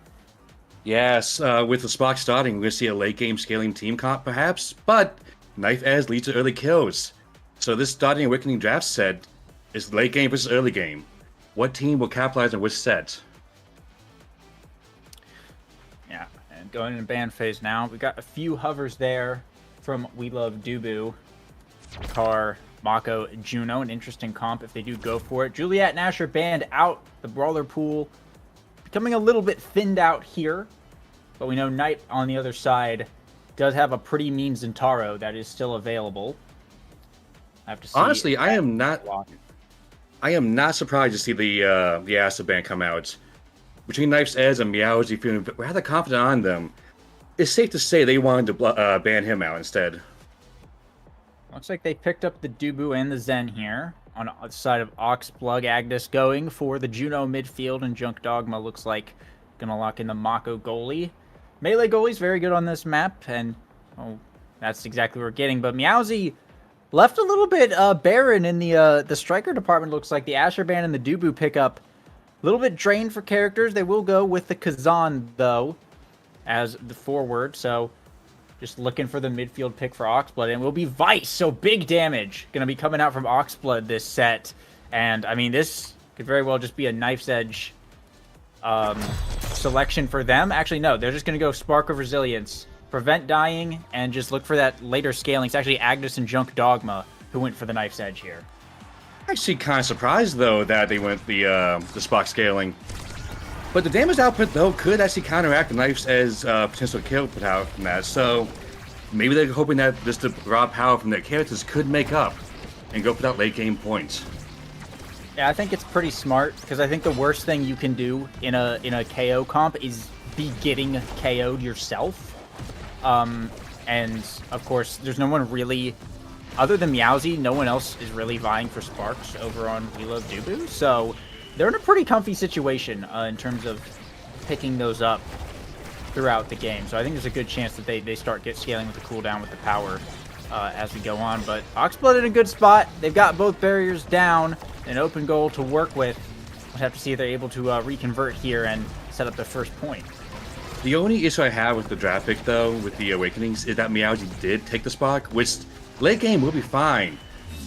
Yes, with the Spark starting, we're going to see a late game scaling team comp perhaps, but Knife Edge leads to early kills. So this starting Awakening draft set is late game versus early game. What team will capitalize on which set? Yeah, and going into ban phase now, we got a few hovers there from We Love Dubu. Car, Mako, Juno, an interesting comp if they do go for it. Juliet and Asher banned out. The Brawler pool becoming a little bit thinned out here, but we know Knight on the other side does have a pretty mean Zentaro that is still available. I have to see. Honestly, I am not surprised to see the Acid Band come out. Between Knife's Edge and Meowsy feeling rather confident on them, it's safe to say they wanted to ban him out instead. Looks like they picked up the Dubu and the Zen here. On the side of Oxplug, Agnes going for the Juno midfield, and Junk Dogma looks like gonna lock in the Mako goalie. Melee goalie's very good on this map, and that's exactly what we're getting. But Meowsy left a little bit barren in the striker department. Looks like the Asher Band and the Dubu pickup a little bit drained for characters. They will go with the Kazan though as the forward. So just looking for the midfield pick for Oxblood, and will be Vice. So big damage gonna be coming out from Oxblood this set, and I mean this could very well just be a Knife's Edge selection for them. Actually, no, they're just gonna go Spark of Resilience, prevent dying, and just look for that later scaling. It's actually Agnes and Junk Dogma who went for the Knife's Edge here. Actually, kind of surprised though that they went the Spark scaling, but the damage output though could actually counteract the Knife's Edge potential kill put out from that. So maybe they're hoping that just the raw power from their characters could make up and go for that late game points. Yeah, I think it's pretty smart, because I think the worst thing you can do in a KO comp is be getting KO'd yourself. And of course, there's no one really, other than Meowsy, no one else is really vying for Sparks over on We Love Dubu. So they're in a pretty comfy situation in terms of picking those up throughout the game. So I think there's a good chance that they start scaling with the cooldown with the power as we go on. But Oxblood in a good spot. They've got both barriers down, an open goal to work with. We'll have to see if they're able to reconvert here and set up their first point. The only issue I have with the draft pick, though, with the Awakenings, is that Meowsy did take the Spark, which late game will be fine.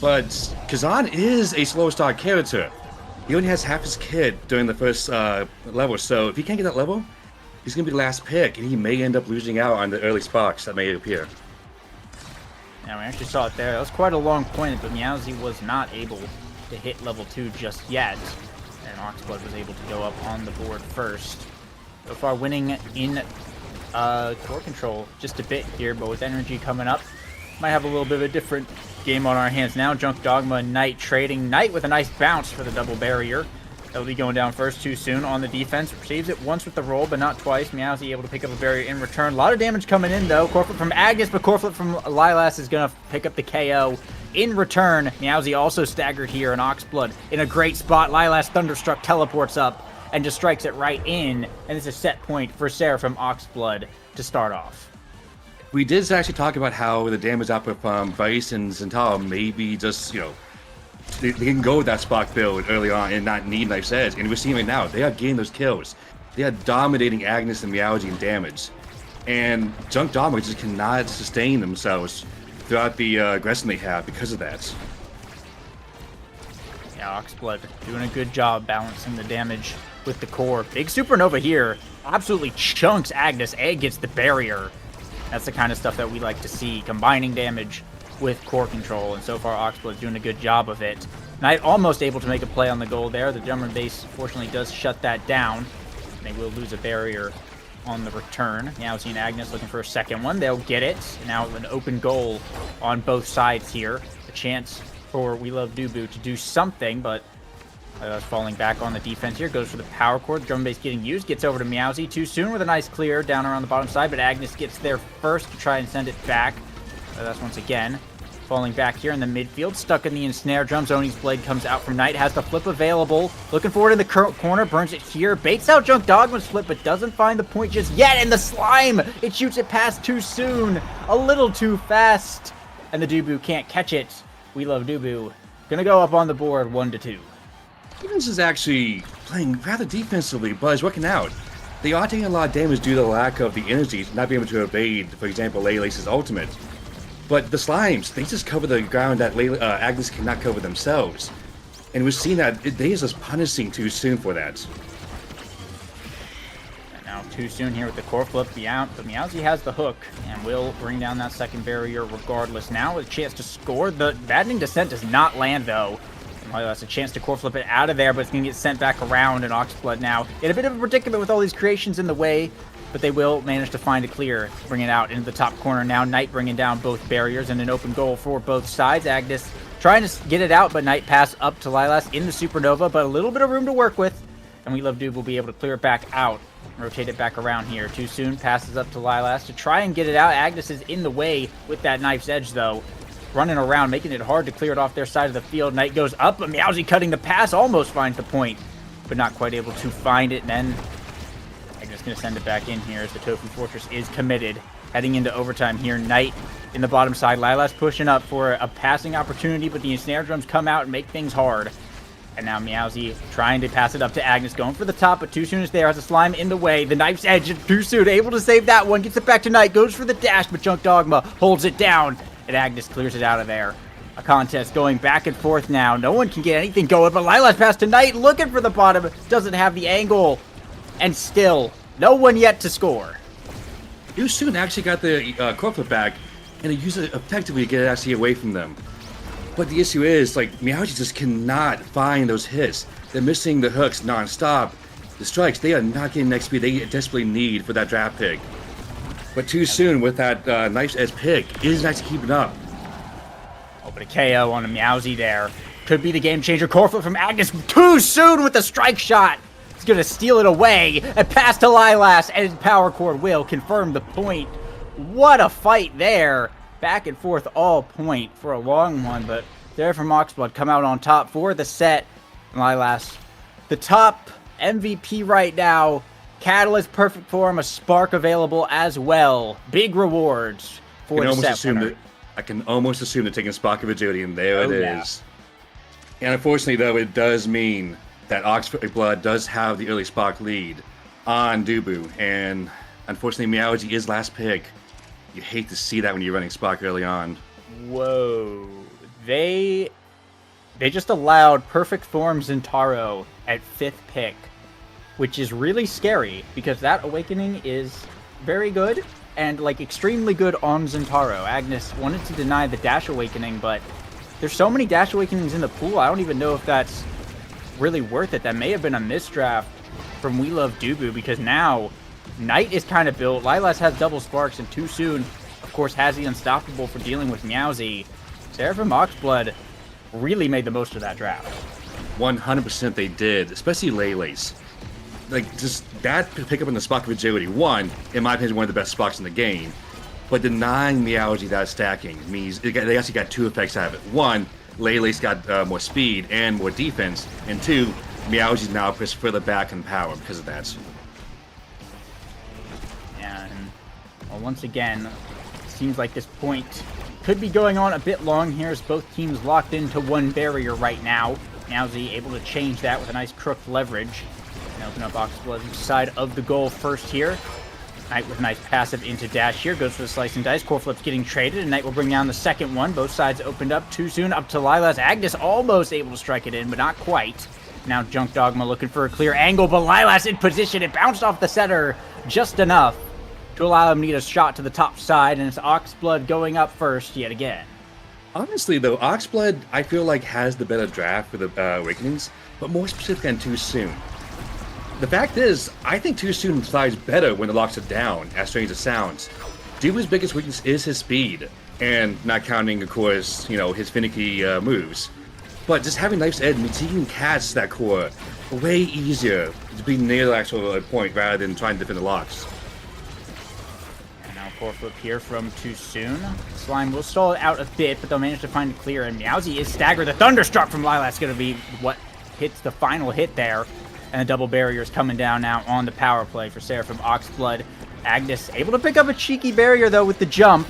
But Kazan is a slow start character. He only has half his kit during the first level, so if he can't get that level, he's going to be the last pick, and he may end up losing out on the early Sparks that may appear. Yeah, we actually saw it there. That was quite a long point, but Meowsy was not able to hit level 2 just yet. And Oxblood was able to go up on the board first. So far winning in core control just a bit here, but with energy coming up, might have a little bit of a different game on our hands now. Junk Dogma and Knight trading. Knight with a nice bounce for the double barrier. That'll be going down first too soon on the defense. Saves it once with the roll, but not twice. Meowsy able to pick up a barrier in return. A lot of damage coming in though. Core flip from Agnes, but core flip from Lilas is going to pick up the KO. In return, Meowsy also staggered here, and Oxblood in a great spot. Lilas Thunderstruck teleports up and just strikes it right in, and it's a set point for Seraphim Oxblood to start off. We did actually talk about how the damage output from Vice and Zentaro maybe just, they can go with that Spark build early on and not need Knife's Edge, and we're seeing right now, they are getting those kills. They are dominating Agnes and Meowsy in damage. And Junk Dogma just cannot sustain themselves throughout the aggression they have because of that. Yeah, Oxblood doing a good job balancing the damage with the core. Big Supernova here absolutely chunks Agnes and gets the barrier. That's the kind of stuff that we like to see, combining damage with core control, and so far Oxblood doing a good job of it. Knight almost able to make a play on the goal there. The German base fortunately does shut that down. They will lose a barrier on the return. Now seeing Agnes looking for a second one. They'll get it. Now an open goal on both sides here. A chance for We Love Dubu to do something, but falling back on the defense here. Goes for the power core. The drum base getting used. Gets over to Meowsy too soon with a nice clear down around the bottom side, but Agnes gets there first to try and send it back. That's once again falling back here in the midfield. Stuck in the ensnare drums. Oni's blade comes out from Knight. Has the flip available. Looking forward in the corner. Burns it here. Baits out Junk Dogma's flip, but doesn't find the point just yet. And the slime! It shoots it past too soon. A little too fast. And the Dubu can't catch it. We Love Dubu gonna go up on the board 1-2. Stevens is actually playing rather defensively, but is working out. They are taking a lot of damage due to the lack of the energy, not being able to evade, for example, Lele's ultimate. But the slimes, they just cover the ground that Agnes cannot cover themselves. And we've seen that they is just punishing too soon for that. And now too soon here with the core flip. But Meowsy has the hook and will bring down that second barrier regardless. Now with a chance to score. The maddening descent does not land though. That's a chance to core flip it out of there, but it's going to get sent back around, and Oxblood now in a bit of a predicament with all these creations in the way, but they will manage to find a clear, bring it out into the top corner now. Knight bringing down both barriers and an open goal for both sides. Agnes trying to get it out, but Knight pass up to Lilas in the Supernova, but a little bit of room to work with, and We Love Dube will be able to clear it back out, rotate it back around here. Too soon, passes up to Lilas to try and get it out. Agnes is in the way with that knife's edge, though. Running around, making it hard to clear it off their side of the field. Knight goes up, but Meowsy cutting the pass, almost finds the point, but not quite able to find it. And then I'm just going to send it back in here as the Tofu Fortress is committed. Heading into overtime here. Knight in the bottom side. Lilas pushing up for a passing opportunity, but the ensnare drums come out and make things hard. And now Meowsy trying to pass it up to Agnes, going for the top, but too soon is there. Has a slime in the way. The knife's edge, too soon, able to save that one. Gets it back to Knight, goes for the dash, but Junk Dogma holds it down. And Agnes clears it out of there. A contest going back and forth now. No one can get anything going, but Lilas pass to Knight, looking for the bottom. Doesn't have the angle. And still, no one yet to score. Too soon actually got the core flip back, and they use it effectively to get it actually away from them. But the issue is, like, Meowsy just cannot find those hits. They're missing the hooks non-stop. The strikes, they are not getting next speed they desperately need for that draft pick. But too soon with that nice edge pick, isn't actually keeping up. Oh, but a KO on a Meowsy there. Could be the game changer. Core flip from Agnes too soon with the strike shot. He's going to steal it away and pass to Lilas, and his power chord will confirm the point. What a fight there. Back and forth all point for a long one, but there from Oxblood come out on top for the set. Lilas, the top MVP right now. Catalyst, perfect form, a spark available as well. Big rewards for the set winner. I can almost assume they're taking Spark of Agility, and there it is. And unfortunately, though, it does mean that Oxblood does have the early Spark lead on Dubu. And unfortunately, Meowsy is last pick. You hate to see that when you're running Spark early on. Whoa. They just allowed Perfect Form Zentaro at 5th pick, which is really scary because that awakening is very good and like extremely good on Zentaro. Agnes wanted to deny the dash awakening, but there's so many dash awakenings in the pool, I don't even know if that's really worth it. That may have been a misdraft from We Love Dubu, because now Knight is kind of built. Lilas has double sparks, and too soon, of course, has the unstoppable for dealing with Meowsy. Seraphim Oxblood really made the most of that draft. 100% they did, especially Lele's. Like, just that pickup in the Spark of Agility, one, in my opinion, one of the best sparks in the game. But denying Meowsy that stacking means they actually got two effects out of it. One, Lele's got more speed and more defense, and two, Meowsy's now pushed further back in power because of that. And well, once again, it seems like this point could be going on a bit long here as both teams locked into one barrier right now. Meowsy able to change that with a nice crooked leverage. And open up Oxblood's side of the goal first here. Knight with a nice passive into dash here. Goes for the slice and dice. Core Flip's getting traded, and Knight will bring down the second one. Both sides opened up too soon. Up to Lilas. Agnes almost able to strike it in, but not quite. Now Junk Dogma looking for a clear angle, but Lilas in position. It bounced off the center just enough to allow him to get a shot to the top side, and it's Oxblood going up first yet again. Honestly, though, Oxblood, I feel like, has the better draft for the Awakenings, but more specifically on Too Soon. The fact is, I think Too Soon flies better when the locks are down, as strange as it sounds. Dubu's biggest weakness is his speed, and not counting, of course, his finicky moves. But just having Knife's Edge means he can catch that core way easier to be near the actual point rather than trying to defend the locks. Core Flip here from Too Soon. Slime will stall it out a bit, but they'll manage to find a clear, and Meowsy is staggered. The Thunderstruck from Lilat's going to be what hits the final hit there, and the double barrier is coming down now on the power play for Seraphim Oxblood. Agnes able to pick up a cheeky barrier, though, with the jump.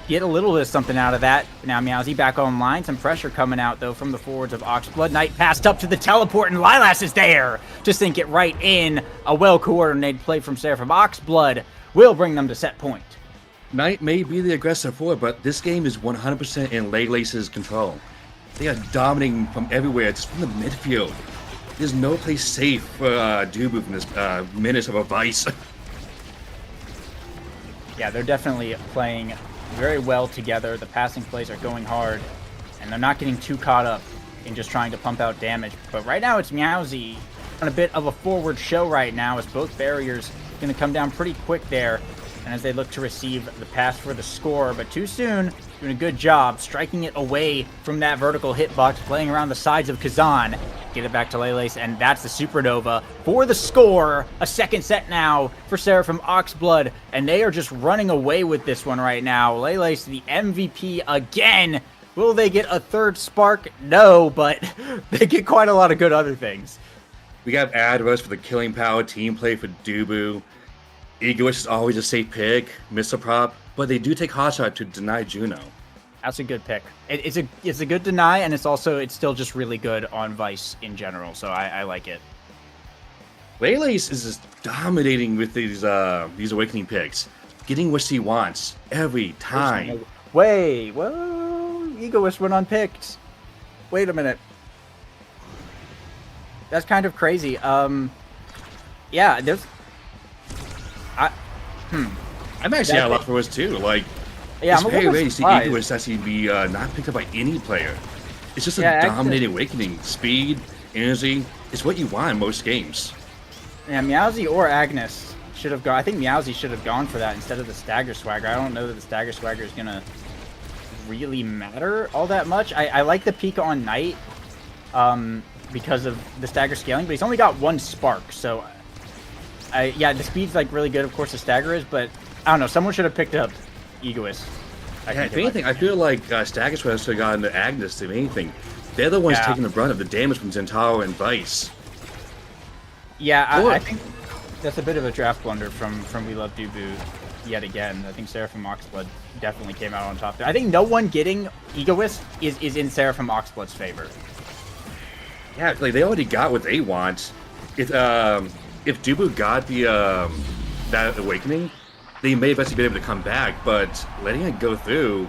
Get a little bit of something out of that. Now Meowsy back online. Some pressure coming out, though, from the forwards of Oxblood. Knight passed up to the teleport, and Lilas is there to sink it right in. A well-coordinated play from Seraphim Oxblood will bring them to set point. Knight may be the aggressor for it, but this game is 100% in Leylace's control. They are dominating from everywhere, just from the midfield. There's no place safe for Dubu from this menace of a vice. Yeah, they're definitely playing very well together. The passing plays are going hard, and they're not getting too caught up in just trying to pump out damage. But right now it's Meowsy on a bit of a forward show right now, as both barriers going to come down pretty quick there. And as they look to receive the pass for the score, but Too Soon doing a good job striking it away from that vertical hitbox, playing around the sides of Kazan. Get it back to Leylace, and that's the Supernova for the score. A second set now for Seraphim Oxblood, and they are just running away with this one right now. Leylace, the MVP again. Will they get a third spark? No, but they get quite a lot of good other things. We got Adverse for the killing power, team play for Dubu. Egoist is always a safe pick, miss a prop, but they do take Hotshot to deny Juno. That's a good pick. It's a good deny, and it's still just really good on Vice in general, so I like it. Leylace is just dominating with these Awakening picks, getting what she wants every time. Wait, whoa, Egoist went unpicked. Wait a minute. That's kind of crazy. Yeah, there's... I'm actually at a lot for us too. Like, yeah, it's I'm very rare to see surprised. Egoist actually be not picked up by any player. It's just a dominating Awakening. Speed, energy, it's what you want in most games. Yeah, Meowsy or Agnes should have gone. I think Meowsy should have gone for that instead of the Stagger Swagger. I don't know that the Stagger Swagger is gonna really matter all that much. I like the peek on Knight because of the Stagger scaling, but he's only got one spark, so yeah, the speed's like really good. Of course, the Stagger is, but I don't know. Someone should have picked up Egoist. Yeah, if anything, I feel like Stagger should have gotten to Agnes. If anything, they're the ones taking the brunt of the damage from Zentaro and Vice. Yeah, I think that's a bit of a draft blunder from We Love Dubu yet again. I think Seraphim Oxblood definitely came out on top there. I think no one getting Egoist is in Seraphim Oxblood's favor. Yeah, like they already got what they want. If Dubu got the that Awakening, they may have actually been able to come back, but letting it go through,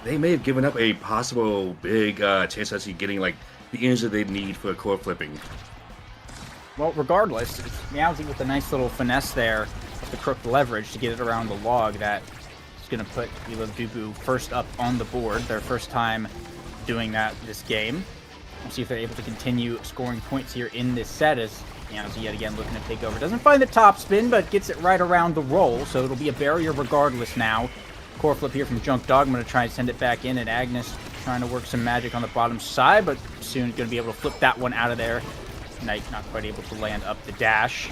they may have given up a possible big chance of actually getting like the energy they need for core flipping. Well, regardless, it's Meowsy with a nice little finesse there with the crooked leverage to get it around the log. That is going to put We Love Dubu first up on the board. Their first time doing that this game. We'll see if they're able to continue scoring points here in this set as Meowsy yet again looking to take over. Doesn't find the top spin, but gets it right around the roll, so it'll be a barrier regardless now. Core flip here from Junk Dogma to try and send it back in, and Agnes trying to work some magic on the bottom side, but soon going to be able to flip that one out of there. Knight not quite able to land up the dash.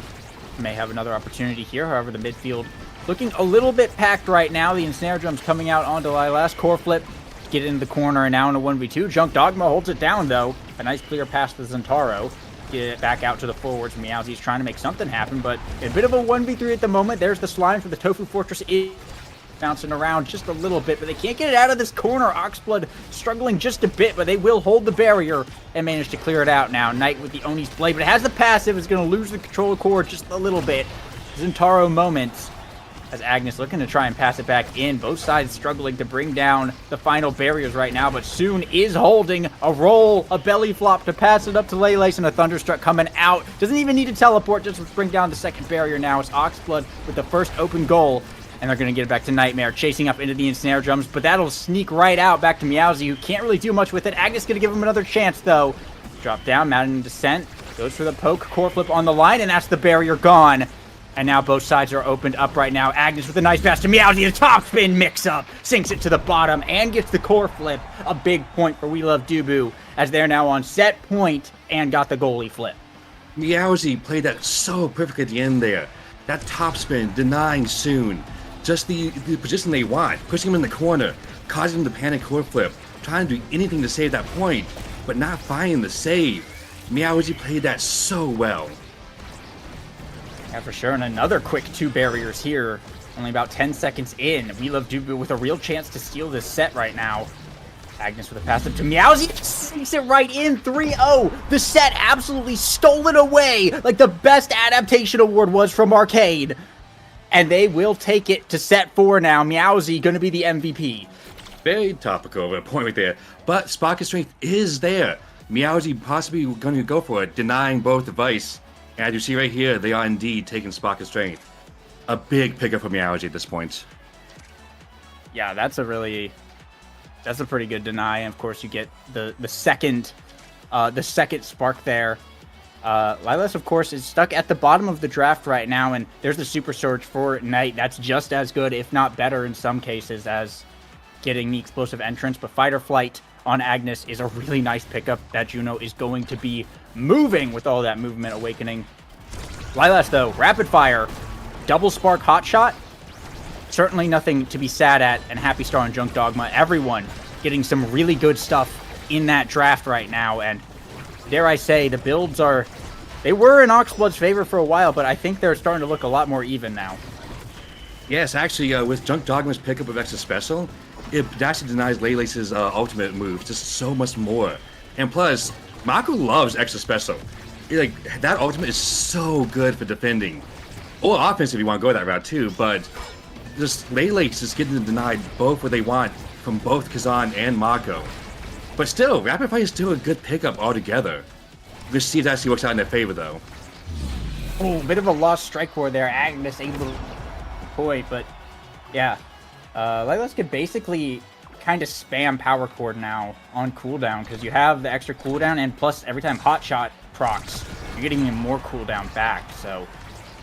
May have another opportunity here, however the midfield looking a little bit packed right now. The ensnare drum's coming out onto Lilas. Core flip, get into the corner, and now in a 1v2. Junk Dogma holds it down though. A nice clear pass to Zentaro. Get it back out to the forwards. Meowsy's trying to make something happen, but a bit of a 1v3 at the moment. There's the slime for the Tofu Fortress. Bouncing around just a little bit, but they can't get it out of this corner. Oxblood struggling just a bit, but they will hold the barrier and manage to clear it out now. Knight with the Oni's blade, but it has the passive. Is going to lose the control of core just a little bit. Zentaro moments as Agnes looking to try and pass it back in. Both sides struggling to bring down the final barriers right now, but Soon is holding a roll, a belly flop to pass it up to Lele's, and a Thunderstruck coming out. Doesn't even need to teleport, just bring down the second barrier now. It's Oxblood with the first open goal, and they're going to get it back to Nightmare, chasing up into the Ensnare Drums, but that'll sneak right out back to Meowsy, who can't really do much with it. Agnes going to give him another chance, though. Drop down, Mountain Descent, goes for the poke, core flip on the line, and that's the barrier gone. And now both sides are opened up right now. Agnes with a nice pass to Meowsy, the top spin mix-up, sinks it to the bottom, and gets the core flip. A big point for We Love Dubu, as they're now on set point and got the goalie flip. Meowsy played that so perfect at the end there. That top spin, denying Soon. Just the position they want, pushing him in the corner, causing him to panic core flip, trying to do anything to save that point, but not finding the save. Meowsy played that so well. Yeah, for sure. And another quick 2 barriers here. Only about 10 seconds in. We Love Dubu with a real chance to steal this set right now. Agnes with a pass up to Meowsy. Sinks it right in. 3-0. The set absolutely stolen away. Like the best adaptation award was from Arcade. And they will take it to set 4 now. Meowsy going to be the MVP. Very topical of a point right there. But Spark Strength is there. Meowsy possibly going to go for it, denying both device. And as you see right here, they are indeed taking Spark Strength. A big pickup for Meowsy at this point. Yeah, that's a pretty good deny. And of course, you get the second spark there. Lilas, of course, is stuck at the bottom of the draft right now, and there's the Super Surge for Knight. That's just as good, if not better in some cases, as getting the explosive entrance. But Fight or Flight on Agnes is a really nice pickup that Juno is going to be moving with all that movement awakening. Lilas, though, Rapid Fire, Double Spark Hot Shot. Certainly nothing to be sad at, and Happy Star and Junk Dogma. Everyone getting some really good stuff in that draft right now, and dare I say, the builds they were in Oxblood's favor for a while, but I think they're starting to look a lot more even now. Yes, actually, with Junk Dogma's pickup of Extra Special, it actually denies Lele's ultimate move just so much more. And plus, Mako loves Extra Special. That ultimate is so good for defending. Or offense if you want to go that route too, but just Lele's just getting denied both what they want from both Kazan and Mako. But still, Rapid Fire is still a good pickup altogether. We'll see if that actually works out in their favor, though. Oh, bit of a lost strike war there. Agnes able to point, but yeah. Lilas could basically kind of spam Power Chord now on cooldown, because you have the extra cooldown, and plus every time Hot Shot procs, you're getting even more cooldown back. So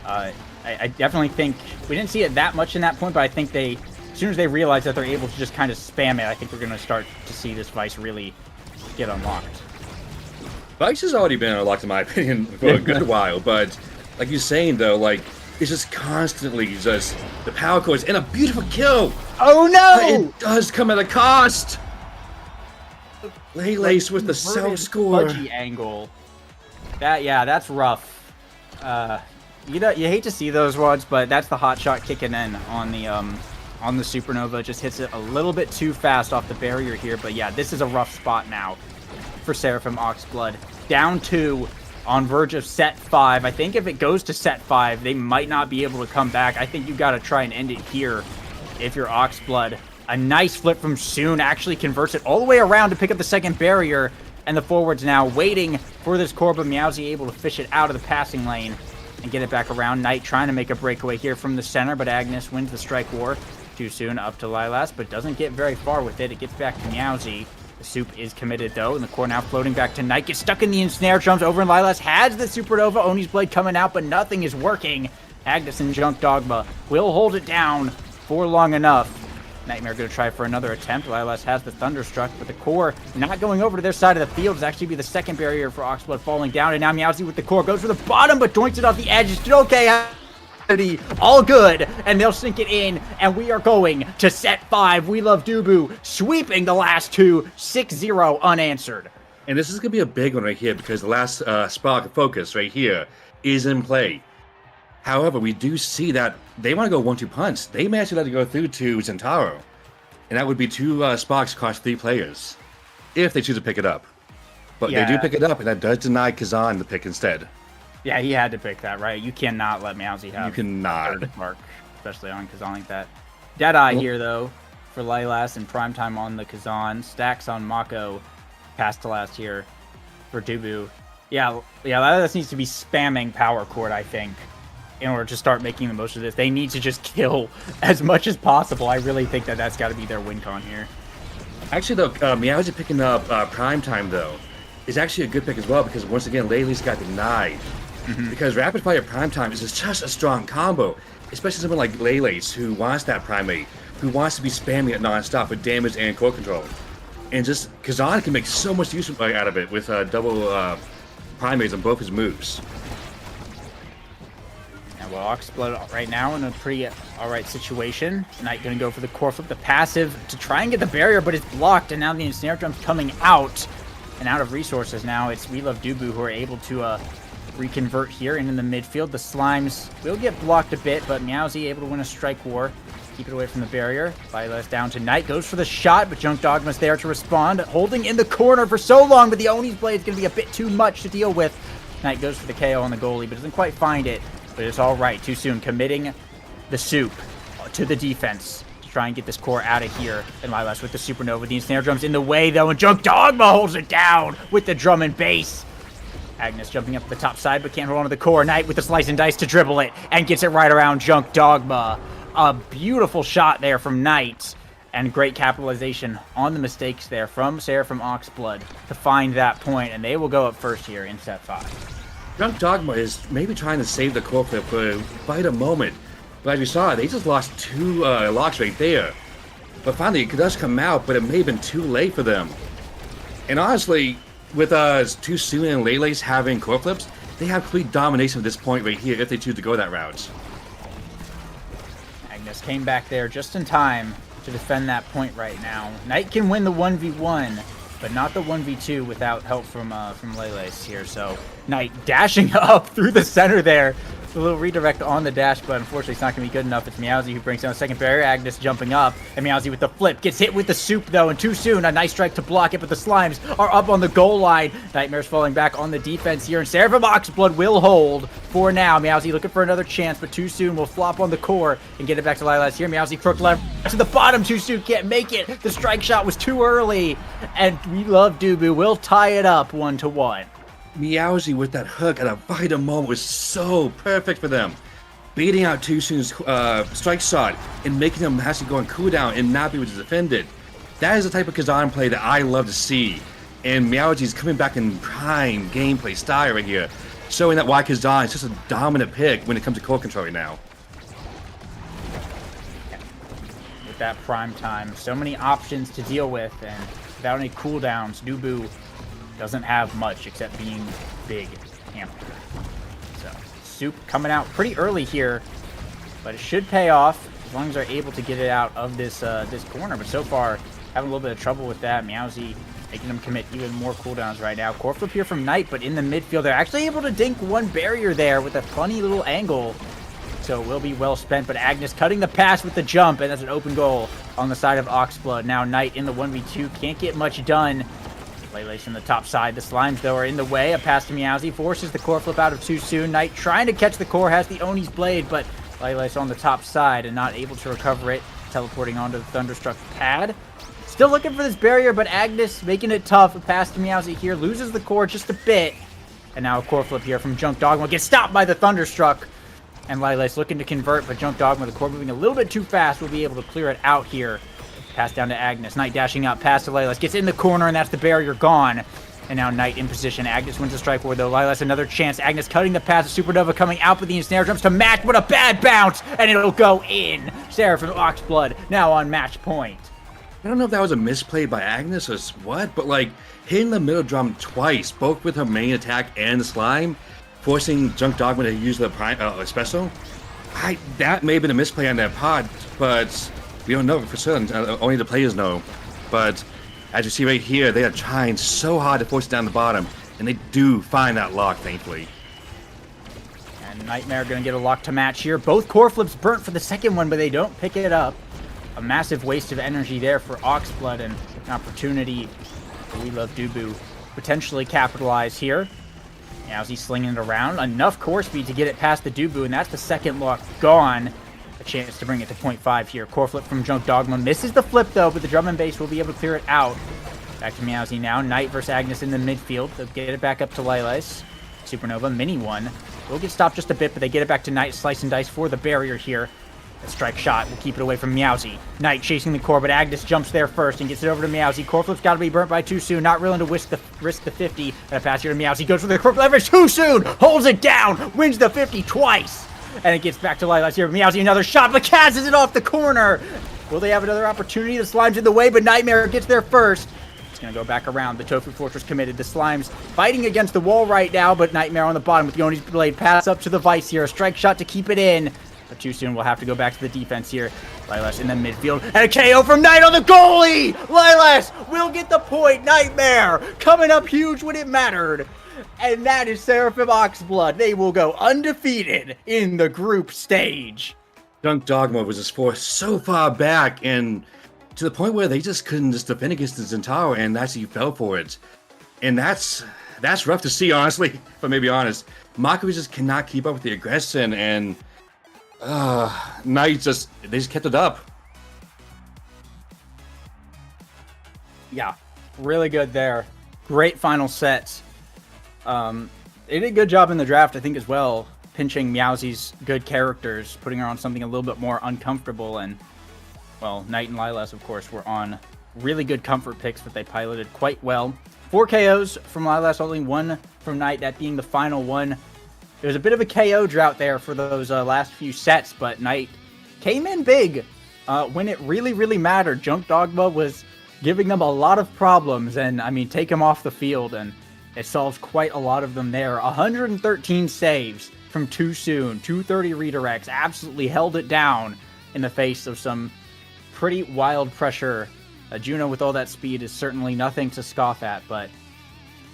I definitely think, we didn't see it that much in that point, but I think as soon as they realize that they're able to just kind of spam it, I think we're going to start to see this Vice really get unlocked. Vice has already been unlocked, in my opinion, for a good while, but like you're saying, though, it's just constantly just the power chords and a beautiful kill. Oh no! It does come at a cost. Lele's with the self score. Fudgy angle. That's rough. You hate to see those ones, but that's the Hot Shot kicking in on the Supernova. Just hits it a little bit too fast off the barrier here, but yeah, this is a rough spot now for Seraphim Oxblood. Down 2, on verge of set 5. I think if it goes to set 5, they might not be able to come back. I think you got to try and end it here if you're Oxblood. A nice flip from Soon actually converts it all the way around to pick up the second barrier, and the forwards now waiting for this core, but Meowsy able to fish it out of the passing lane and get it back around. Knight trying to make a breakaway here from the center, but Agnes wins the strike war. Too soon up to Lilas, but doesn't get very far with it. It gets back to Meowsy. The Soup is committed, though, and the core now floating back to Knight. Gets stuck in the ensnare, jumps over, and Lilas has the Supernova. Oni's Blade coming out, but nothing is working. Agnes and Junk Dogma will hold it down for long enough. Nightmare going to try for another attempt. Lilas has the Thunderstruck, but the core not going over to their side of the field. It's actually be the second barrier for Oxblood falling down, and now Meowsy with the core goes for the bottom, but joints it off the edge. It's okay. All good, and they'll sink it in, and we are going to set 5. We Love Dubu sweeping the last 2, 6-0 unanswered. And this is going to be a big one right here, because the last spark of focus right here is in play. However, we do see that they want to go 1-2 punch. They may actually let it go through to Zentaro, and that would be 2 sparks across 3 players, if they choose to pick it up. But Yeah. they do pick it up, and that does deny Kazan the pick instead. Yeah, he had to pick that, right? You cannot let Meowsy have You cannot. third mark. especially on Kazan like that. Deadeye here, though, for Lilas and Primetime on the Kazan. Stacks on Mako. Pass to last here for Dubu. Yeah, Lilas needs to be spamming Power Chord, I think, in order to start making the most of this. They need to just kill as much as possible. I really think that that's got to be their win con here. Actually, though, Meowsy picking up Primetime, though, is actually a good pick as well, because once again, Laylee's got denied. Because Rapid Fire Primetime is just a strong combo, especially someone like Lele's, who wants that Primate, who wants to be spamming it non-stop with damage and core control. And just Kazan can make so much use out of it with double Primates on both his moves. And well, Oxblood right now in a pretty alright situation. Knight gonna go for the core flip, the passive to try and get the barrier, but it's blocked, and now the ensnare drum's coming out. And out of resources now, it's We Love Dubu who are able to reconvert here and in the midfield. The Slimes will get blocked a bit, but Meowsy able to win a strike war. Keep it away from the barrier. Lilas down to Knight. Goes for the shot, but Junk Dogma's there to respond. Holding in the corner for so long, but the Oni's blade is going to be a bit too much to deal with. Knight goes for the KO on the goalie, but doesn't quite find it. But it's all right. Too soon. Committing the soup to the defense to try and get this core out of here. And Lilas with the Supernova. The snare drum's in the way, though, and Junk Dogma holds it down with the drum and bass. Agnes jumping up the top side, but can't hold on to the core. Knight with the slice and dice to dribble it and gets it right around Junk Dogma. A beautiful shot there from Knight, and great capitalization on the mistakes there from Seraphim Oxblood to find that point, and they will go up first here in set 5. Junk Dogma is maybe trying to save the core flip for quite a moment, but as you saw, they just lost 2 locks right there. But finally, it does come out, but it may have been too late for them. And honestly, with Too Soon and Lele's having core flips, they have complete domination at this point right here if they choose to go that route. Agnes came back there just in time to defend that point right now. Knight can win the 1v1, but not the 1v2 without help from Lele's here. So Knight dashing up through the center there. A little redirect on the dash, but unfortunately it's not going to be good enough. It's Meowsy who brings down the second barrier. Agnes jumping up, and Meowsy with the flip. Gets hit with the soup, though, and Too Soon. A nice strike to block it, but the Slimes are up on the goal line. Nightmare's falling back on the defense here, and Seraphim Oxblood will hold for now. Meowsy looking for another chance, but Too Soon will flop on the core and get it back to Lilas here. Meowsy crook left to the bottom. Too Soon can't make it. The strike shot was too early, and We Love Dubu will tie it up 1-1. Meowsy with that hook at a vital moment was so perfect for them. Beating out Too Soon's strike shot and making him actually go on cooldown and not be able to defend it. That is the type of Kazan play that I love to see. And Meowsy's coming back in prime gameplay style right here, showing that why Kazan is just a dominant pick when it comes to core control right now. With that prime time, so many options to deal with, and without any cooldowns, Dubu doesn't have much except being big hamster. So soup coming out pretty early here, but it should pay off as long as they're able to get it out of this this corner. But so far, having a little bit of trouble with that. Meowsy making them commit even more cooldowns right now. Core flip here from Knight, but in the midfield, they're actually able to dink one barrier there with a funny little angle. So it will be well spent, but Agnes cutting the pass with the jump, and that's an open goal on the side of Oxblood. Now Knight in the 1v2, can't get much done. Lele's from the top side. The Slimes, though, are in the way. A pass to Meowsy forces the core flip out of Too Soon. Knight trying to catch the core, has the Oni's blade, but Lele's on the top side and not able to recover it. Teleporting onto the Thunderstruck pad. Still looking for this barrier, but Agnes making it tough. A pass to Meowsy here, loses the core just a bit. And now a core flip here from Junk Dogma. Gets stopped by the Thunderstruck. And Lele's looking to convert, but Junk Dogma, the core moving a little bit too fast, will be able to clear it out here. Pass down to Agnes. Knight dashing up, pass to Lilas. Gets in the corner, and that's the barrier gone. And now Knight in position. Agnes wins the strike war, though. Lilas another chance. Agnes cutting the pass. Supernova coming out with the ensnare drums to match, but a bad bounce, and it'll go in. Seraphim Oxblood now on match point. I don't know if that was a misplay by Agnes or what, but like hitting the middle drum twice, both with her main attack and the slime, forcing Junk Dogma to use the special. That may have been a misplay on that pod, but we don't know for certain. Only the players know. But as you see right here, they are trying so hard to force it down the bottom, and they do find that lock, thankfully. And Nightmare going to get a lock to match here. Both core flips burnt for the second one, but they don't pick it up. A massive waste of energy there for Oxblood, and an opportunity for We Love Dubu potentially capitalize here. Now as he's slinging it around, enough core speed to get it past the Dubu, and that's the second lock gone. a chance to bring it to 0.5 here. Core flip from Junk Dogma. Misses the flip, though, but the drum and bass will be able to clear it out. Back to Meowsy now. Knight versus Agnes in the midfield. They'll get it back up to Lilas. Supernova, mini one. Will get stopped just a bit, but they get it back to Knight. Slice and dice for the barrier here. A strike shot will keep it away from Meowsy. Knight chasing the core, but Agnes jumps there first and gets it over to Meowsy. Core flip's got to be burnt by too soon. Not willing to risk the 50. And a pass here to Meowsy. Goes for the core leverage too soon. Holds it down. Wins the 50 twice. And it gets back to Lilas here. Meowsy, another shot, but catches it off the corner. Will they have another opportunity? The Slime's in the way, but Nightmare gets there first. It's going to go back around. The Tofu Fortress committed. The Slime's fighting against the wall right now, but Nightmare on the bottom with the Yoni's Blade. Pass up to the Vice here. A strike shot to keep it in. But too soon, we'll have to go back to the defense here. Lilas in the midfield. And a KO from Knight on the goalie! Lilas will get the point. Nightmare coming up huge when it mattered. And that is Seraphim Oxblood. They will go undefeated in the group stage. Junk Dogma was just forced so far back, and to the point where they just couldn't just defend against the Centaur, and actually fell for it. And that's rough to see, honestly, if I may be honest. Mockery just cannot keep up with the aggression, and Knight they just kept it up. Yeah, really good there. Great final sets. They did a good job in the draft, I think, as well, pinching Meowsy's good characters, putting her on something a little bit more uncomfortable, and, well, Knight and Lilas, of course, were on really good comfort picks that they piloted quite well. 4 KOs from Lilas, only 1 from Knight, that being the final one. There was a bit of a KO drought there for those last few sets, but Knight came in big when it really, really mattered. Junk Dogma was giving them a lot of problems, and, I mean, take him off the field, and it solves quite a lot of them there. 113 saves from too soon. 230 redirects. Absolutely held it down in the face of some pretty wild pressure. Juno with all that speed is certainly nothing to scoff at, but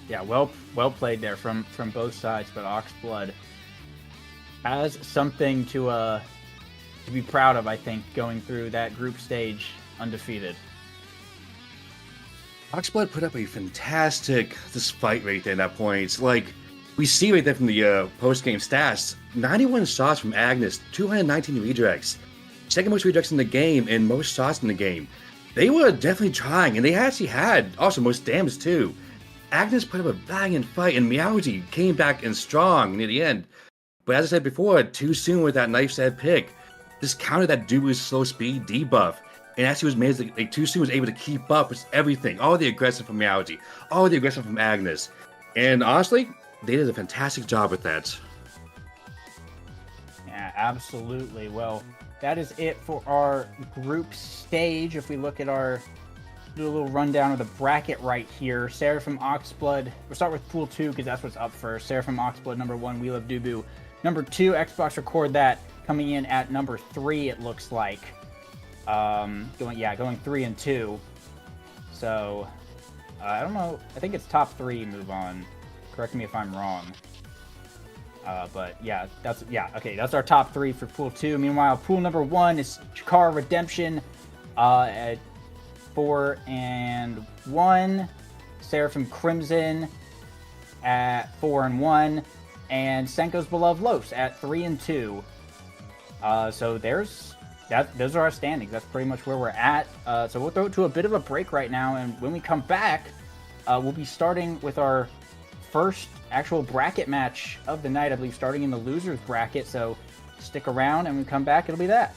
yeah, well played there from both sides. But Oxblood has something to be proud of, I think, going through that group stage undefeated. Oxblood put up a fantastic fight right there at that point. Like, we see right there from the post-game stats, 91 shots from Agnes, 219 redirects. Second most redirects in the game and most shots in the game. They were definitely trying, and they actually had also most damage too. Agnes put up a valiant fight, and Meowsy came back in strong near the end. But as I said before, too soon with that knife stab pick. This countered that Dewey's slow speed debuff. And actually was made, like, too soon was able to keep up with everything. All the aggression from Meowsy, all the aggression from Agnes. And honestly, they did a fantastic job with that. Yeah, absolutely. Well, that is it for our group stage. If we look at do a little rundown of the bracket right here. Seraphim Oxblood, we'll start with Pool 2 because that's what's up first. Seraphim Oxblood, number 1, We Love Dubu. Number 2, Xbox Record That, coming in at number 3, it looks like. Going 3 and 2. So, I don't know. I think it's top 3 move on. Correct me if I'm wrong. But yeah, that's our top 3 for Pool 2. Meanwhile, Pool number 1 is Chikara Redemption at 4 and 1. Seraphim Crimson at 4 and 1. And Senko's Beloved Los at 3 and 2. So those are our standings. That's pretty much where we're at. So we'll throw it to a bit of a break right now, and when we come back, we'll be starting with our first actual bracket match of the night, I believe, starting in the losers bracket. So stick around, and when we come back, it'll be that.